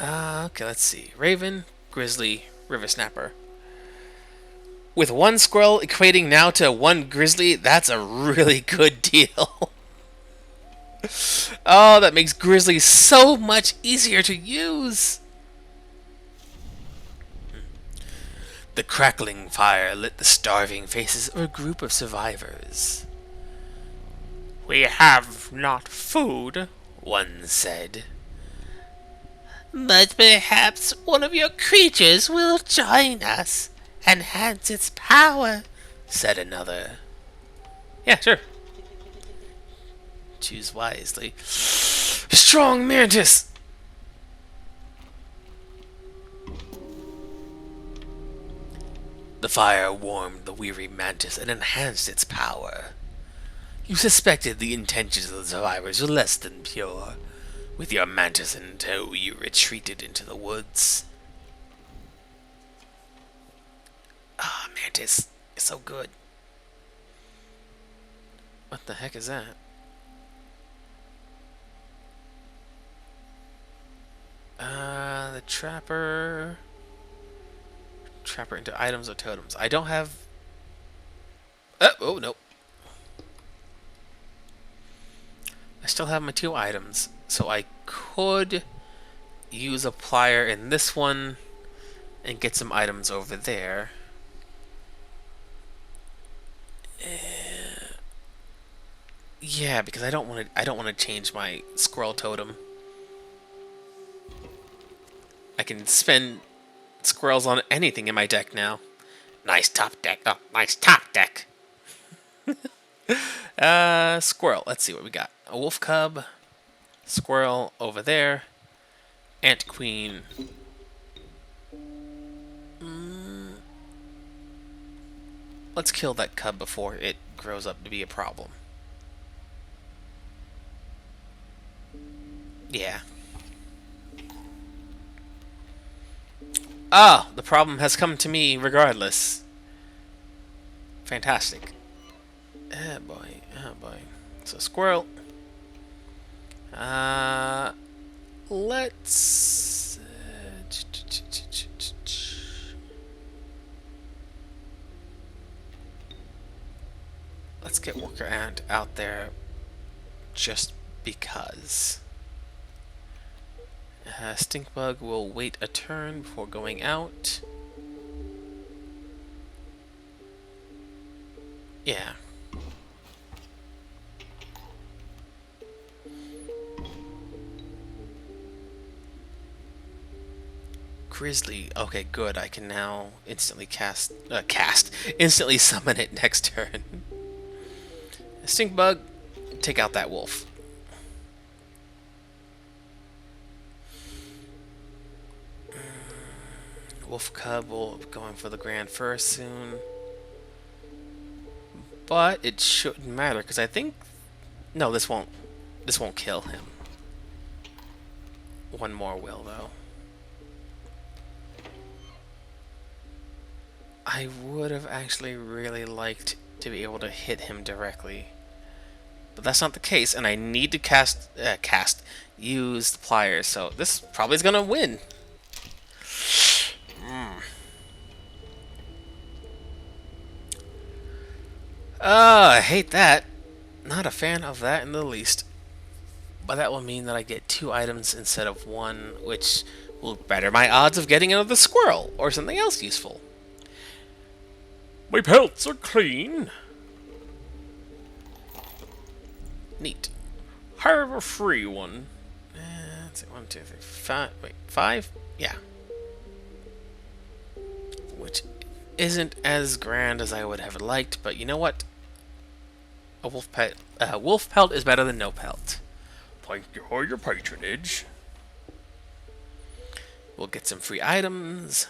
Okay, let's see. Raven, Grizzly, River Snapper. With 1 squirrel equating now to 1 grizzly, that's a really good deal. Oh, that makes Grizzly so much easier to use. The crackling fire lit the starving faces of a group of survivors. "We have not food," one said. "But perhaps one of your creatures will join us, enhance its power," said another. Yeah, sure. Choose wisely. Strong Mantis! The fire warmed the weary Mantis and enhanced its power. You suspected the intentions of the survivors were less than pure. With your Mantis in tow, you retreated into the woods. Ah, Mantis is so good. What the heck is that? The Trapper. Trapper into items or totems. I don't have Oh, no. I still have my 2 items, so I could use a plier in this one and get some items over there. Yeah, because I don't want to. I don't want to change my squirrel totem. I can spend squirrels on anything in my deck now. Nice top deck. Oh, nice top deck. Squirrel. Let's see what we got. A wolf cub, squirrel over there, ant queen. Let's kill that cub before it grows up to be a problem. Yeah. Ah, the problem has come to me regardless. Fantastic. Oh boy, oh boy. So squirrel. Let's let's get worker ant out there just because. Stink bug will wait a turn before going out. Yeah. Grizzly. Okay, good. I can now instantly instantly summon it next turn. Stink bug, take out that wolf. Wolf cub will be going for the grand first soon. But it shouldn't matter because I think no, this won't kill him. One more will though. I would have actually really liked to be able to hit him directly. But that's not the case, and I need to use the pliers, so this probably is gonna win. I hate that. Not a fan of that in the least. But that will mean that I get 2 items instead of 1, which will better my odds of getting another squirrel or something else useful. My pelts are clean. Neat. Have a free one. Let's see, 1, 2, 3, 5. Wait, 5? Yeah. Which isn't as grand as I would have liked, but you know what? A wolf pelt is better than no pelt. Thank you for your patronage. We'll get some free items.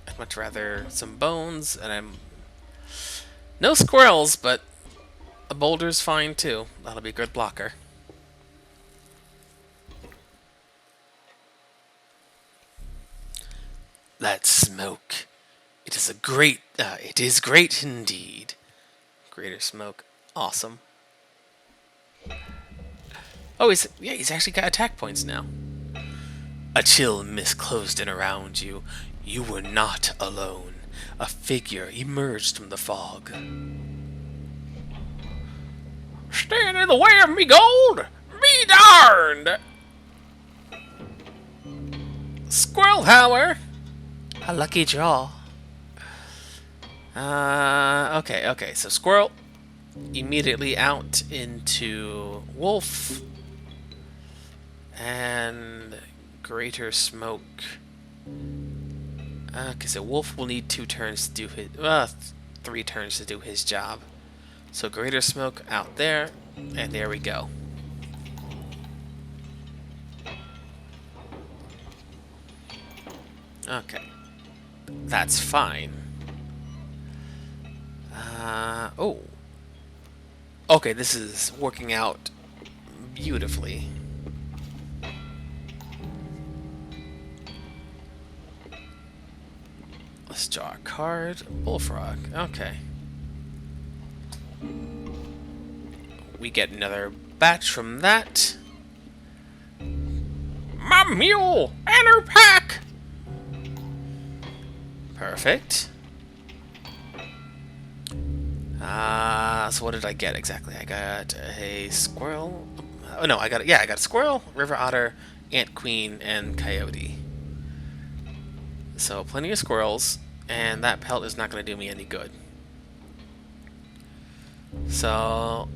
I'd much rather some bones, and I'm no squirrels, but a boulder's fine too. That'll be a good blocker. That smoke. It is great indeed. Greater smoke. Awesome. Oh, he's actually got attack points now. A chill mist closed in around you. You were not alone. A figure emerged from the fog. Stand in the way of me gold? Be darned! Squirrel power! A lucky draw. Okay, so squirrel immediately out into wolf and greater smoke. Okay, so wolf will need 2 turns to do his 3 turns to do his job. So greater smoke out there, and there we go. Okay. That's fine. Oh. Okay, this is working out beautifully. Let's draw a card. Bullfrog. Okay. We get another batch from that. mule and her pack. Perfect. So what did I get exactly? I got a squirrel. Oh no, I got a squirrel, river otter, ant queen, and coyote. So plenty of squirrels, and that pelt is not going to do me any good. So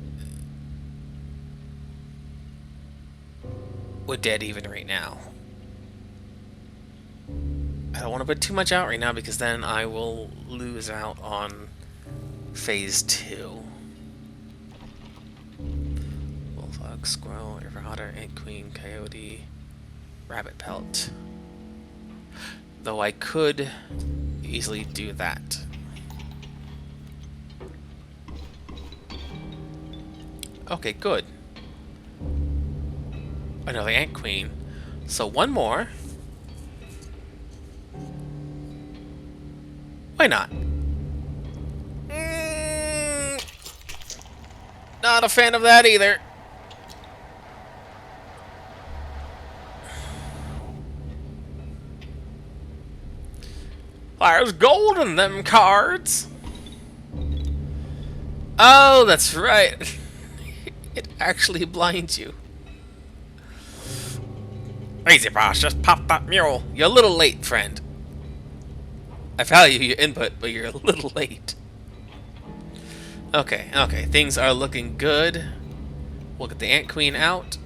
we're dead even right now. I don't want to put too much out right now because then I will lose out on phase 2. Bullfrog, squirrel, river otter, ant queen, coyote, rabbit pelt. Though I could easily do that. Okay, good. Another ant queen. So one more. Why not? Not a fan of that either. There's gold in them cards. Oh, that's right. It actually blinds you. Easy, boss. Just pop that mule. You're a little late, friend. I value your input, but you're a little late. Okay, things are looking good. We'll get the ant queen out.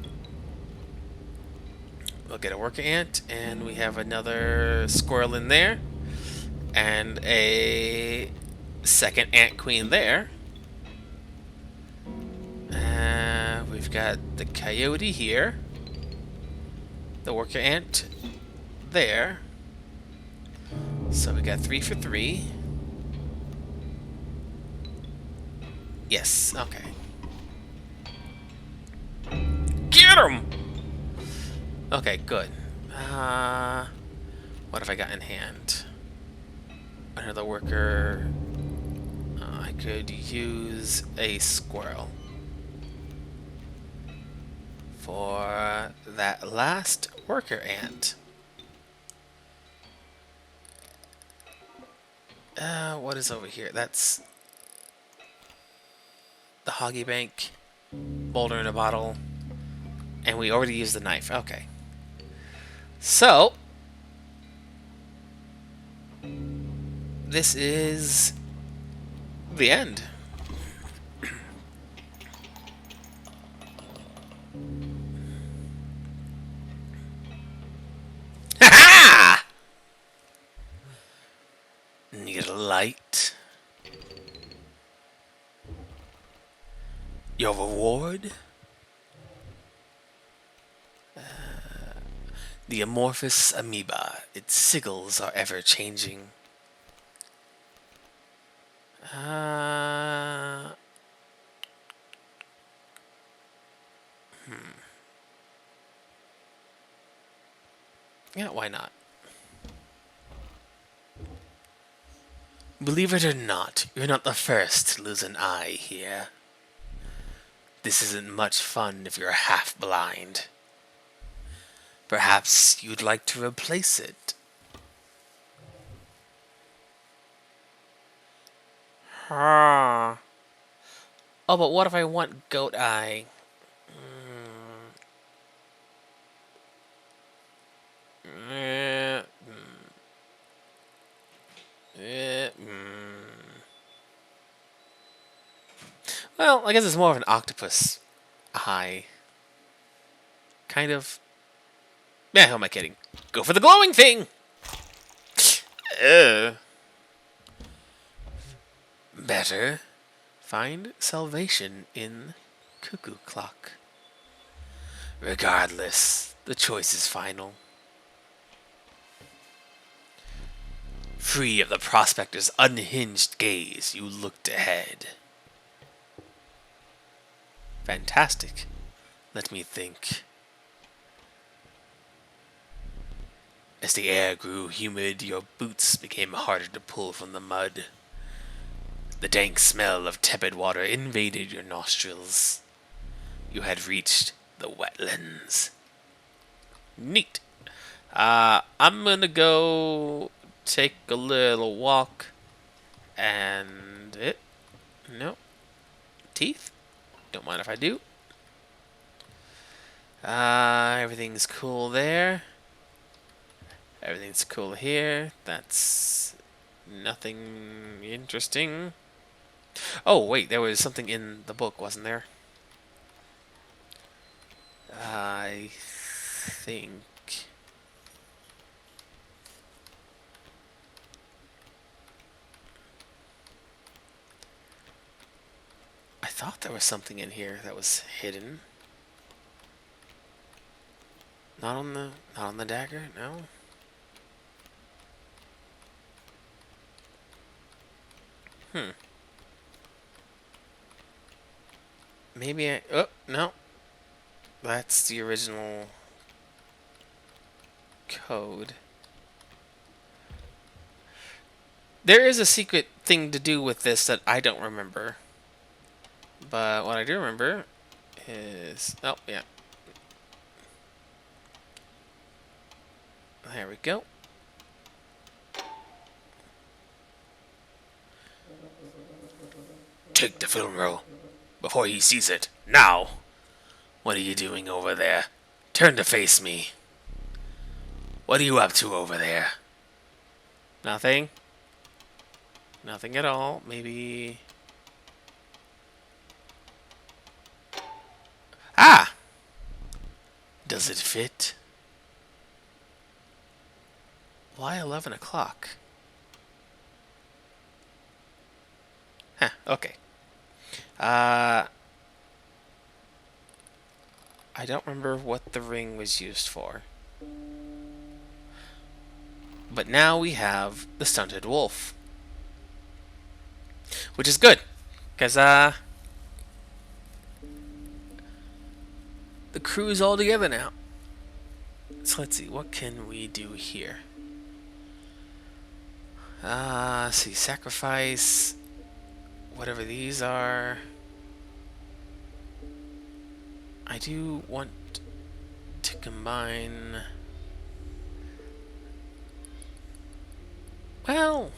We'll get a worker ant, and we have another squirrel in there. And a second ant queen there. We've got the coyote here. The worker ant there. So we got 3 for 3. Yes, okay. Get him! Okay, good. What have I got in hand? Another worker. I could use a squirrel for that last worker ant. What is over here? That's the Hoggy Bank, boulder in a bottle, and we already used the knife. Okay. So, this is the end. Ha-ha! Need a light. Your reward? The amorphous amoeba. Its sigils are ever changing. Yeah, why not? Believe it or not, you're not the first to lose an eye here. This isn't much fun if you're half blind. Perhaps you'd like to replace it. Ah. Oh, but what if I want goat eye? Well, I guess it's more of an octopus eye. Kind of. Yeah, who am I kidding? Go for the glowing thing! Better find salvation in Cuckoo Clock. Regardless, the choice is final. Free of the prospector's unhinged gaze, you looked ahead. Fantastic. Let me think. As the air grew humid, your boots became harder to pull from the mud. The dank smell of tepid water invaded your nostrils. You had reached the wetlands. Neat. I'm gonna go take a little walk and it. No teeth. Don't mind if I do. Everything's cool there. Everything's cool here. That's nothing interesting. Oh, wait, there was something in the book, wasn't there? I think. I thought there was something in here that was hidden. Not on the dagger, no. Hmm. Maybe I. Oh, no. That's the original code. There is a secret thing to do with this that I don't remember. But what I do remember is. Oh, yeah. There we go. Take the film roll before he sees it. Now! What are you doing over there? Turn to face me. What are you up to over there? Nothing. Nothing at all. Maybe. Ah! Does it fit? Why 11 o'clock? Huh, okay. I don't remember what the ring was used for. But now we have the stunted wolf. Which is good. Because, the crew's all together now. So let's see, what can we do here? See, sacrifice. Whatever these are. I do want to combine. Well,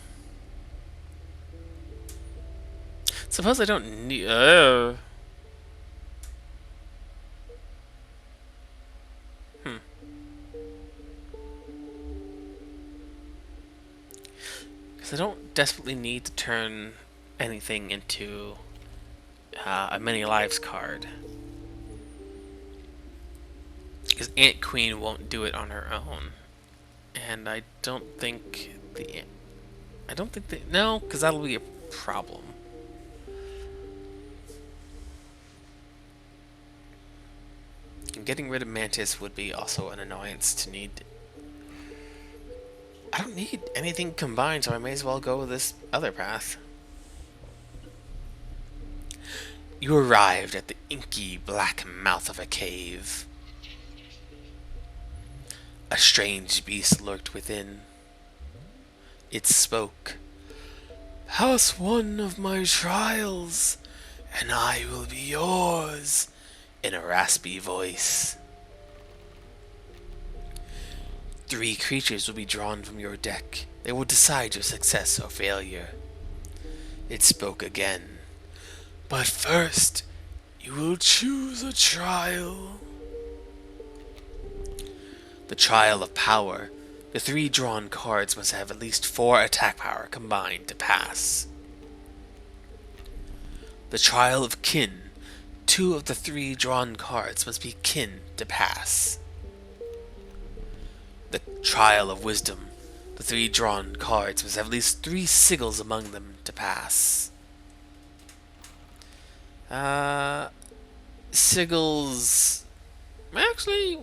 suppose I don't need. Hmm. Because I don't desperately need to turn anything into a many lives card. Because Ant Queen won't do it on her own, and I don't think the. I don't think they. No, because that'll be a problem. And getting rid of Mantis would be also an annoyance to need. I don't need anything combined, so I may as well go with this other path. You arrived at the inky black mouth of a cave. A strange beast lurked within. It spoke. Pass one of my trials, and I will be yours, in a raspy voice. 3 creatures will be drawn from your deck. They will decide your success or failure. It spoke again. But first, you will choose a trial. The trial of power. The 3 drawn cards must have at least 4 attack power combined to pass. The trial of kin. 2 of the 3 drawn cards must be kin to pass. The trial of wisdom. The 3 drawn cards must have at least 3 sigils among them to pass. Sigils. Actually,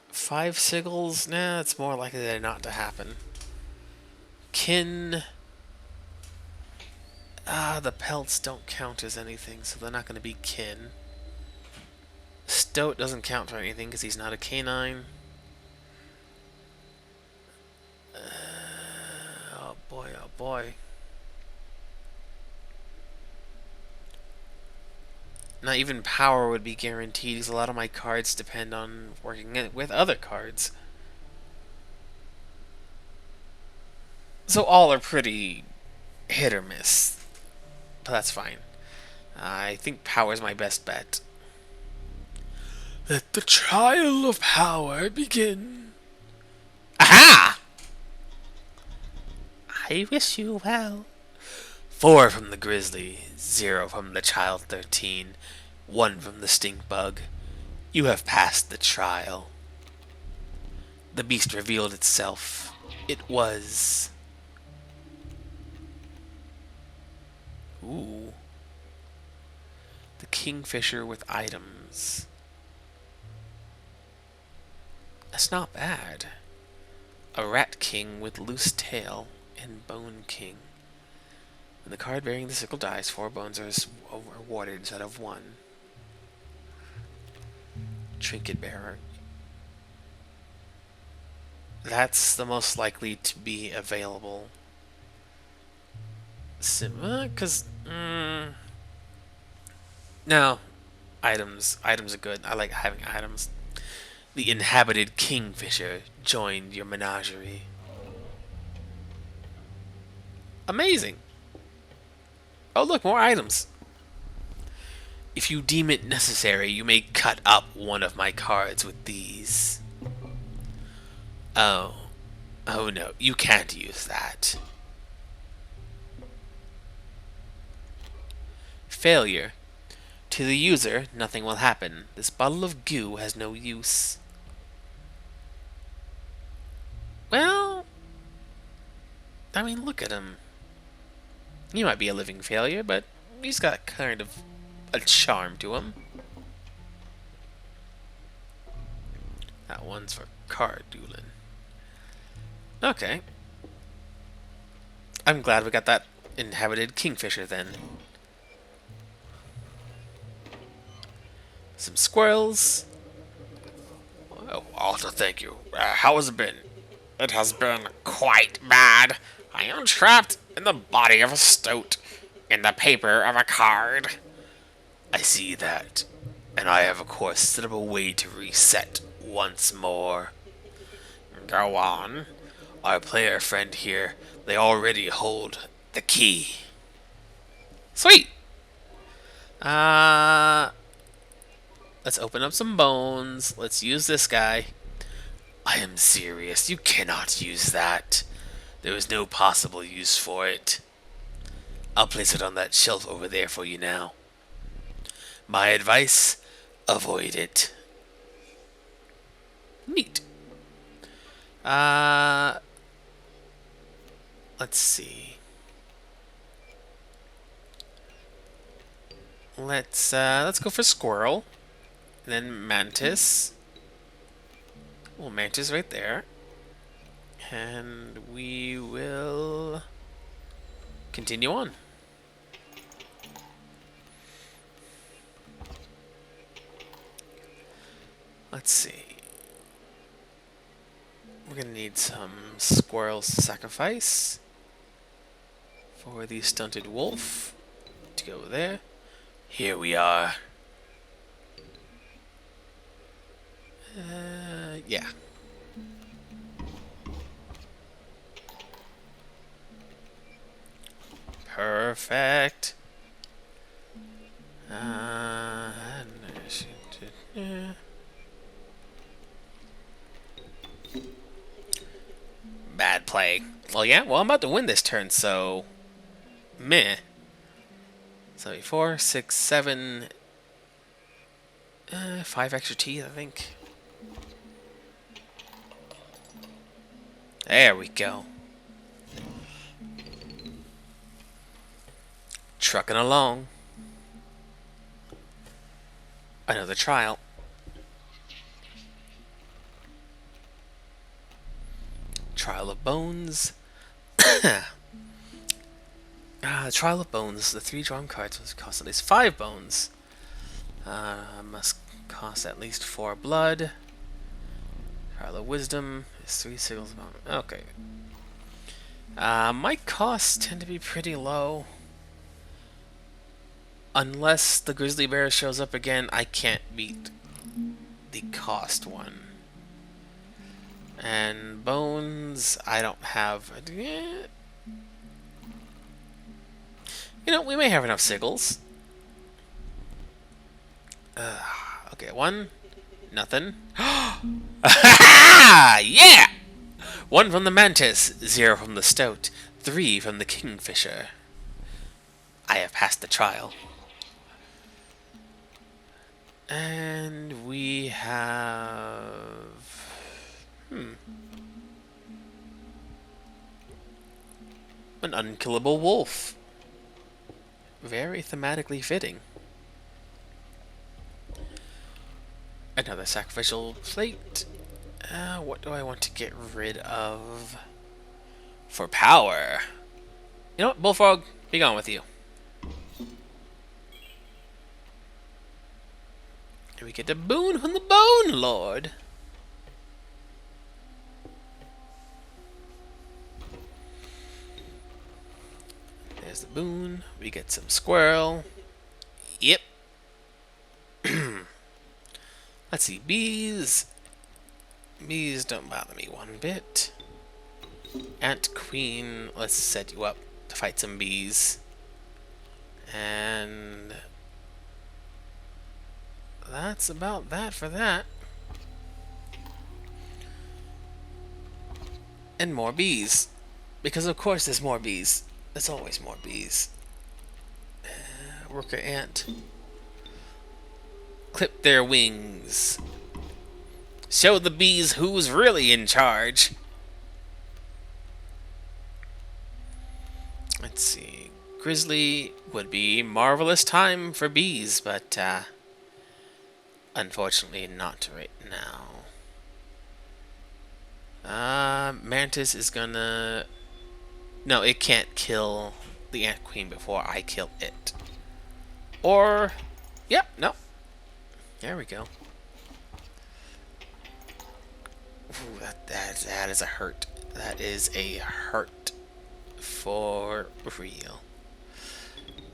5 sigils? Nah, it's more likely than not to happen. Kin. The pelts don't count as anything, so they're not going to be kin. Stoat doesn't count for anything because he's not a canine. Oh boy, oh boy. Not even power would be guaranteed because a lot of my cards depend on working with other cards. So all are pretty hit or miss. But that's fine. I think power is my best bet. Let the trial of power begin. Aha! I wish you well. 4 from the grizzly, 0 from the child 13, 1 from the stink bug. You have passed the trial. The beast revealed itself. It was... Ooh. The kingfisher with items. That's not bad. A rat king with loose tail and bone king. When the card bearing the sickle dies, 4 bones are awarded instead of 1. Trinket bearer. That's the most likely to be available. Because... no. Items. Items are good. I like having items. The inhabited kingfisher joined your menagerie. Amazing. Oh, look, more items. If you deem it necessary, you may cut up one of my cards with these. Oh. Oh no, you can't use that. Failure. To the user, nothing will happen. This bottle of goo has no use. Well, I mean, look at him. He might be a living failure, but he's got kind of a charm to him. That one's for card dueling. Okay. I'm glad we got that inhabited kingfisher then. Some squirrels. Oh, Arthur, thank you. How has it been? It has been quite bad. I am trapped in the body of a stoat, in the paper of a card. I see that. And I have, of course, set up a way to reset once more. Go on. Our player friend here, they already hold the key. Sweet! Let's open up some bones. Let's use this guy. I am serious. You cannot use that. There is no possible use for it. I'll place it on that shelf over there for you now. My advice, avoid it. Neat. Let's see. Let's go for squirrel. And then mantis. Well, mantis right there. And we will continue on. Let's see. We're gonna need some squirrels to sacrifice for the stunted wolf to go there. Here we are. Yeah. Perfect. Bad play. Well, yeah. Well, I'm about to win this turn, so meh. 74, 6, 7, 5 extra teeth, I think. There we go. Trucking along. Another trial. Trial of Bones. Trial of Bones. The 3 drawn cards must cost at least 5 bones. Must cost at least 4 blood. Trial of Wisdom is 3 signals. Okay. My costs tend to be pretty low. Unless the grizzly bear shows up again, I can't beat the cost one. And bones, I don't have. We may have enough sigils. Okay, one, nothing. Yeah! One from the mantis, 0 from the stoat, 3 from the kingfisher. I have passed the trial. And we have... An unkillable wolf. Very thematically fitting. Another sacrificial plate. What do I want to get rid of? For power. You know what, Bullfrog? Be gone with you. And we get a boon from the Bone Lord. There's the boon. We get some squirrel. Yep. Let's see. Bees. Bees don't bother me one bit. Ant Queen. Let's set you up to fight some bees. And that's about that for that. And more bees. Because of course there's more bees. There's always more bees. Worker ant. Clip their wings. Show the bees who's really in charge. Let's see. Grizzly would be marvelous time for bees, but unfortunately not right now. Mantis is gonna... No, it can't kill the Ant Queen before I kill it. Or... Yep, no. There we go. Ooh, that is a hurt. That is a hurt. For real.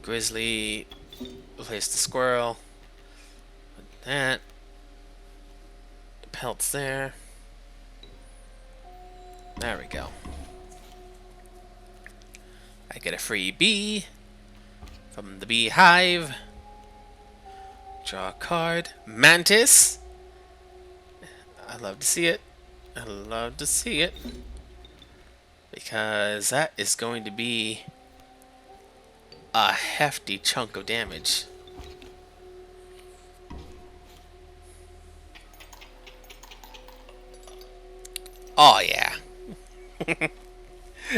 Grizzly. Replace the squirrel. Put that. The pelts there. There we go. I get a free bee from the beehive. Draw a card. Mantis. I love to see it. I love to see it. Because that is going to be a hefty chunk of damage. Oh yeah.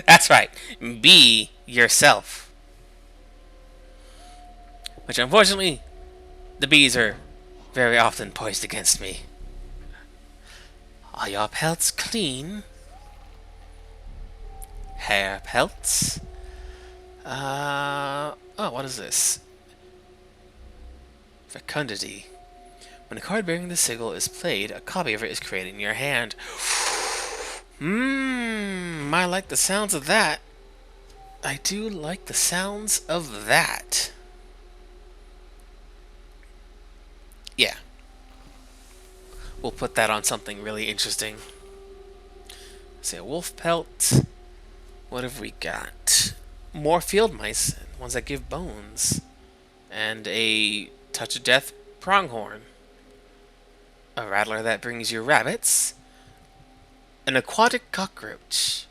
That's right. Be yourself. Which unfortunately, the bees are very often poised against me. Are your pelts clean? Hair pelts. Oh, what is this? Fecundity. When a card bearing the sigil is played, a copy of it is created in your hand. I like the sounds of that. I do like the sounds of that. Yeah. We'll put that on something really interesting. Say a wolf pelt. What have we got? More field mice, ones that give bones. And a touch of death pronghorn. A rattler that brings you rabbits. An aquatic cockroach.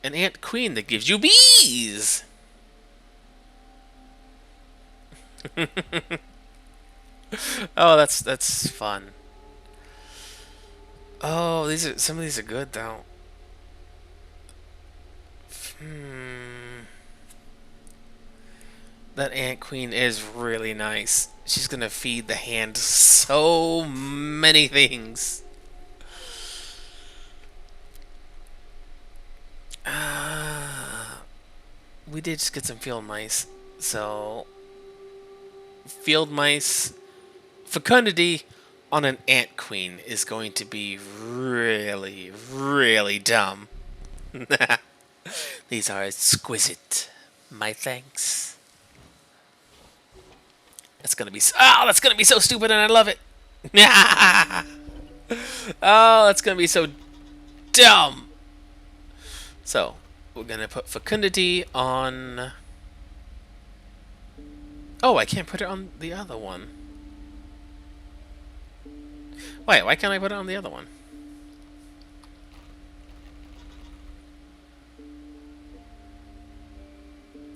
An ant queen that gives you bees. Oh, that's fun. Oh, some of these are good though. That ant queen is really nice. She's gonna feed the hand so many things. We did just get some field mice. So, field mice fecundity on an ant queen is going to be really, really dumb. These are exquisite. My thanks. That's gonna be so stupid, and I love it. Oh, that's gonna be so dumb. So we're gonna put fecundity on. Oh, I can't put it on the other one. Wait, why can't I put it on the other one?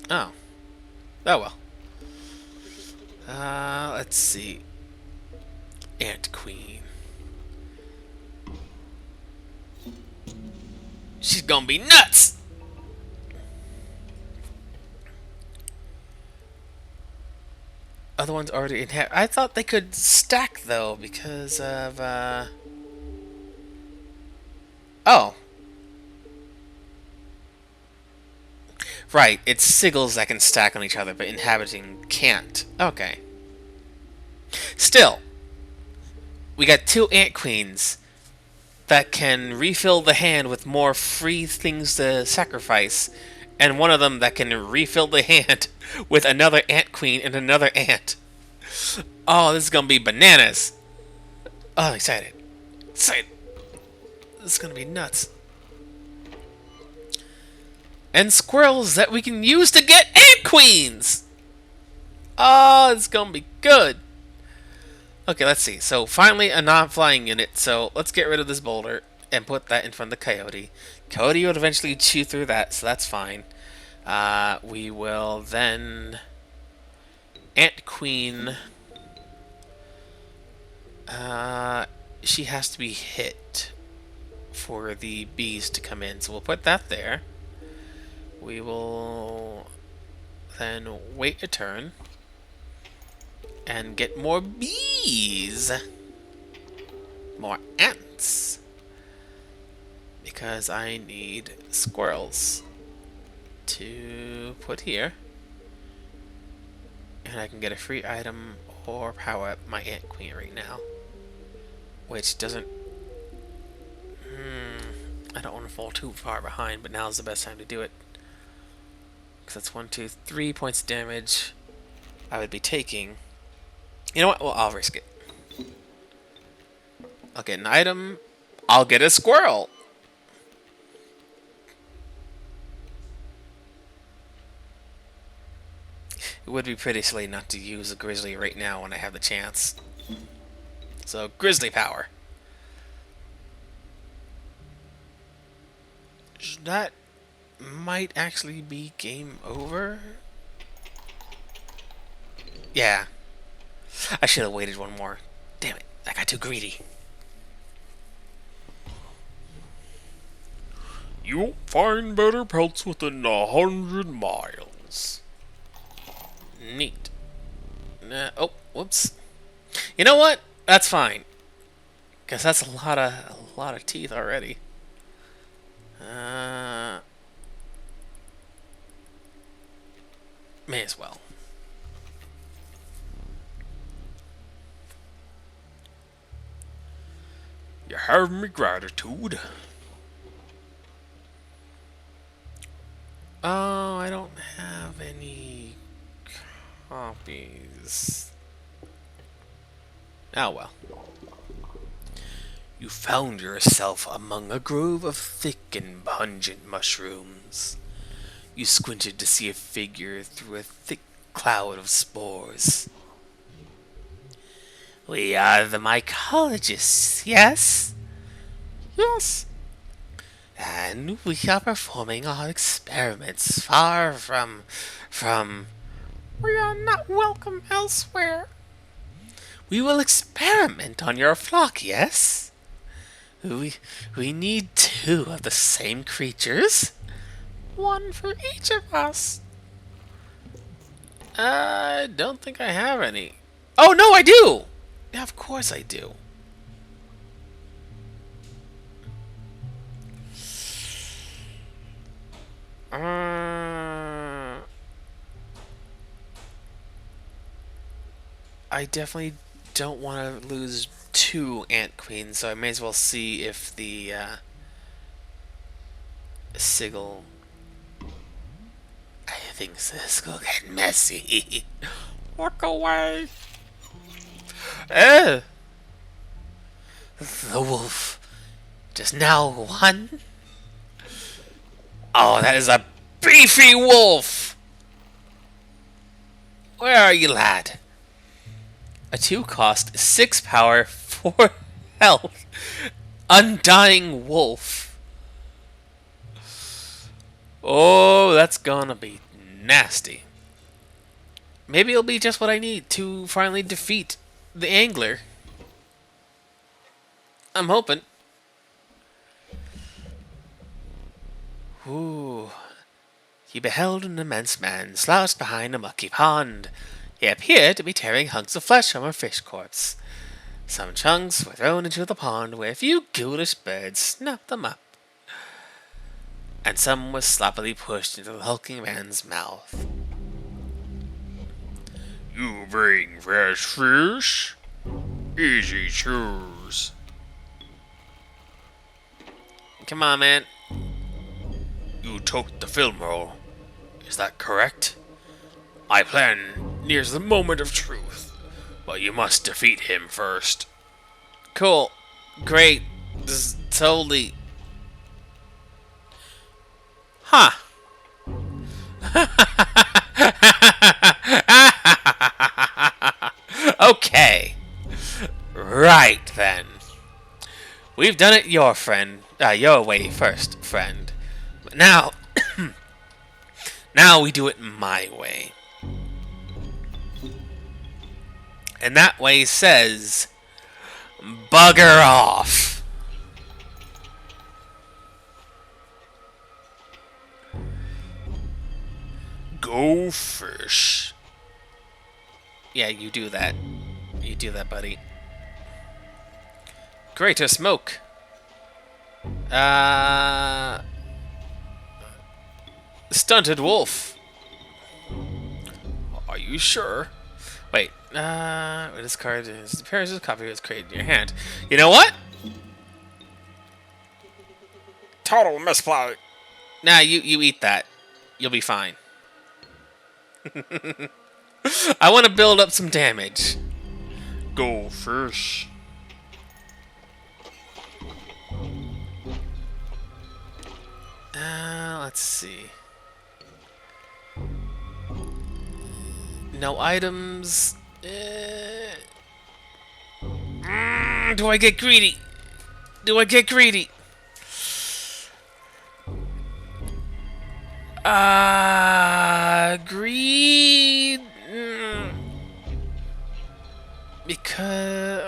Oh. Oh well. Let's see. Ant Queen. She's gonna be nuts! Other ones already inherit. I thought they could stack, though, because of, Oh. Right, it's sigils that can stack on each other, but inhabiting can't. Okay. Still, we got two Ant Queens that can refill the hand with more free things to sacrifice, and one of them that can refill the hand with another Ant Queen and another ant. Oh, this is gonna be bananas. Oh, I'm excited. Excited. This is gonna be nuts. And squirrels that we can use to get Ant Queens! Oh, it's gonna be good. Okay, let's see. So, finally, a non-flying unit. So, let's get rid of this boulder and put that in front of the coyote. Coyote would eventually chew through that, so that's fine. We will then... Ant Queen... she has to be hit for the bees to come in. So, we'll put that there. We will then wait a turn and get more bees. More ants. Because I need squirrels to put here. And I can get a free item or power up my Ant Queen right now. Which doesn't... I don't want to fall too far behind, but now's the best time to do it. Because that's 1, 2, 3 points of damage I would be taking. You know what? Well, I'll risk it. I'll get an item. I'll get a squirrel. It would be pretty silly not to use a grizzly right now when I have the chance. So, grizzly power. That might actually be game over. Yeah. I should have waited one more. Damn it. I got too greedy. You won't find better pelts within 100 miles. Neat. Oh, whoops. You know what? That's fine. Cause that's a lot of teeth already. May as well. You have me gratitude. Oh, I don't have any copies. Oh well. You found yourself among a grove of thick and pungent mushrooms. You squinted to see a figure through a thick cloud of spores. We are the mycologists, yes? Yes. And we are performing our experiments far from... We are not welcome elsewhere. We will experiment on your flock, yes? We need 2 of the same creatures. 1 for each of us. I don't think I have any. Oh, no, I do! Yeah, of course I do. I definitely don't want to lose 2 Ant Queens, so I may as well see if the sigil... I think this will get messy. Look away. Eh, the wolf just now won. Oh, that is a beefy wolf. Where are you, lad? A 2 cost, 6 power, 4 health. Undying wolf. Oh, that's gonna be nasty. Maybe it'll be just what I need to finally defeat the angler. I'm hoping. Ooh. He beheld an immense man slouched behind a mucky pond. He appeared to be tearing hunks of flesh from a fish corpse. Some chunks were thrown into the pond where a few ghoulish birds snapped them up, and some were sloppily pushed into the hulking man's mouth. You bring fresh fish? Easy choose. Come on, man. You took the film roll. Is that correct? My plan nears the moment of truth, but you must defeat him first. Cool. Great. This is totally... Huh. Okay. Right then. We've done it your way first, friend. But now, now we do it my way. And that way says, bugger off. Go fish. Yeah, you do that. You do that, buddy. Greater smoke. Stunted wolf. Are you sure? Wait, this card is pairs of copy was created in your hand. You know what? Total misplay. Nah, you eat that. You'll be fine. I want to build up some damage. Go fish. Let's see. No items. Do I get greedy? Do I get greedy? Greed. Because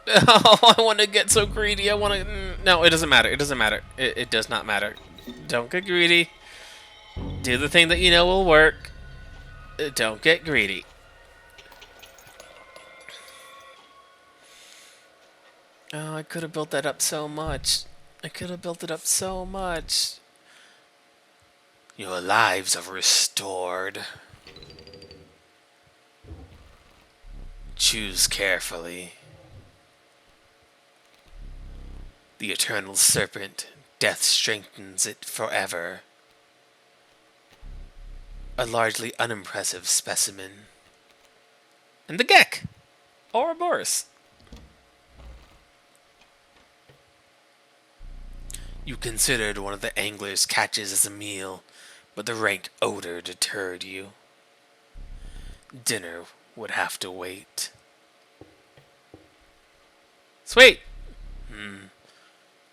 oh, I want to get so greedy. I want to. No, it doesn't matter. It doesn't matter. It does not matter. Don't get greedy. Do the thing that you know will work. Don't get greedy. Oh, I could have built that up so much. I could have built it up so much. Your lives are restored. Choose carefully. The eternal serpent, death strengthens it forever. A largely unimpressive specimen. And the Gek! Ouroboros. You considered one of the angler's catches as a meal, but the rank odor deterred you. Dinner would have to wait. Sweet!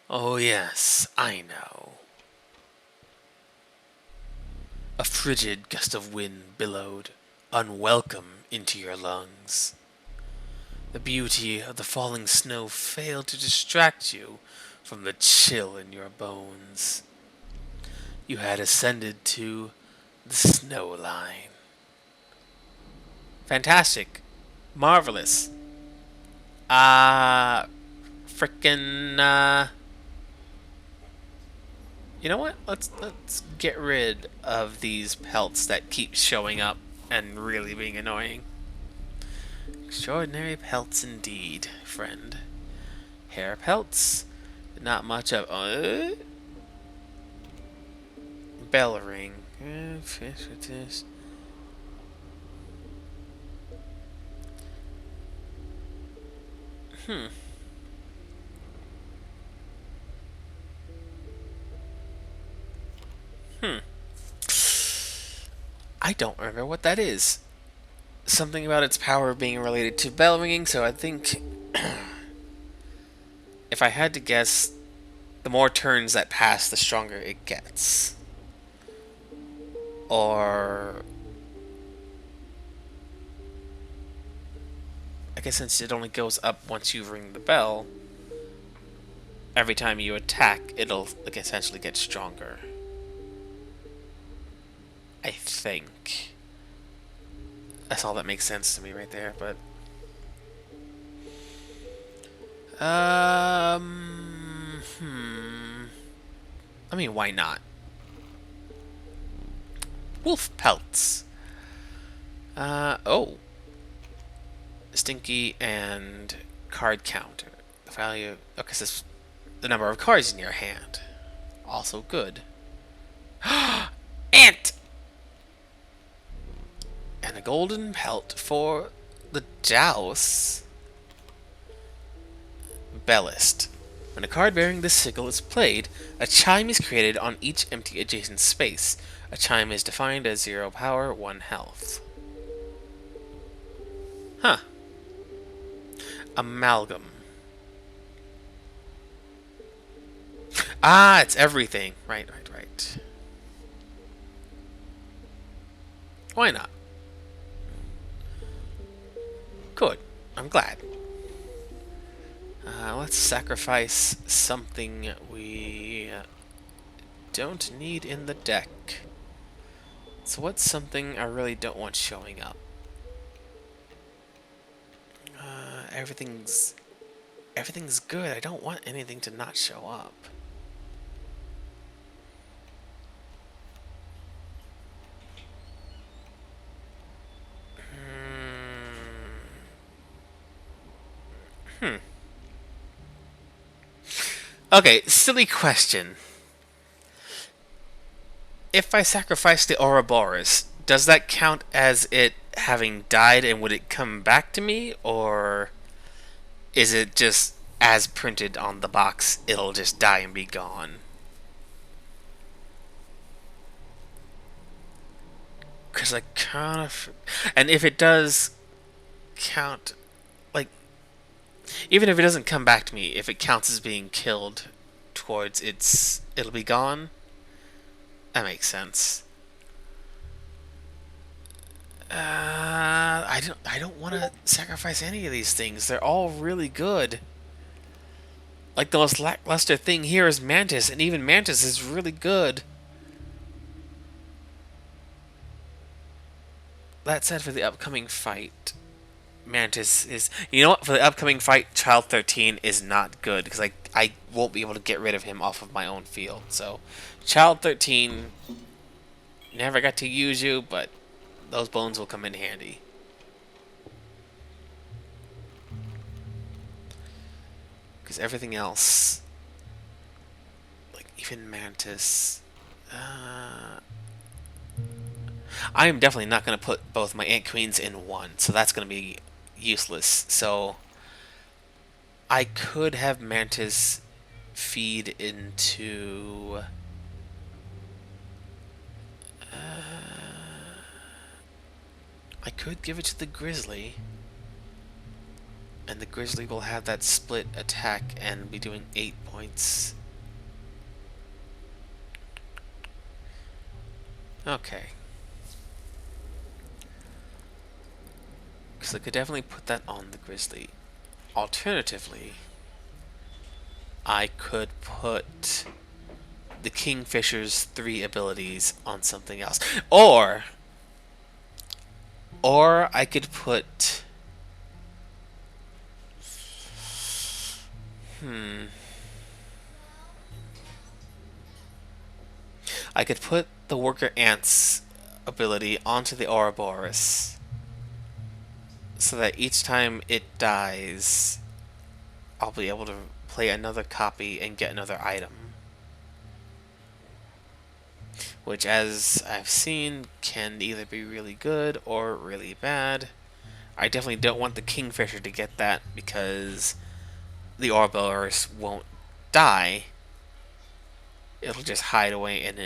Oh yes, I know. A frigid gust of wind billowed, unwelcome, into your lungs. The beauty of the falling snow failed to distract you from the chill in your bones. You had ascended to the snow line. Fantastic. Marvelous. Frickin', you know what? Let's get rid of these pelts that keep showing up and really being annoying. Extraordinary pelts indeed, friend. Hair pelts. Not much of... bell ring. Fish with this. Hmm. Hmm. I don't remember what that is. Something about its power being related to bell ringing, so I think if I had to guess, the more turns that pass, the stronger it gets. Or I guess since it only goes up once you ring the bell, every time you attack, it'll like essentially get stronger. I think that's all that makes sense to me right there. But I mean, why not? Wolf pelts. Oh, Stinky and card counter. The value. Okay, so this, the number of cards in your hand. Also good. Ant! And a golden pelt for the Joust. Bellist. When a card bearing this sigil is played, a chime is created on each empty adjacent space. A chime is defined as 0 power, 1 health. Huh. Amalgam. Ah, it's everything. Right, right, right. Why not? Good. I'm glad. Let's sacrifice something we don't need in the deck. So what's something I really don't want showing up? Everything's good. I don't want anything to not show up. Hmm. Okay, silly question. If I sacrifice the Ouroboros, does that count as it having died and would it come back to me? Or is it just as printed on the box, it'll just die and be gone? Because I kind of. And if it does count. Like, even if it doesn't come back to me, if it counts as being killed towards its. It'll be gone? That makes sense. I don't want to sacrifice any of these things. They're all really good. Like the most lackluster thing here is Mantis, and even Mantis is really good. That said, for the upcoming fight, Mantis is. You know what? For the upcoming fight, Child 13 is not good because I won't be able to get rid of him off of my own field. So, Child 13 never got to use you, but those bones will come in handy. Because everything else, like even Mantis, I am definitely not going to put both my Ant Queens in one, so that's going to be useless. So I could have Mantis feed into. I could give it to the Grizzly, and the Grizzly will have that split attack and be doing 8 points. Okay. Because I could definitely put that on the Grizzly. Alternatively, I could put the Kingfisher's 3 abilities on something else. Or I could put. I could put the Worker Ant's ability onto the Ouroboros. So that each time it dies, I'll be able to play another copy and get another item. Which, as I've seen, can either be really good or really bad. I definitely don't want the Kingfisher to get that because the Ouroboros won't die. It'll just hide away, and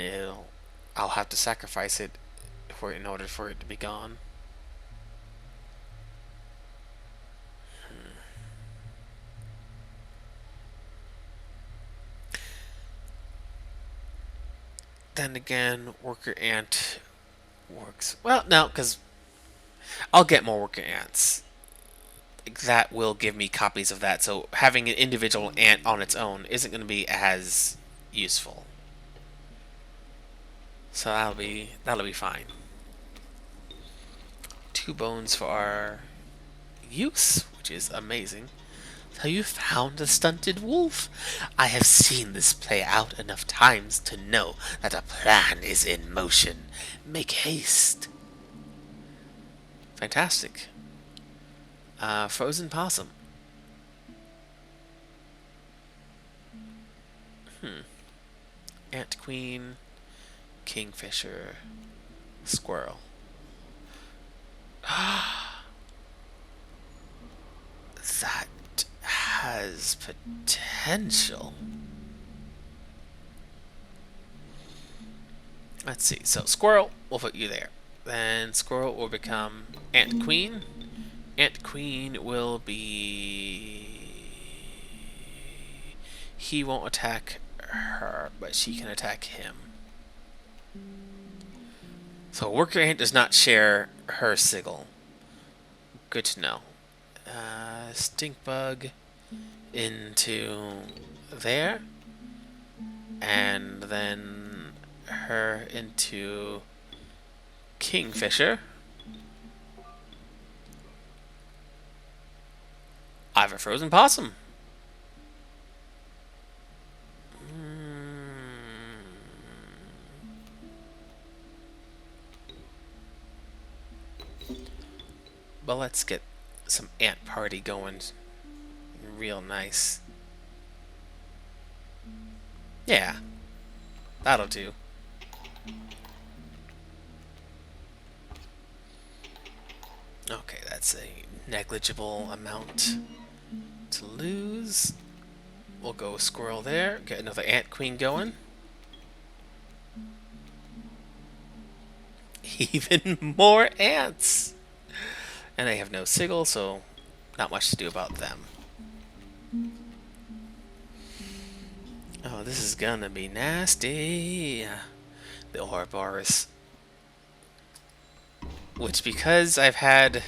I'll have to sacrifice it in order for it to be gone. Then again, worker ant works well. No, because I'll get more worker ants. That will give me copies of that. So having an individual ant on its own isn't going to be as useful. So that'll be fine. 2 bones for our use, which is amazing. So you found a stunted wolf. I have seen this play out enough times to know that a plan is in motion. Make haste. Fantastic. Frozen possum. Ant queen, kingfisher, squirrel. That has potential. Let's see. So squirrel, we'll put you there. Then squirrel will become ant queen. Ant queen will be. He won't attack her, but she can attack him. So worker ant does not share her sigil. Good to know. Stink bug into there, and then her into kingfisher. I have a frozen possum. But let's get some ant party going real nice. Yeah, that'll do. Okay, that's a negligible amount to lose. We'll go squirrel there. Get another ant queen going. Even more ants! And they have no sigil, so not much to do about them. Oh, this is gonna be nasty. The Ouroboros. Which, because I've had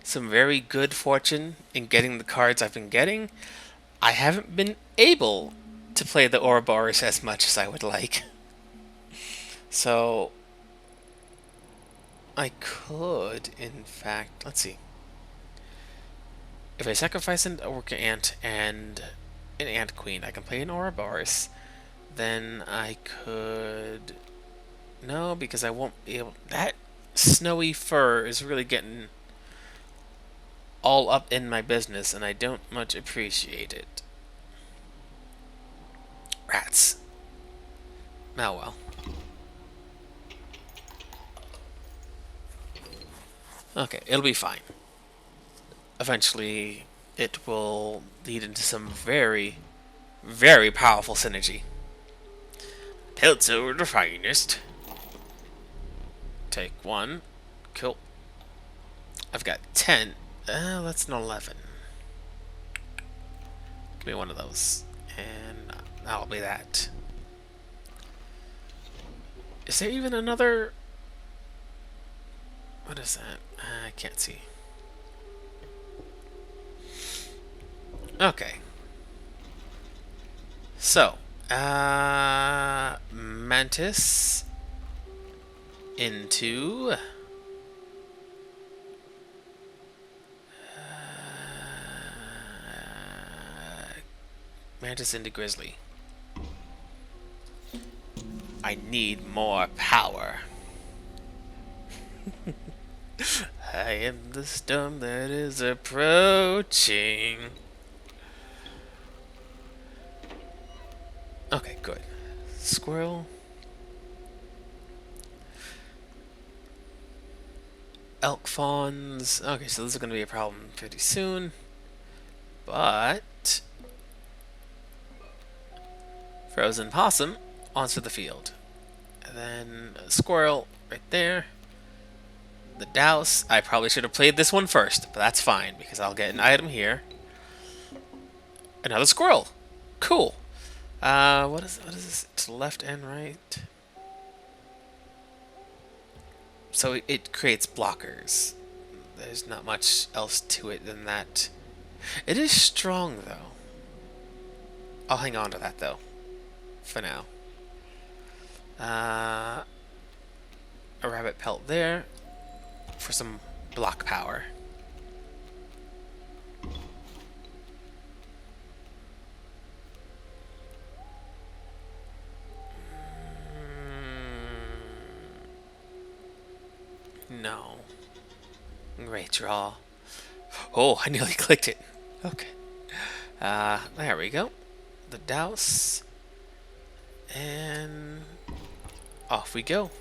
some very good fortune in getting the cards I've been getting, I haven't been able to play the Ouroboros as much as I would like. So I could, in fact, let's see. If I sacrifice a worker ant and an ant queen, I can play an Ouroboros. Then I could. No, because I won't be able. That snowy fur is really getting all up in my business, and I don't much appreciate it. Rats. Oh well. Okay, it'll be fine. Eventually, it will lead into some very, very powerful synergy. Pilzer the finest. Take 1. Cool. I've got 10. That's an 11. Give me one of those. And that'll be that. Is there even another... What is that? I can't see. Okay. So, Mantis into Mantis into Grizzly. I need more power. I am the storm that is approaching. Okay, good. Squirrel. Elk fawns. Okay, so this is going to be a problem pretty soon. But Frozen possum onto the field. And then a squirrel right there. The douse. I probably should have played this one first, but that's fine because I'll get an item here. Another squirrel. Cool. What is this? To the left and right. So it creates blockers. There's not much else to it than that. It is strong though. I'll hang on to that though. For now. A rabbit pelt there for some block power. No. Great draw. Oh, I nearly clicked it. Okay. There we go. The douse. And off we go.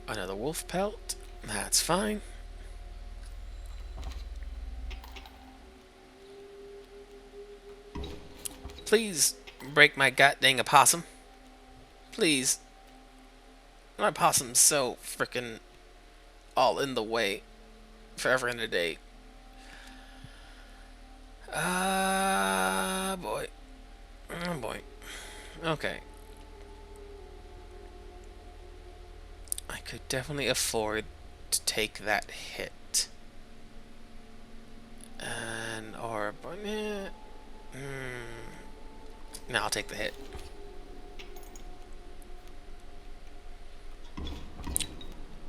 Another wolf pelt. That's fine. Please break my goddamn opossum. Please. My possum's so freaking all in the way. Forever and a day. Boy. Oh, boy. Okay. I could definitely afford to take that hit. And, or, no, I'll take the hit.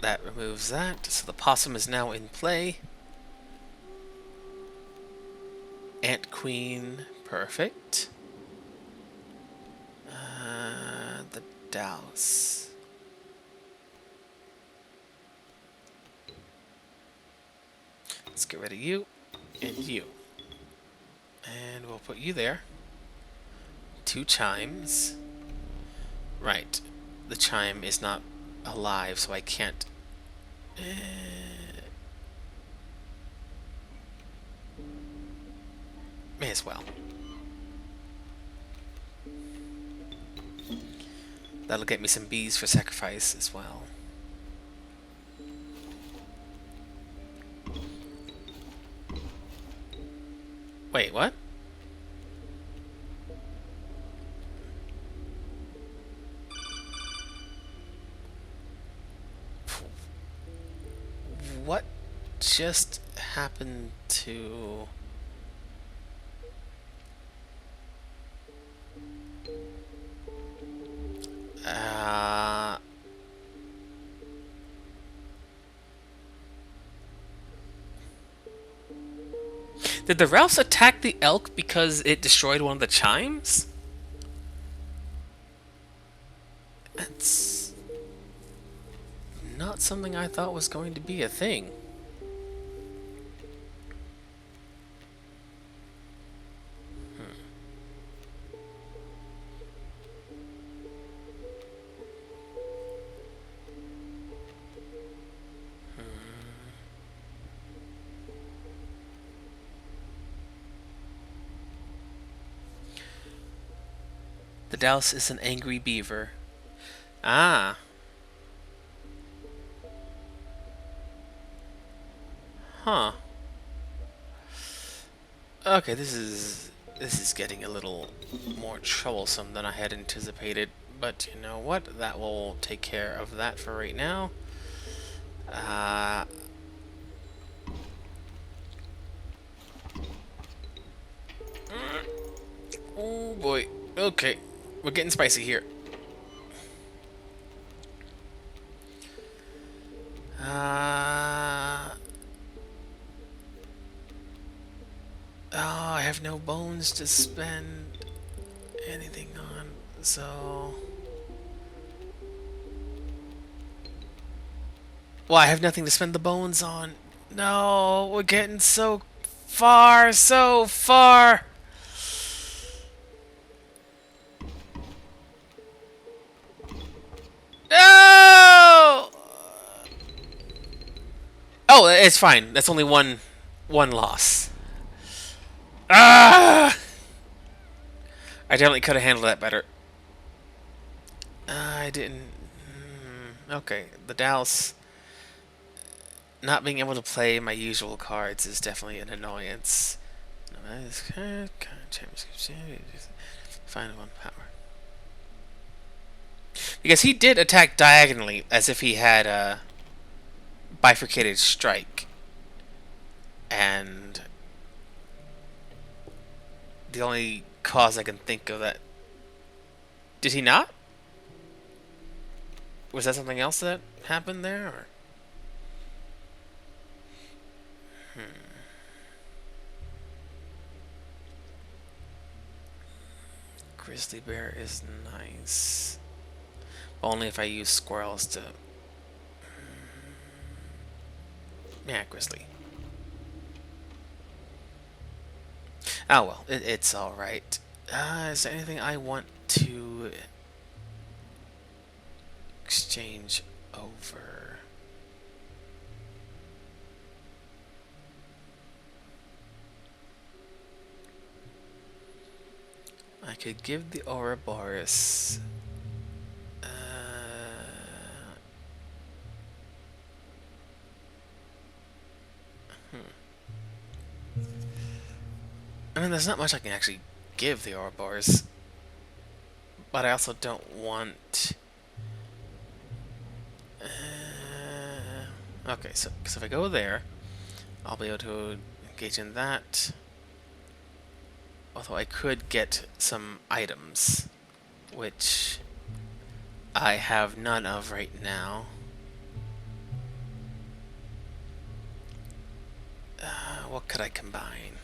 That removes that, so the possum is now in play. Ant Queen, perfect. The douse. Let's get rid of you and you. And we'll put you there. 2 chimes. Right. The chime is not alive, so I can't. May as well. That'll get me some bees for sacrifice as well. Wait, what? What just happened to... Did the Ralphs attack the elk because it destroyed one of the chimes? That's not something I thought was going to be a thing. The Douse is an angry beaver. Ah. Huh. Okay, this is getting a little more troublesome than I had anticipated. But you know what? That will take care of that for right now. Oh boy. Okay. We're getting spicy here. Oh, I have no bones to spend anything on, so... Well, I have nothing to spend the bones on. No, we're getting so far, so far! No! Oh, it's fine. That's only one loss. Ah! I definitely could have handled that better. I didn't. Okay, the Dallas not being able to play my usual cards is definitely an annoyance. Final one power. Because he did attack diagonally as if he had a bifurcated strike. And the only cause I can think of that. Did he not? Was that something else that happened there? Or? Grizzly bear is nice. Only if I use squirrels to. Yeah, grizzly. Oh well, it's alright. Is there anything I want to exchange over? I could give the Ouroboros. I mean, there's not much I can actually give the Ouroboros, but I also don't want. Okay, so if I go there, I'll be able to engage in that. Although I could get some items, which I have none of right now. What could I combine?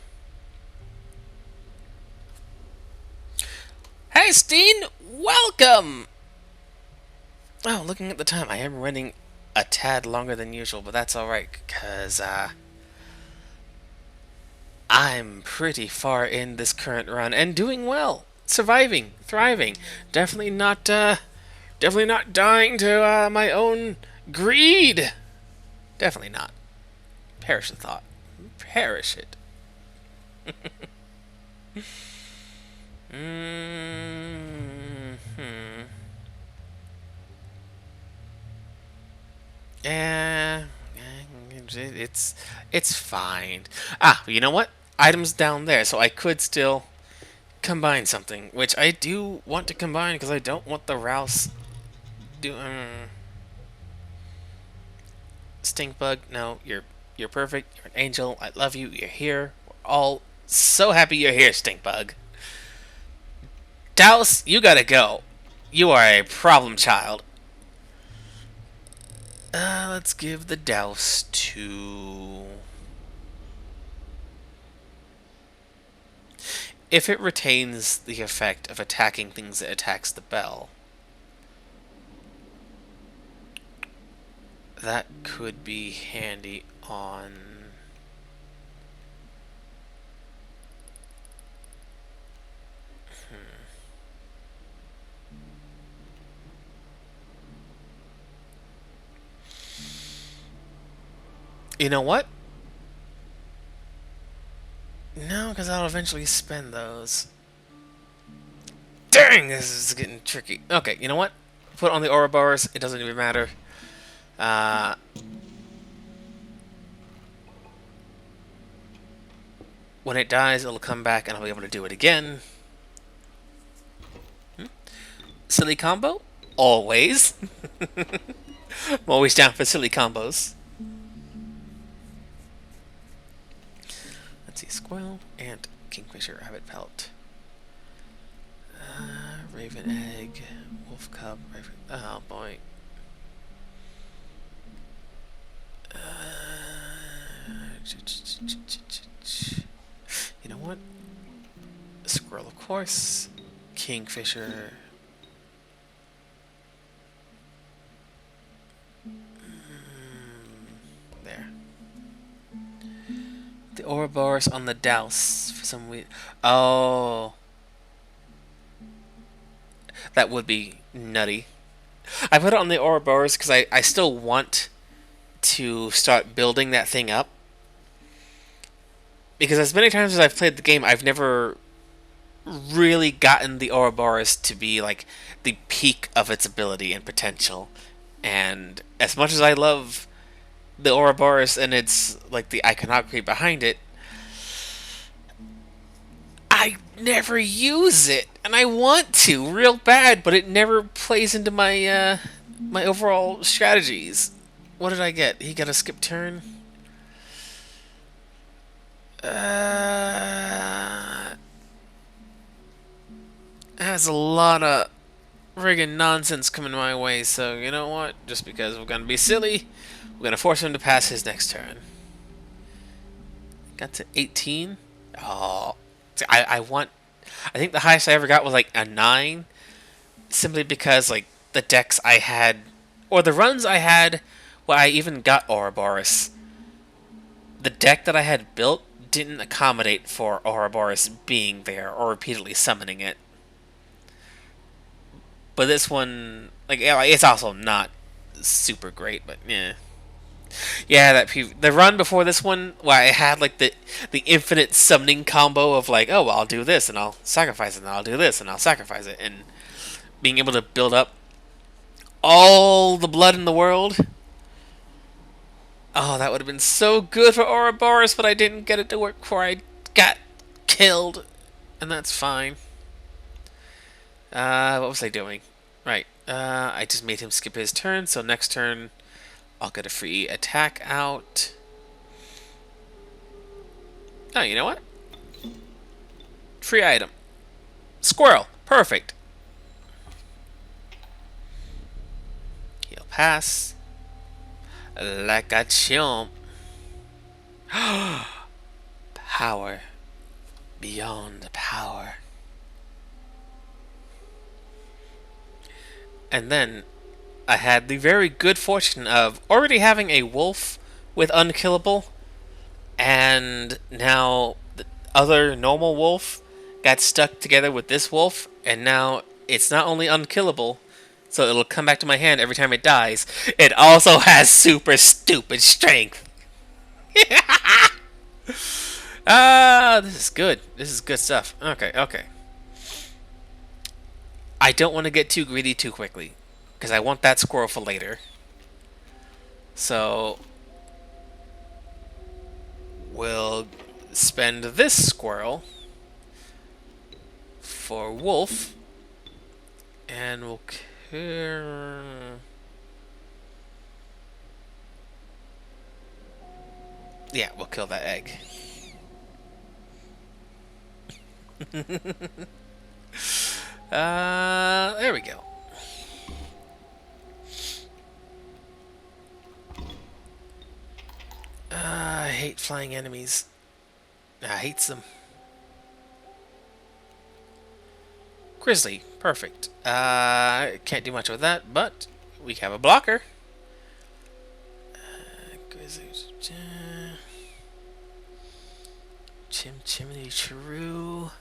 Hey, Steen! Welcome! Oh, looking at the time, I am running a tad longer than usual, but that's alright, because, I'm pretty far in this current run and doing well. Surviving, thriving. Definitely not dying to, my own greed. Definitely not. Perish the thought. Perish it. Hmm. Yeah, it's fine. Ah, you know what? Items down there, so I could still combine something, which I do want to combine because I don't want the Rouse do. Stink bug. No, you're perfect. You're an angel. I love you. You're here. We're all so happy you're here, stink bug. Dallas, you gotta go. You are a problem child. Let's give the douse to. If it retains the effect of attacking things that attacks the bell, that could be handy on. You know what? No, because I'll eventually spend those. Dang, this is getting tricky. Okay, you know what? Put on the Ouroboros. It doesn't even matter. Uh, when it dies, it'll come back, and I'll be able to do it again. Silly combo? Always. I'm always down for silly combos. Let's see. Squirrel, ant, kingfisher, rabbit pelt. Raven egg, wolf cub, raven. Oh boy. You know what? Squirrel, of course. Kingfisher. There. The Ouroboros on the douse for some weird. Oh. That would be nutty. I put it on the Ouroboros because I still want to start building that thing up. Because as many times as I've played the game, I've never really gotten the Ouroboros to be like the peak of its ability and potential. And as much as I love the Ouroboros and its like the iconography behind it, I never use it, and I want to real bad, but it never plays into my overall strategies. What did I get? He got a skip turn. Has a lot of friggin' nonsense coming my way. So you know what? Just because we're gonna be silly, we're gonna force him to pass his next turn. Got to 18. Oh, see, I want. I think the highest I ever got was like a 9, simply because like the decks I had, or the runs I had, where I even got Ouroboros. The deck that I had built didn't accommodate for Ouroboros being there or repeatedly summoning it. But this one, like, yeah, like, it's also not super great, but yeah. Yeah, the run before this one, where I had like the infinite summoning combo of like, oh, well, I'll do this and I'll sacrifice it, and I'll do this and I'll sacrifice it, and being able to build up all the blood in the world. Oh, that would have been so good for Ouroboros, but I didn't get it to work before I got killed, and that's fine. What was I doing? Right. I just made him skip his turn, so next turn I'll get a free attack out. Oh, you know what? Free item. Squirrel. Perfect. He'll pass. Like a chump. Power. Beyond power. And then I had the very good fortune of already having a wolf with unkillable, and now the other normal wolf got stuck together with this wolf, and now it's not only unkillable, so it'll come back to my hand every time it dies, it also has super stupid strength. This is good. This is good stuff. Okay, okay. I don't want to get too greedy too quickly, because I want that squirrel for later. So we'll spend this squirrel for wolf, and we'll yeah, we'll kill that egg. There we go. I hate flying enemies. I hate them. Grizzly, perfect. Can't do much with that, but we have a blocker. Grizzly, Chimney True.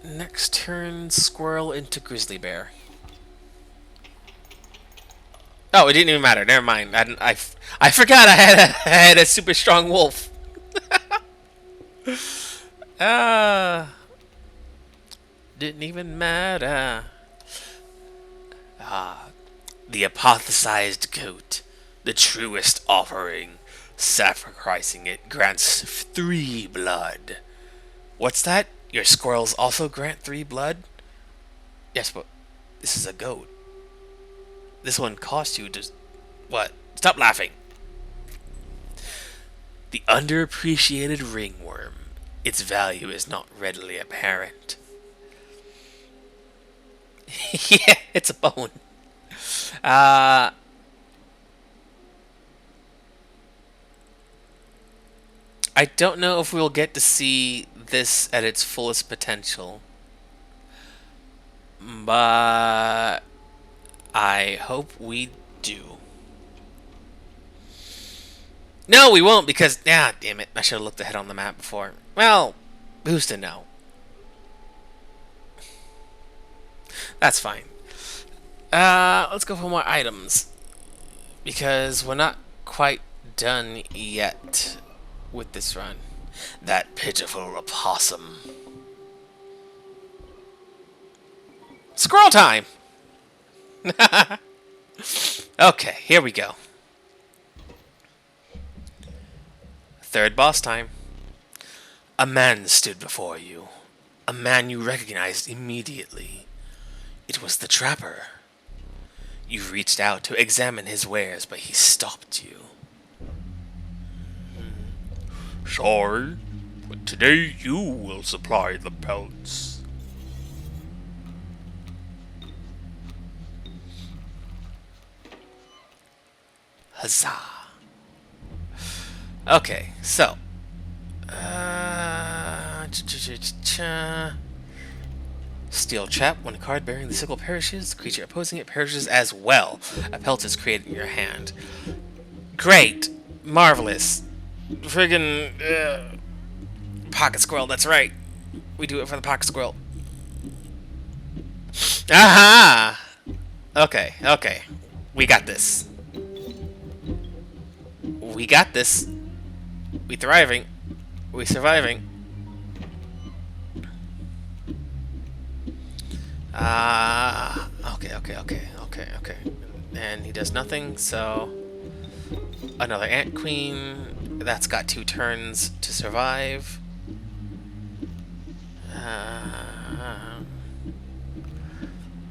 Next turn, squirrel into grizzly bear. Oh, it didn't even matter. Never mind. I forgot I had a super strong wolf. Didn't even matter. The apothesized goat, the truest offering. Sacrificing it grants 3 blood. What's that? Your squirrels also grant 3 blood? Yes, but this is a goat. This one costs you to... What? Stop laughing. The underappreciated ringworm. Its value is not readily apparent. Yeah, it's a bone. I don't know if we'll get to see this at its fullest potential, but I hope we do. No, we won't, because... Ah, damn it. I should have looked ahead on the map before. Well, who's to know? That's fine. Let's go for more items. Because we're not quite done yet with this run. That pitiful opossum. Squirrel time! Okay, here we go. Third boss time. A man stood before you. A man you recognized immediately. It was the trapper. You reached out to examine his wares, but he stopped you. Sorry, but today you will supply the pelts. Huzzah. Okay, so. Steel trap. When a card bearing the sickle perishes, the creature opposing it perishes as well. A pelt is created in your hand. Great. Marvelous. Friggin' pocket squirrel, that's right. We do it for the pocket squirrel. Aha! Okay, okay. We got this. We got this. We thriving. We surviving. Okay. And he does nothing, so another ant queen. That's got 2 turns to survive.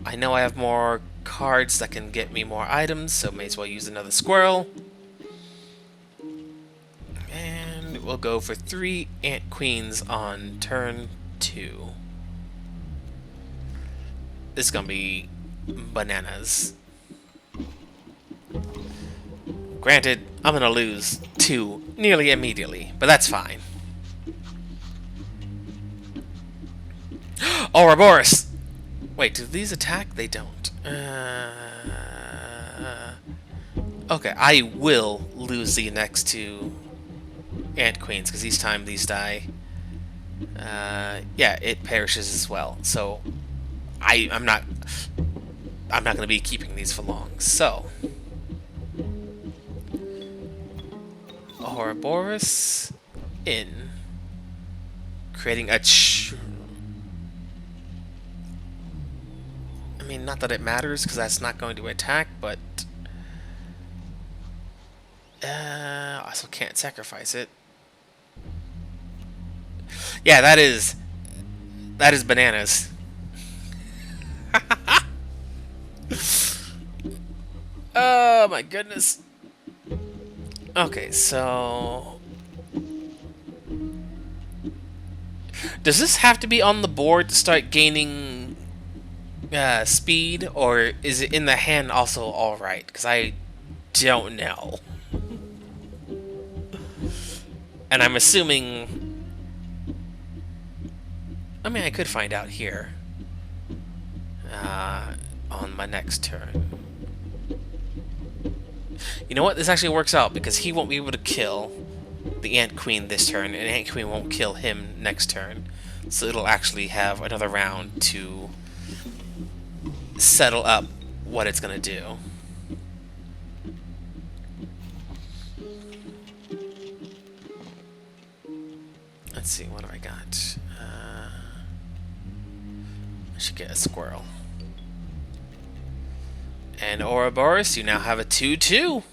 I know I have more cards that can get me more items, so may as well use another squirrel. And we'll go for 3 ant queens on turn 2. This is gonna be bananas. Granted, I'm gonna lose 2 nearly immediately, but that's fine. Ouroboros! Wait, do these attack? They don't. Okay, I will lose the next 2 ant queens, because each time these die, yeah, it perishes as well. So, I'm not going to be keeping these for long. So, Ouroboros in, creating a I mean, not that it matters, because that's not going to attack, but I also can't sacrifice it. Yeah, that is bananas. Oh my goodness. Okay, so does this have to be on the board to start gaining speed, or is it in the hand also alright? Because I don't know. And I'm assuming... I mean, I could find out here. On my next turn. You know what? This actually works out, because he won't be able to kill the Ant Queen this turn, and Ant Queen won't kill him next turn. So it'll actually have another round to settle up what it's going to do. Let's see, what do I got? I should get a squirrel. And Ouroboros, you now have a 2/2.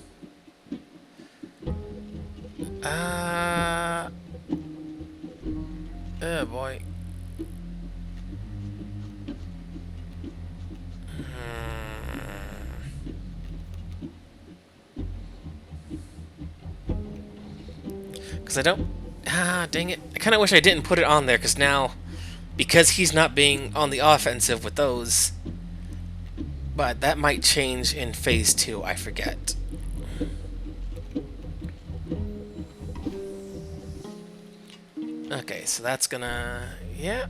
Oh boy. Because I don't... dang it. I kind of wish I didn't put it on there, because now... Because he's not being on the offensive with those... But that might change in phase 2, I forget. Okay, so that's gonna... Yeah.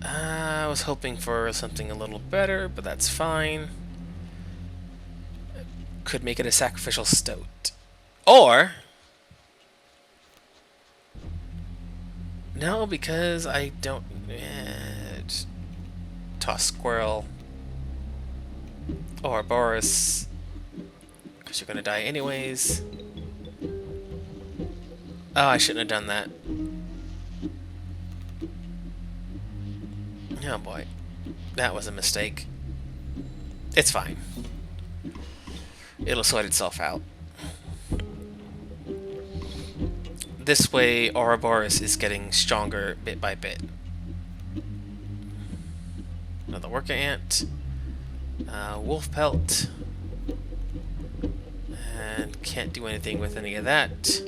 I was hoping for something a little better, but that's fine. Could make it a sacrificial stoat. Or... No, because I don't... toss squirrel. Or Boris. Because you're gonna die anyways. Oh, I shouldn't have done that. Oh boy. That was a mistake. It's fine. It'll sort itself out. This way, Ouroboros is getting stronger bit by bit. Another worker ant. Wolf pelt. And can't do anything with any of that.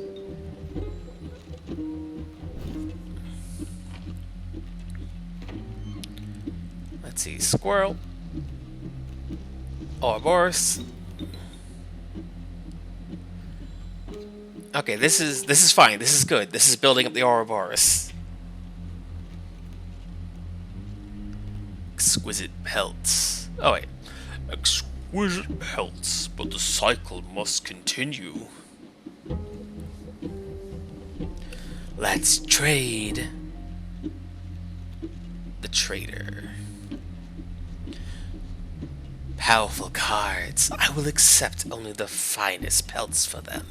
Let's see, squirrel. Ouroboros. Okay, this is fine. This is good. This is building up the Ouroboros. Exquisite pelts. Oh wait. Exquisite pelts, but the cycle must continue. Let's trade. The trader. Powerful cards. I will accept only the finest pelts for them.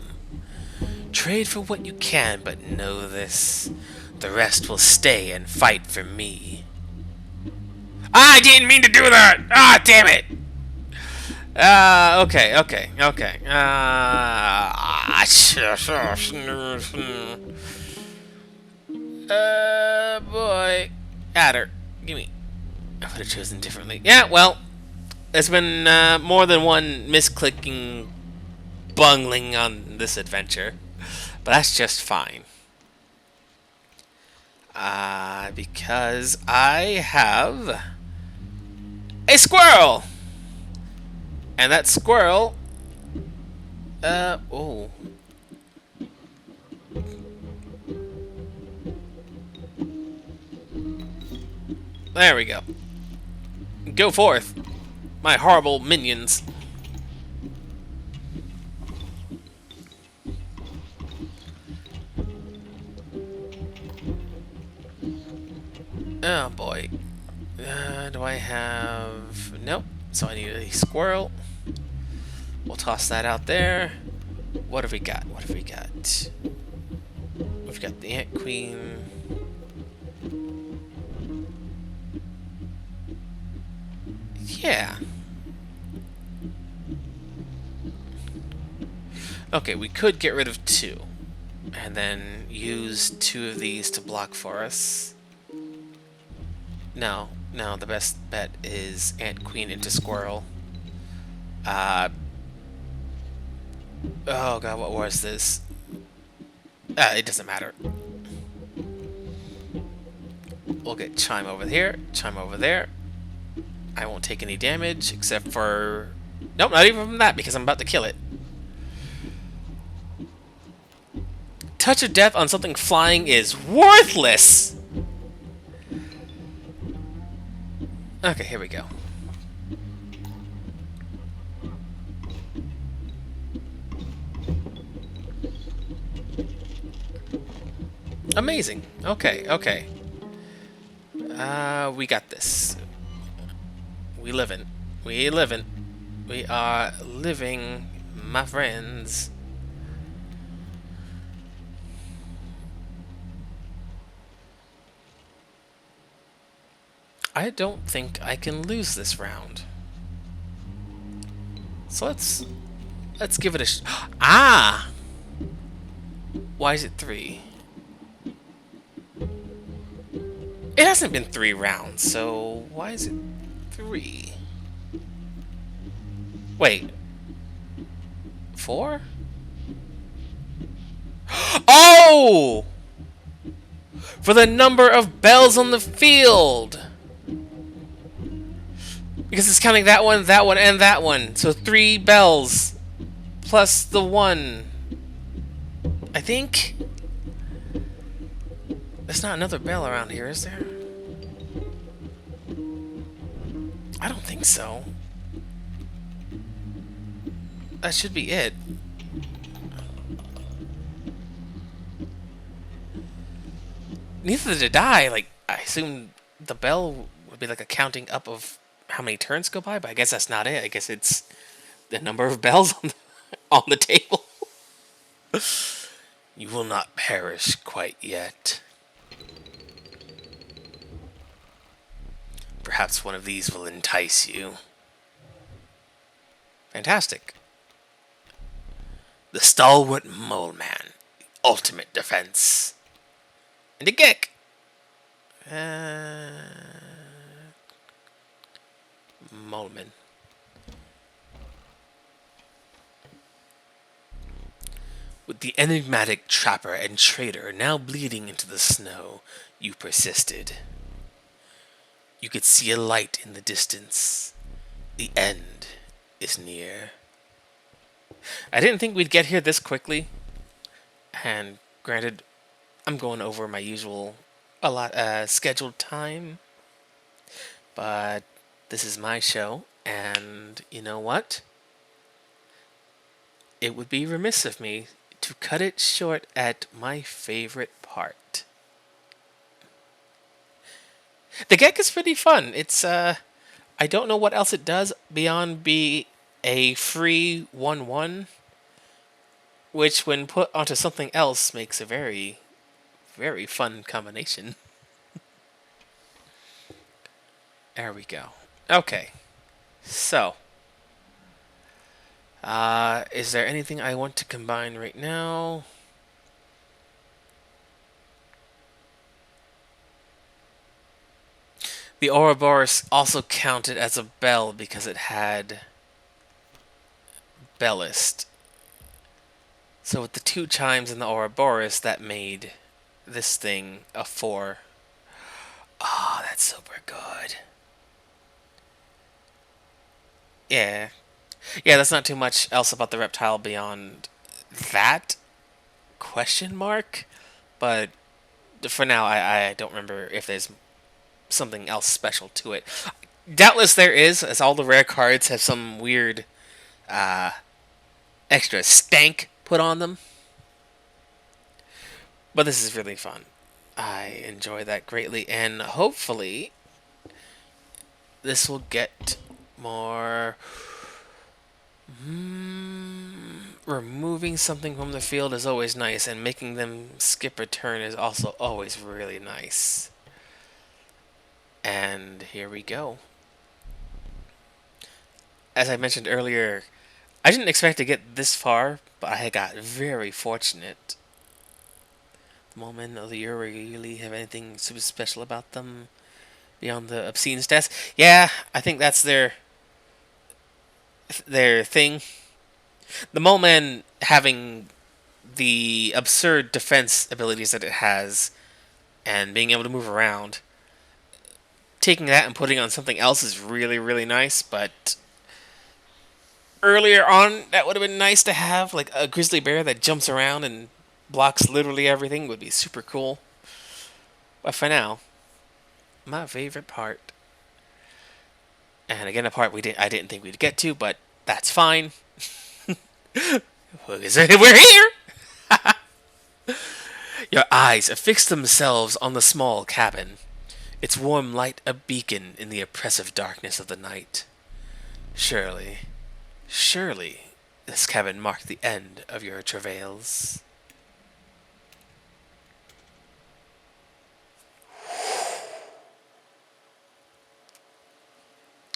Trade for what you can, but know this. The rest will stay and fight for me. Ah, I didn't mean to do that! Ah, damn it! Okay. Boy. Adder, gimme. I would have chosen differently. Yeah, well, there's been more than one misclicking bungling on this adventure. But that's just fine. Because I have a squirrel! And that squirrel... oh. There we go. Go forth, my horrible minions. Oh boy. Do I have... Nope. So I need a squirrel. We'll toss that out there. What have we got? What have we got? We've got the Ant Queen. Yeah. Okay, we could get rid of 2. And then use 2 of these to block for us. No, the best bet is Ant Queen into Squirrel. Oh god, what was this? It doesn't matter. We'll get Chime over here, Chime over there. I won't take any damage, except for... Nope, not even from that, because I'm about to kill it. Touch of Death on something flying is worthless! Okay, here we go. Amazing. Okay. We got this. We livin'. We are living, my friends. I don't think I can lose this round. So let's give it a ah! Why is it 3? It hasn't been 3 rounds, so why is it 3? Wait. 4? Oh! For the number of bells on the field! Because it's counting that one, and that one. So 3 bells. Plus the 1. I think? There's not another bell around here, is there? I don't think so. That should be it. Neither did I. Like, I assumed the bell would be like a counting up of how many turns go by, but I guess that's not it. I guess it's the number of bells on the table. You will not perish quite yet. Perhaps one of these will entice you. Fantastic. The Stalwart Mole Man. Ultimate defense. And a Geck. Moleman. With the enigmatic trapper and trader now bleeding into the snow, you persisted. You could see a light in the distance. The end is near. I didn't think we'd get here this quickly. And granted, I'm going over my usual scheduled time. But this is my show, and you know what? It would be remiss of me to cut it short at my favorite part. The Geck is pretty fun. It's I don't know what else it does beyond be a free 1/1, which when put onto something else makes a very, very fun combination. There we go. Okay. So, is there anything I want to combine right now? The Ouroboros also counted as a bell because it had bellist. So with the 2 chimes in the Ouroboros, that made this thing a 4. Oh, that's super good. Yeah. Yeah, that's not too much else about the reptile beyond that question mark. But for now, I don't remember if there's something else special to it. Doubtless there is, as all the rare cards have some weird extra stank put on them. But this is really fun. I enjoy that greatly, and hopefully this will get more... removing something from the field is always nice, and making them skip a turn is also always really nice. And here we go. As I mentioned earlier, I didn't expect to get this far, but I got very fortunate. The moment of the year really have anything super special about them beyond the obscene stats? Yeah, I think that's their thing. The Moleman having the absurd defense abilities that it has and being able to move around, taking that and putting on something else is really, really nice, but earlier on, that would have been nice to have, like a grizzly bear that jumps around and blocks literally everything would be super cool. But for now, my favorite part, and again a part I didn't think we'd get to, but that's fine. We're here! Your eyes affix themselves on the small cabin, its warm light a beacon in the oppressive darkness of the night. Surely, surely, this cabin marked the end of your travails.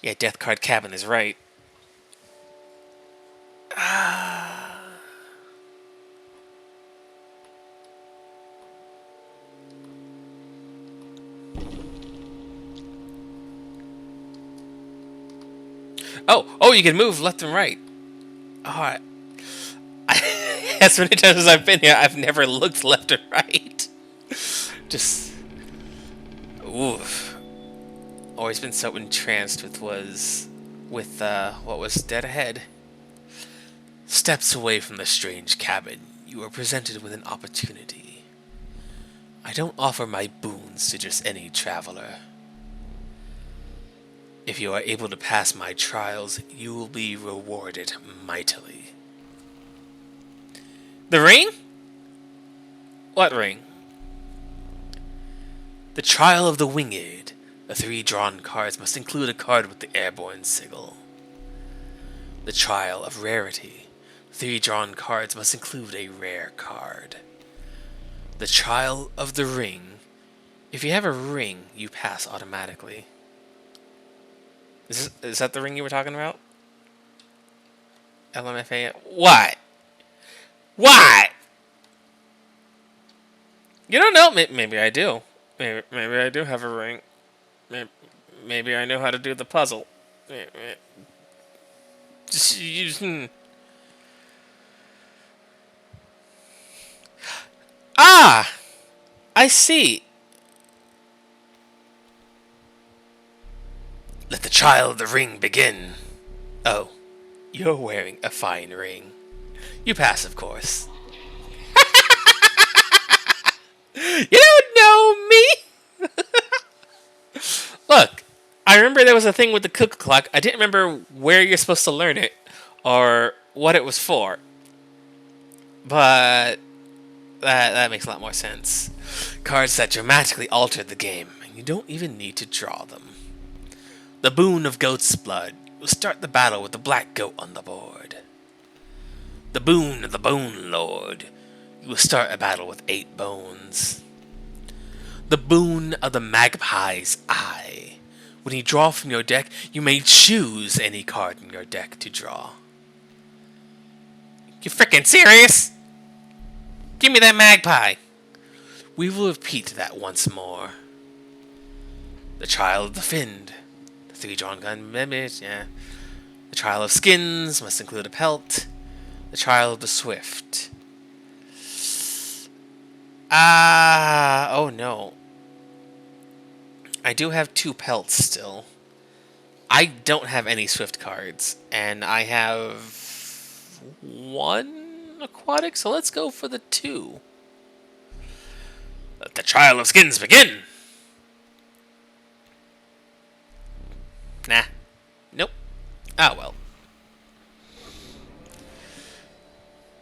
Yeah, Death Card Cabin is right. Oh, you can move left and right. Alright. As many times as I've been here, I've never looked left or right. Just... oof. Always been so entranced with what was dead ahead. Steps away from the strange cabin, you are presented with an opportunity. I don't offer my boons to just any traveler. If you are able to pass my trials, you will be rewarded mightily. The ring? What ring? The trial of the winged, The 3 drawn cards must include a card with the airborne sigil. The Trial of Rarity. 3 drawn cards must include a rare card. The Trial of the Ring. If you have a ring, you pass automatically. Is that the ring you were talking about? LMFA? What? What? You don't know? Maybe I do. Maybe I do have a ring. Maybe I know how to do the puzzle. Ah! I see. Let the trial of the ring begin. Oh, you're wearing a fine ring. You pass, of course. You don't know me! Look, I remember there was a thing with the cuckoo clock. I didn't remember where you're supposed to learn it or what it was for. But that makes a lot more sense. Cards that dramatically alter the game, and you don't even need to draw them. The Boon of Goat's Blood will start the battle with the black goat on the board. The Boon of the Bone Lord. You will start a battle with 8 bones. The Boon of the Magpie's Eye. When you draw from your deck, you may choose any card in your deck to draw. You freaking serious? Give me that magpie. We will repeat that once more. The Trial of the Fiend. The 3 drawn gun members, yeah. The Trial of Skins must include a pelt. The Trial of the Swift. Oh no. I do have 2 pelts still. I don't have any Swift cards, and I have 1 aquatic, so let's go for the 2. Let the Trial of Skins begin! Nah. Nope. Ah, well.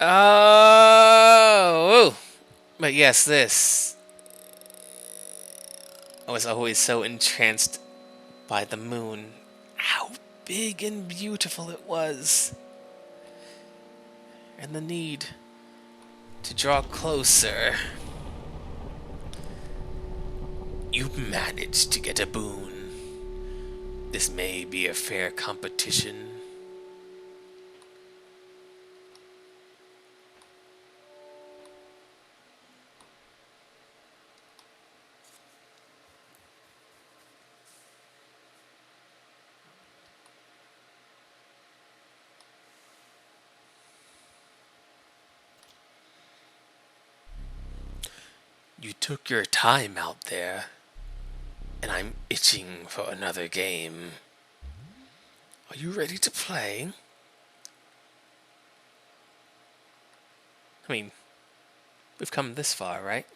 Oh! But yes, this. I was always so entranced by the moon. How big and beautiful it was. And the need to draw closer. You managed to get a boon. This may be a fair competition. You took your time out there, and I'm itching for another game. Are you ready to play? I mean, we've come this far, right?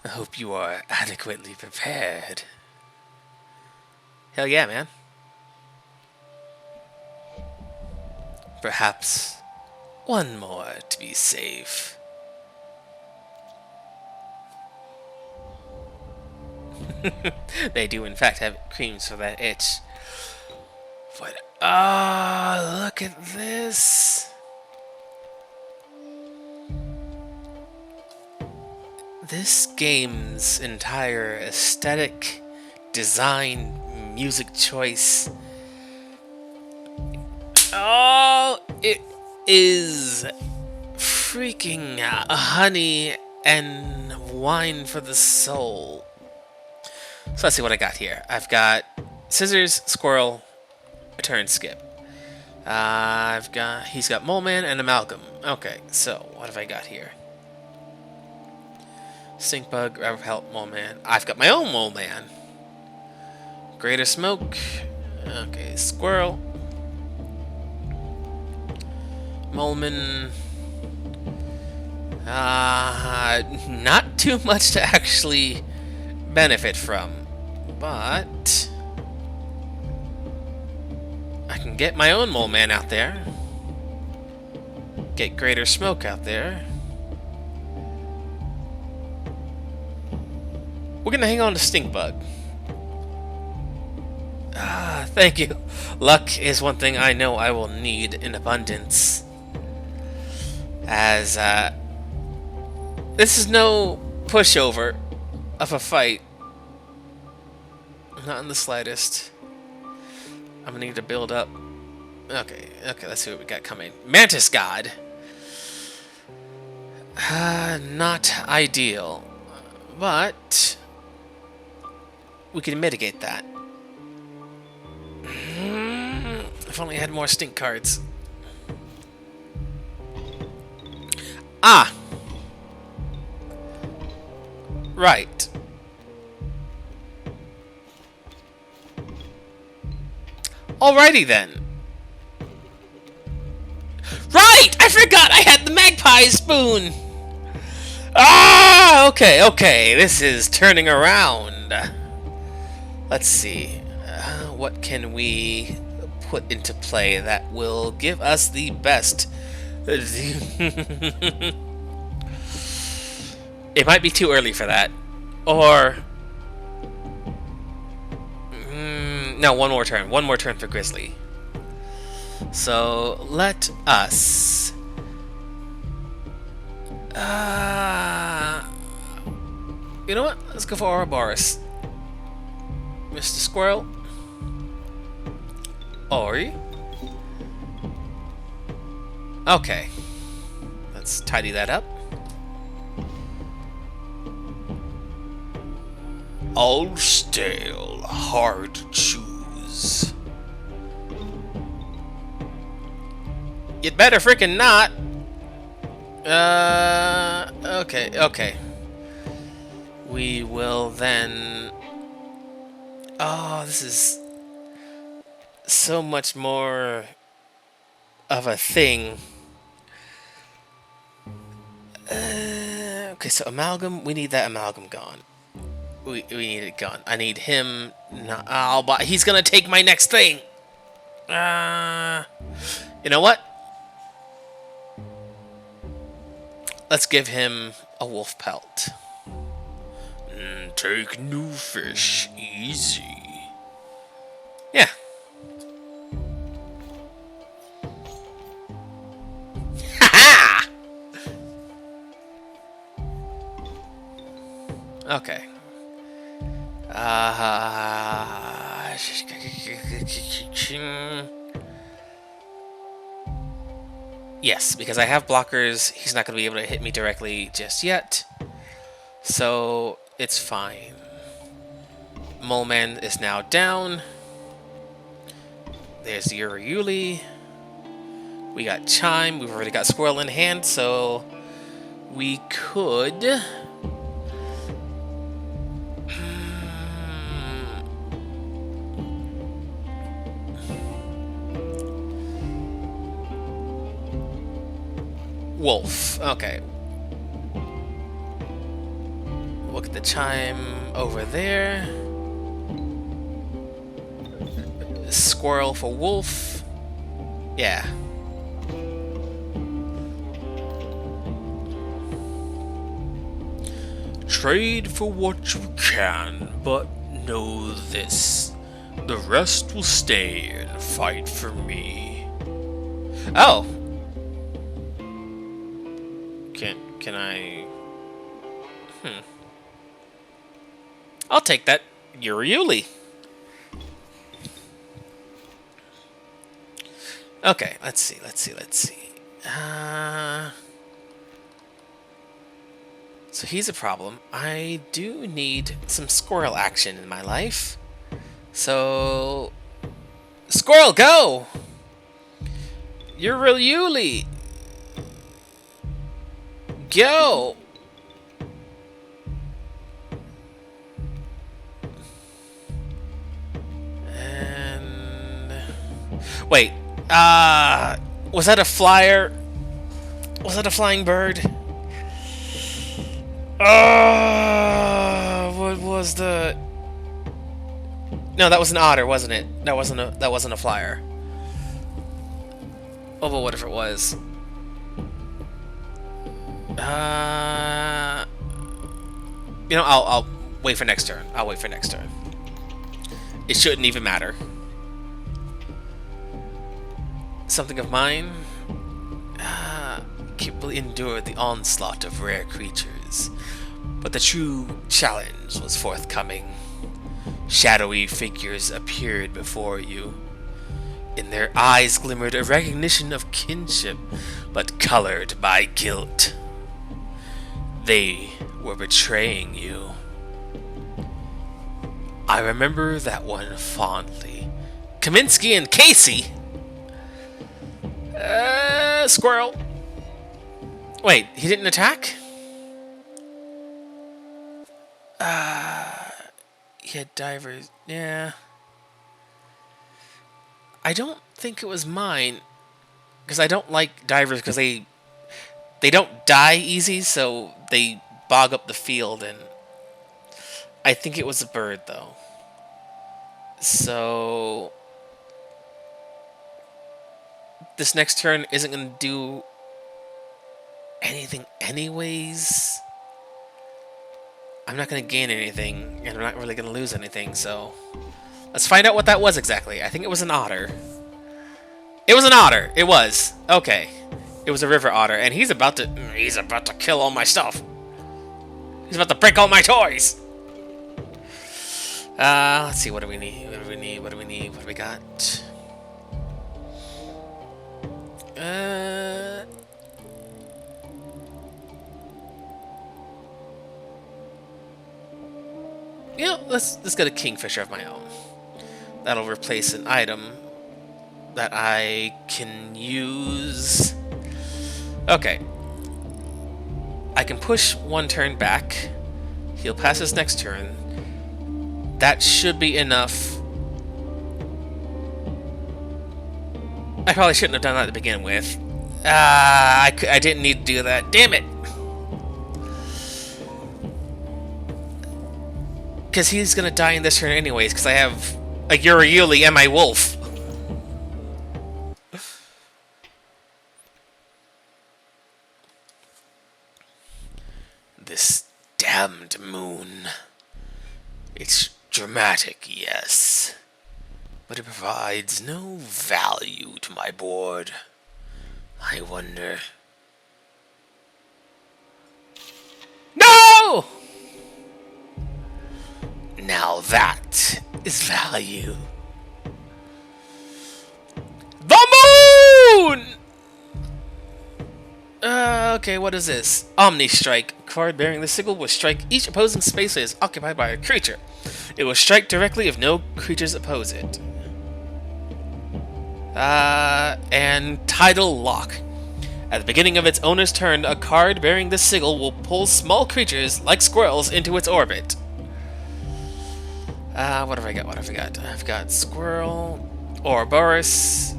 I hope you are adequately prepared. Hell yeah, man. Perhaps one more to be safe. They do in fact have creams for that itch. But look at this. This game's entire aesthetic, design, music choice. Oh, it is freaking honey and wine for the soul. So let's see what I got here. I've got scissors, squirrel, a turn skip. He's got Mole Man and Amalgam. Okay, so what have I got here? Stink Bug, Rubber Pelt, Mole Man. I've got my own Mole Man. Greater Smoke. Okay, Squirrel. Moleman. Not too much to actually benefit from, but I can get my own Mole Man out there. Get Greater Smoke out there. We're gonna hang on to Stink Bug. Ah, thank you. Luck is one thing I know I will need in abundance. As, this is no pushover of a fight. Not in the slightest. I'm gonna need to build up. Okay, let's see what we got coming. Mantis God! Not ideal. But we can mitigate that. If only I had more stink cards. Ah! Right. Alrighty then. Right! I forgot I had the magpie spoon! Ah! Okay. This is turning around. Let's see. What can we put into play that will give us the best? It might be too early for that. Or... no, one more turn. One more turn for Grizzly. So, let us... you know what? Let's go for Ouroboros. Mr. Squirrel. Ori. Okay. Let's tidy that up. All stale, hard to choose. You'd better freaking not. Okay. We will then... Oh, this is so much more of a thing. Okay, so amalgam, we need that amalgam gone. We need it gone. I need him. But he's gonna take my next thing. You know what? Let's give him a wolf pelt. Take new fish easy. Yeah. Ha-ha! Okay. Yes, because I have blockers, he's not going to be able to hit me directly just yet. So, it's fine. Mole Man is now down. There's the Uriuli. We got Chime. We've already got Squirrel in hand, so we could... Wolf. Okay. Look at the Chime over there. Squirrel for wolf. Yeah. Trade for what you can, but know this. The rest will stay and fight for me. Oh. Can I... I'll take that Uriuli. Okay, let's see. So he's a problem. I do need some squirrel action in my life. So... Squirrel, go! Uriuli! Go! And... Wait, was that a flyer? Was that a flying bird? What was the... No, that was an otter, wasn't it? That wasn't a flyer. Oh, but what if it was? You know, I'll wait for next turn. I'll wait for next turn. It shouldn't even matter. Something of mine capably endured the onslaught of rare creatures, but the true challenge was forthcoming. Shadowy figures appeared before you. In their eyes glimmered a recognition of kinship, but colored by guilt. They were betraying you. I remember that one fondly. Kaminsky and Casey? Squirrel. Wait, he didn't attack? He had divers. Yeah. I don't think it was mine. Because I don't like divers because they don't die easy, so they bog up the field, and I think it was a bird, though. So this next turn isn't going to do anything anyways. I'm not going to gain anything, and I'm not really going to lose anything, so let's find out what that was exactly. I think it was an otter. It was an otter. It was. Okay. It was a river otter, and he's about to kill all my stuff. He's about to break all my toys. Let's see. What do we need? What do we need? What do we need? What do we got? Yeah, let's get a kingfisher of my own. That'll replace an item that I can use. Okay. I can push one turn back. He'll pass his next turn. That should be enough. I probably shouldn't have done that to begin with. I didn't need to do that. Damn it! Because he's going to die in this turn anyways, because I have a Uriuli and my wolf. This damned moon. It's dramatic, yes, but it provides no value to my board. I wonder... No! Now that is value. The moon! Okay, what is this? Omni Strike. A card bearing the signal will strike each opposing space that is occupied by a creature. It will strike directly if no creatures oppose it. And Tidal Lock. At the beginning of its owner's turn, a card bearing this sigil will pull small creatures, like squirrels, into its orbit. What have I got? What have I got? I've got Squirrel, Ouroboros.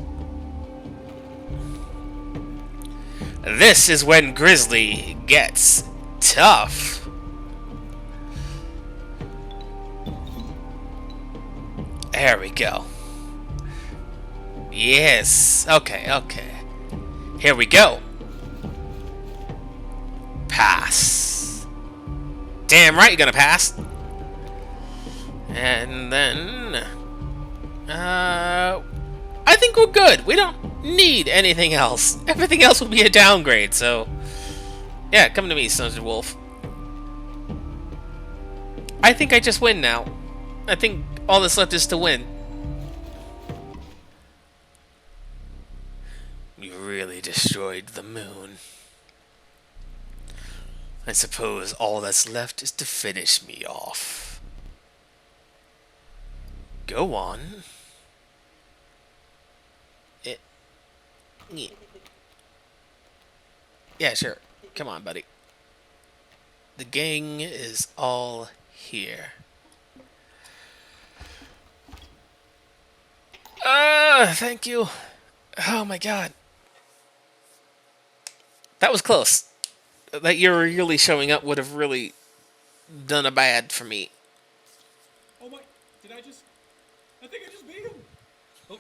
This is when Grizzly gets tough. There we go. Yes. Okay, okay. Here we go. Pass. Damn right you're gonna pass. And then... I think we're good. We don't need anything else. Everything else will be a downgrade, so... Yeah, come to me, Sons of Wolf. I think I just win now. I think all that's left is to win. You really destroyed the moon. I suppose all that's left is to finish me off. Go on. Yeah, sure. Come on, buddy. The gang is all here. Thank you. Oh my god. That was close. That you're really showing up would have really done a bad for me. Oh my, I think I just beat him. Oh.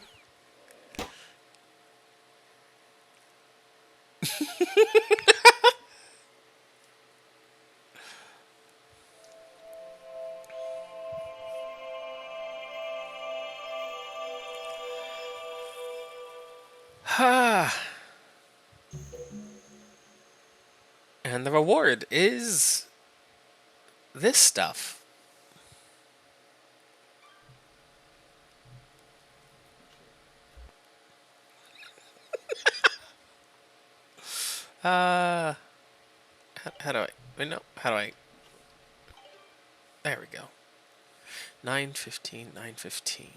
And the reward is this stuff. How do I? Wait, no. How do I? There we go. 9:15. 9:15.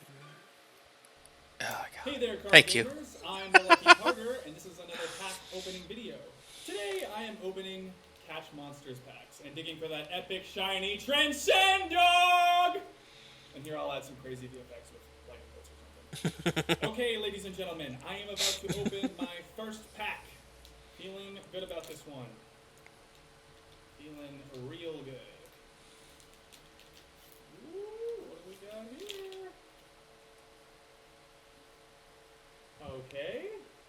Oh, God. Hey there, card Thank you. gamers. I'm the Lucky Carter, and this is another pack opening video. Today, I am opening Catch Monsters packs and digging for that epic, shiny Transcend Dog! And here I'll add some crazy VFX with lightning bolts or something. Okay, ladies and gentlemen, I am about to open my first pack. Feeling good about this one. Feeling real good. Ooh, what do we got here? Okay,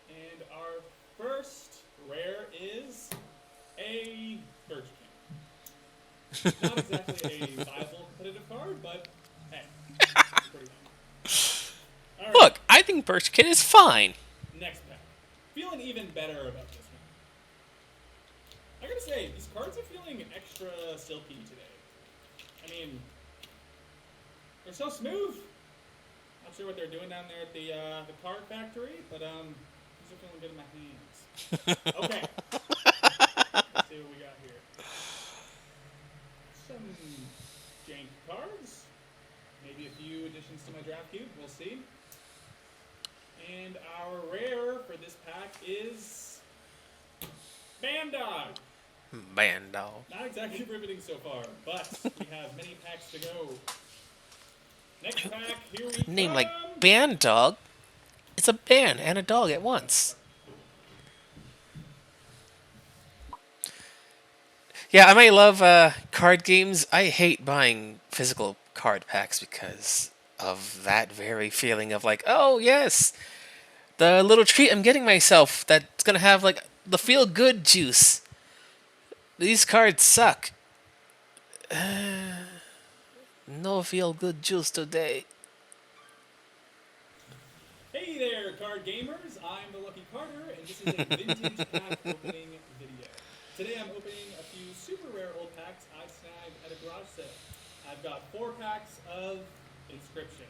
and our first rare is a Birchkin. Not exactly a viable competitive card, but hey, it's pretty nice. All right, Look, I think Birchkin is fine. next pack. Feeling even better about this one. I gotta say, these cards are feeling extra silky today. I mean, they're so smooth. Not sure what they're doing down there at the card factory, but these are feeling good in my hands. Okay. Let's see what we got here. Some jank cards. Maybe a few additions to my draft cube. We'll see. And our rare for this pack is Bandog. Bandog. Not exactly riveting so far, but we have many packs to go. Next pack, here we Name come. like Bandog. It's a band and a dog at once. Yeah, I may love card games. I hate buying physical card packs because of that very feeling of like, oh yes, the little treat I'm getting myself that's gonna have like the feel good juice. These cards suck. No feel good juice today. Hey there, card gamers. I'm the Lucky Carter, and this is a vintage pack opening video. Today I'm opening a few super rare old packs I snagged at a garage sale. I've got 4 packs of Inscription.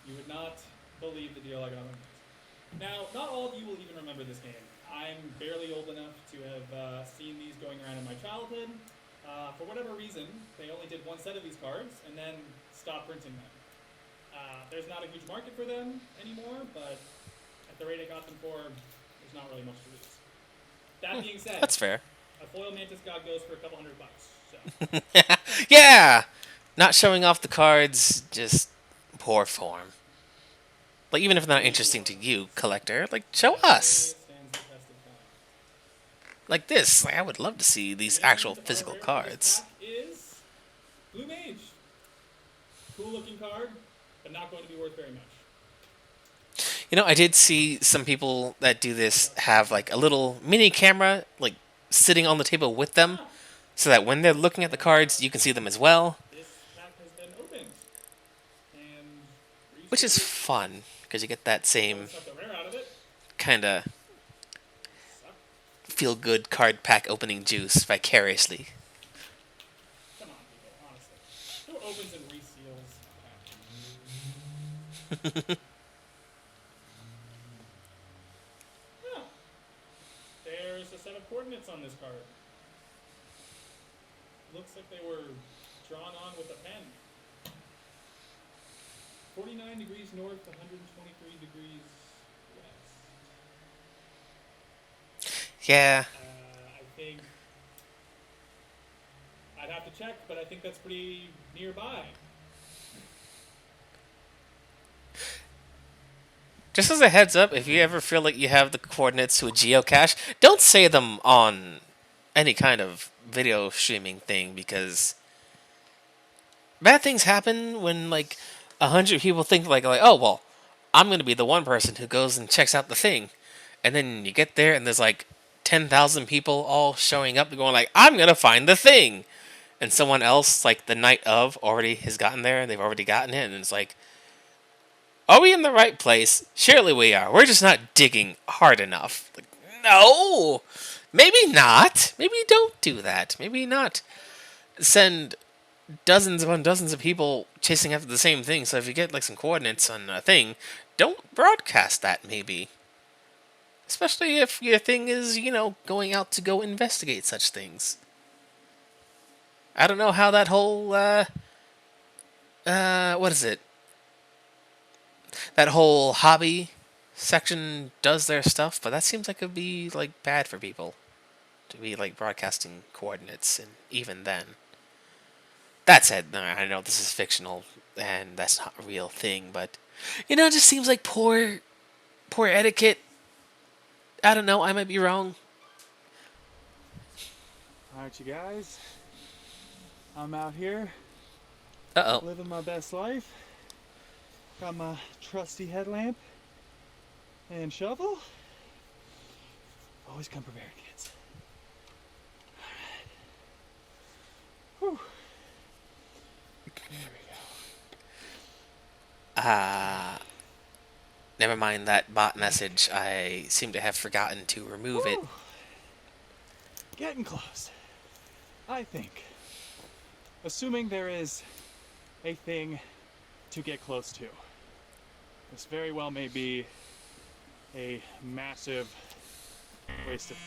You would not believe the deal I got on this. Now, not all of you will even remember this game. I'm barely old enough to have seen these going around in my childhood. For whatever reason, they only did one set of these cards and then stopped printing them. There's not a huge market for them anymore, but at the rate I got them for, there's not really much to lose. That being said, That's fair. a foil Mantis God goes for a couple $100. So Yeah! Not showing off the cards, just poor form. Like, even if they're not interesting to you, collector, like, show us. definitely stands the test of time. Like this. Like, I would love to see these actual physical And our rare for cards. this pack is Blue Mage. Cool looking card, but not going to be worth very much. You know, I did see some people that do this have, like, a little mini camera, like, sitting on the table with them, so that when they're looking at the cards, you can see them as well. This pack has been opened. And Which is fun, because you get that same suck the rare out of it. kind of Suck. feel-good card pack opening juice vicariously. Come on, people, honestly. Who opens and reseals? Huh. There's a set of coordinates on this card. Looks like they were drawn on with a pen. 49 degrees north to 123 degrees west. Yeah. I think I'd have to check, but I think that's pretty nearby. Just as a heads up, if you ever feel like you have the coordinates to a geocache, don't say them on any kind of video streaming thing, because bad things happen when like 100 people think like oh well, I'm gonna be the one person who goes and checks out the thing, and then you get there and there's like 10,000 people all showing up going like I'm gonna find the thing, and someone else like the night of already has gotten there and they've already gotten it, and it's like, are we in the right place? Surely we are. We're just not digging hard enough. Like, no! Maybe not. Maybe don't do that. Maybe not send dozens upon dozens of people chasing after the same thing. So if you get like some coordinates on a thing, don't broadcast that. Maybe, especially if your thing is going out to go investigate such things. I don't know how that whole what is it? That whole hobby section does their stuff, but that seems like it'd be like bad for people to be like broadcasting coordinates, and even then. That said, I know this is fictional and that's not a real thing, but it just seems like poor etiquette. I don't know, I might be wrong. Alright, you guys. I'm out here Uh-oh. living my best life. Got my trusty headlamp and shovel. Always come prepared, kids. Alright. Whew. There we go. Never mind that bot message. I seem to have forgotten to remove it. Whew. Getting close. I think. Assuming there is a thing to get close to. This very well may be a massive waste of...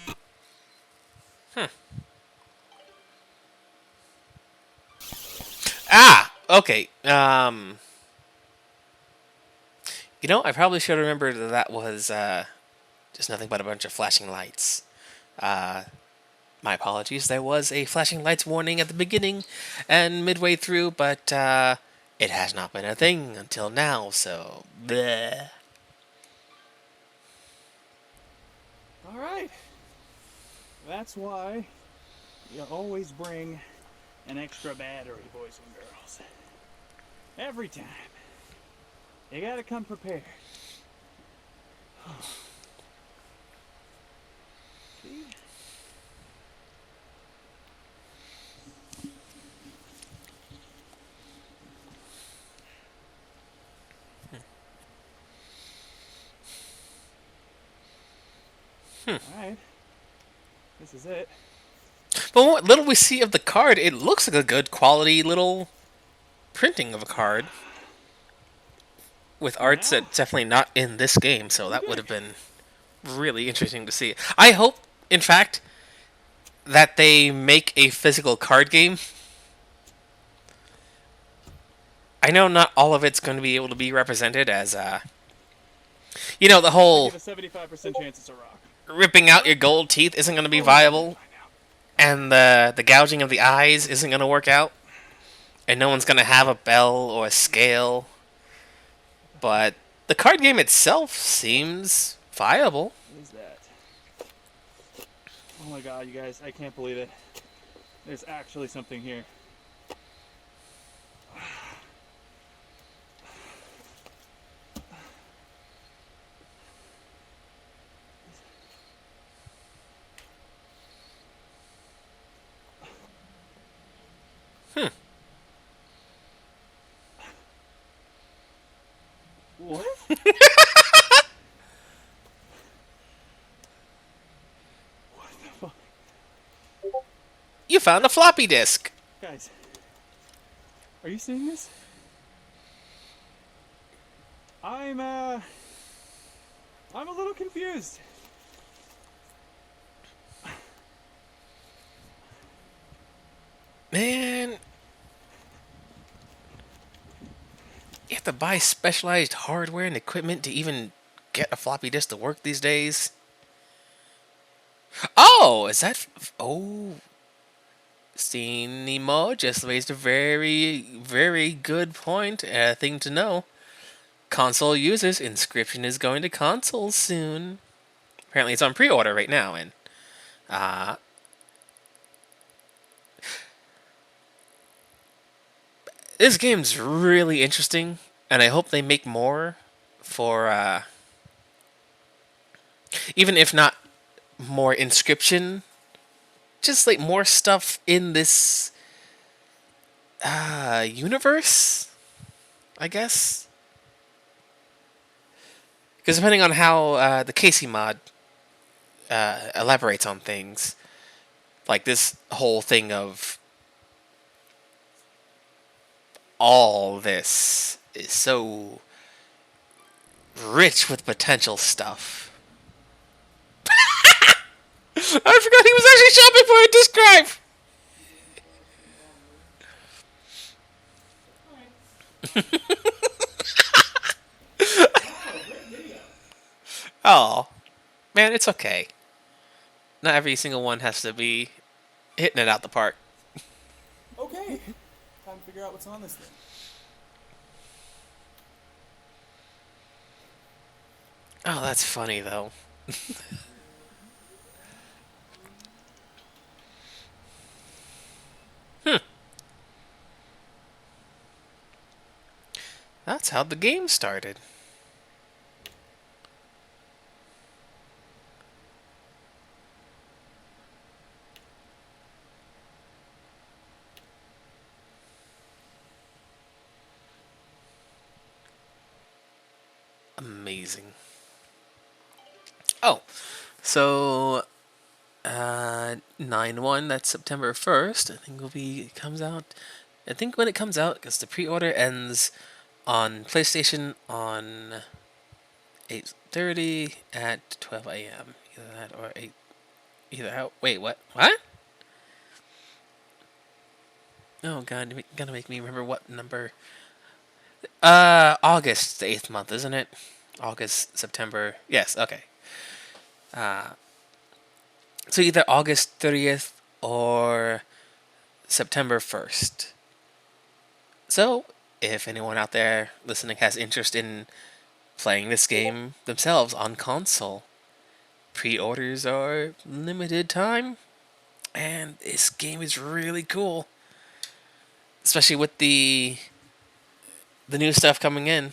Okay. I probably should have remembered that was just nothing but a bunch of flashing lights. My apologies. There was a flashing lights warning at the beginning and midway through, but it has not been a thing until now, so bleh. Alright. That's why you always bring an extra battery, boys and girls. Every time. You gotta come prepared. See? Alright. This is it. But what little we see of the card, it looks like a good quality little printing of a card. With arts that's definitely not in this game, so that would have been really interesting to see. I hope, in fact, that they make a physical card game. I know not all of it's going to be able to be represented as, the whole Give a 75% chance it's a rock. ripping out your gold teeth isn't going to be viable, and the gouging of the eyes isn't going to work out, and no one's going to have a bell or a scale. But the card game itself seems viable. What is that? Oh my god, you guys, I can't believe it. There's actually something here. What? What the fuck? You found a floppy disk. Guys, are you seeing this? I'm a little confused. Man, you have to buy specialized hardware and equipment to even get a floppy disk to work these days. Oh, is that... Oh. Nemo just raised a very, very good point. Thing to know. Console users, Inscryption is going to consoles soon. Apparently it's on pre-order right now, and... this game's really interesting, and I hope they make more for, even if not more Inscryption, just like more stuff in this universe, I guess. Because depending on how the Casey mod elaborates on things. Like this whole thing of all this is so rich with potential stuff. I forgot he was actually shopping for a disc drive. Oh, man, it's okay. Not every single one has to be hitting it out the park. Okay, time to figure out what's on this thing. Oh, that's funny though. That's how the game started. Amazing. Oh, so 9/1. That's September 1st. I think will be comes out. I think when it comes out, because the pre-order ends on PlayStation on 8:30 at 12 a.m. Either that or 8. Either how? Wait, what? What? Oh God, you're gonna make me remember what number. August, the 8th month, isn't it? August, September. Yes. Okay. So either August 30th or September 1st. So, if anyone out there listening has interest in playing this game themselves on console, pre-orders are limited time, and this game is really cool. Especially with the new stuff coming in,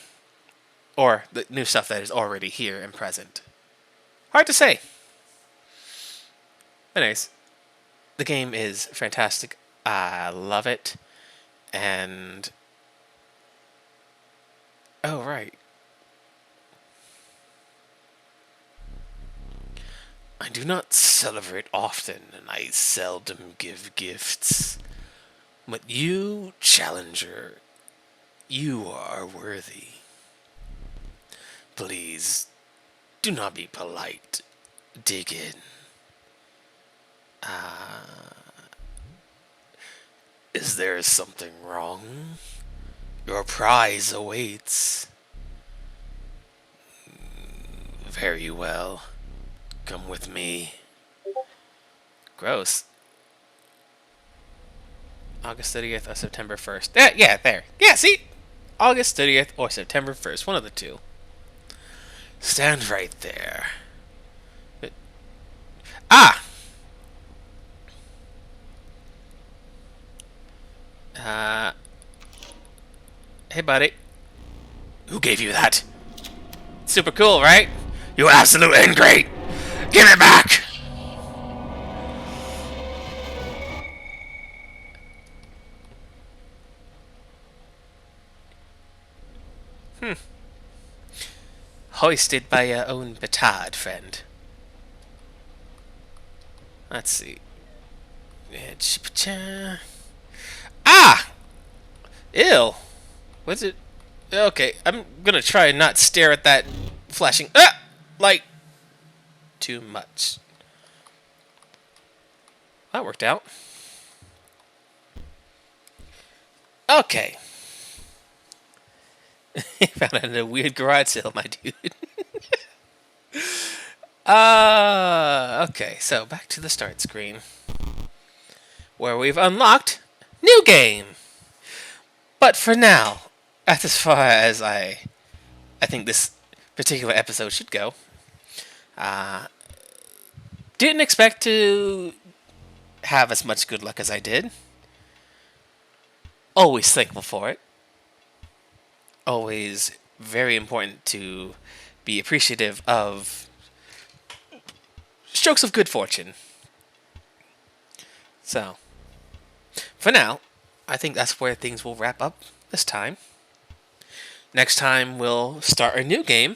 or the new stuff that is already here and present. Hard to say. Anyways, the game is fantastic. I love it. And oh right, I do not celebrate often, and I seldom give gifts. But you, Challenger, you are worthy. Please, do not be polite. Dig in. Is there something wrong? Your prize awaits. Very well. Come with me. Gross. August 30th or September 1st. Yeah, there. Yeah, see? August 30th or September 1st. One of the two. Stand right there. Ah! Hey, buddy. Who gave you that? Super cool, right? You absolute ingrate! Give it back! Hoisted by your own petard, friend. Let's see. Ah! Ew. What's it? Okay, I'm gonna try and not stare at that flashing light too much. That worked out. Okay. Found it in a weird garage sale, my dude. Okay, so back to the start screen. Where we've unlocked new game. But for now, that's as far as I think this particular episode should go. Didn't expect to have as much good luck as I did. Always thankful for it. Always very important to be appreciative of strokes of good fortune. So, for now, I think that's where things will wrap up this time. Next time, we'll start a new game,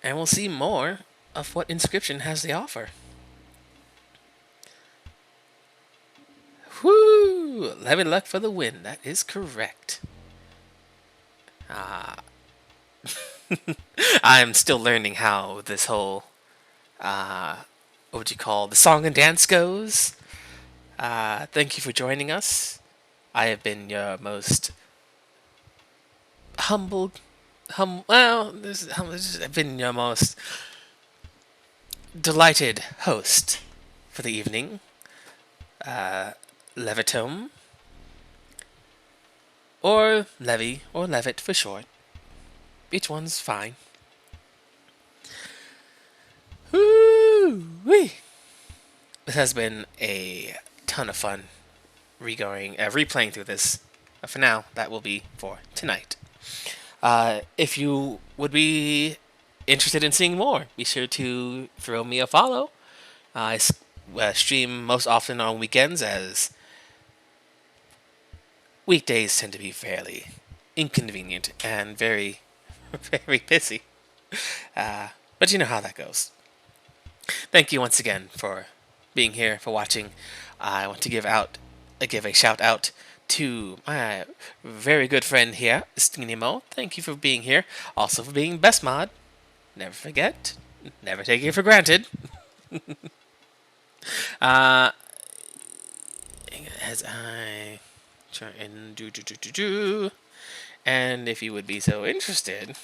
and we'll see more of what Inscryption has to offer. Whoo! Levy luck for the win. That is correct. I'm still learning how this whole, what would you call, the song and dance goes. Thank you for joining us. I have been your most humbled, I've been your most delighted host for the evening, Levitome, or Levy, or Levitt for short. Each one's fine. Woo-wee. This has been a ton of fun replaying through this. But for now, that will be for tonight. If you would be interested in seeing more, be sure to throw me a follow. I stream most often on weekends, as weekdays tend to be fairly inconvenient and very, very busy. But you know how that goes. Thank you once again for being here, for watching. I want to give a shout out to my very good friend here, Stinimo. Thank you for being here. Also for being best mod. Never forget. Never take it for granted. As I try and do. And if you would be so interested,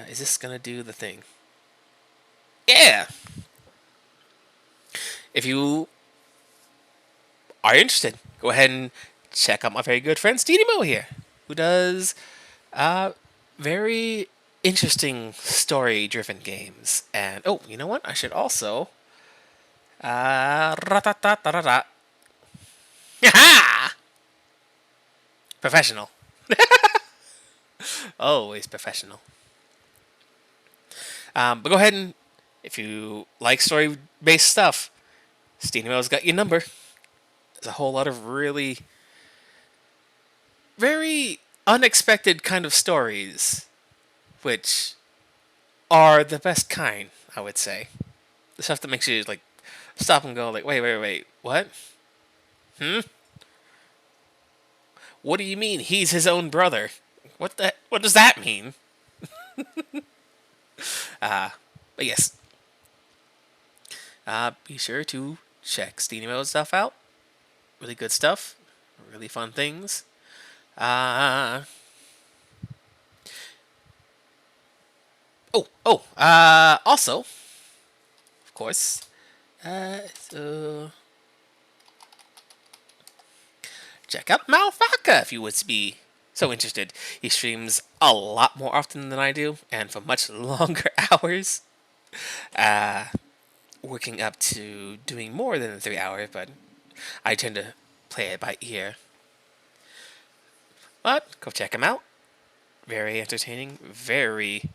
is this gonna do the thing? Yeah! If you are interested, go ahead and check out my very good friend Steedimo here, who does very interesting story-driven games. And oh, you know what? I should also professional. Always professional. But go ahead and, if you like story-based stuff, Steedimo's got your number. There's a whole lot of really very unexpected kind of stories, which are the best kind, I would say. The stuff that makes you like stop and go like, wait, what? What do you mean he's his own brother? What does that mean? But yes. Be sure to check Steedimo's stuff out. Really good stuff. Really fun things. Also, of course, so check out Malfaka if you would be so interested. He streams a lot more often than I do, and for much longer hours. Working up to doing more than 3 hours, but I tend to play it by ear. But go check him out. Very entertaining, very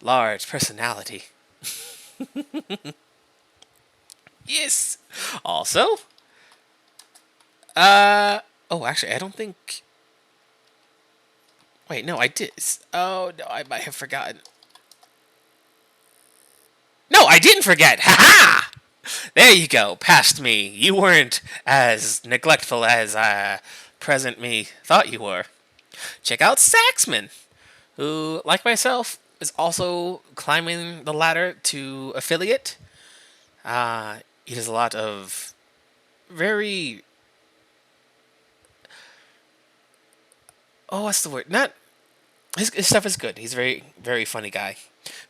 large personality. Yes. Also, actually, I don't think. Wait, no, I did. Oh no, I might have forgotten. No, I didn't forget. Ha ha! There you go. Past me. You weren't as neglectful as present me thought you were. Check out Saxman, who, like myself, is also climbing the ladder to affiliate. He does a lot of very... Oh, what's the word? Not... His stuff is good. He's a very, very funny guy.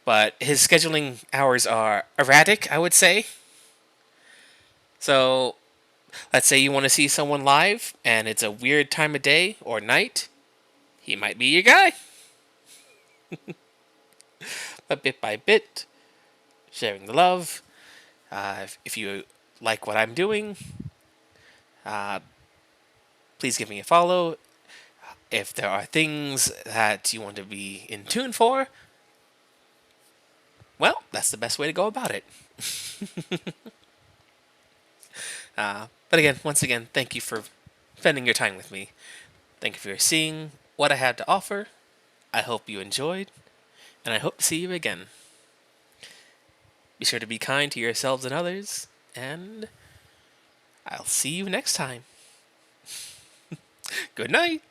But his scheduling hours are erratic, I would say. So, let's say you want to see someone live, and it's a weird time of day or night. He might be your guy. But bit by bit, sharing the love. If you like what I'm doing, please give me a follow. If there are things that you want to be in tune for, well, that's the best way to go about it. But again, once again, thank you for spending your time with me. Thank you for seeing what I had to offer. I hope you enjoyed, and I hope to see you again. Be sure to be kind to yourselves and others, and I'll see you next time. Good night.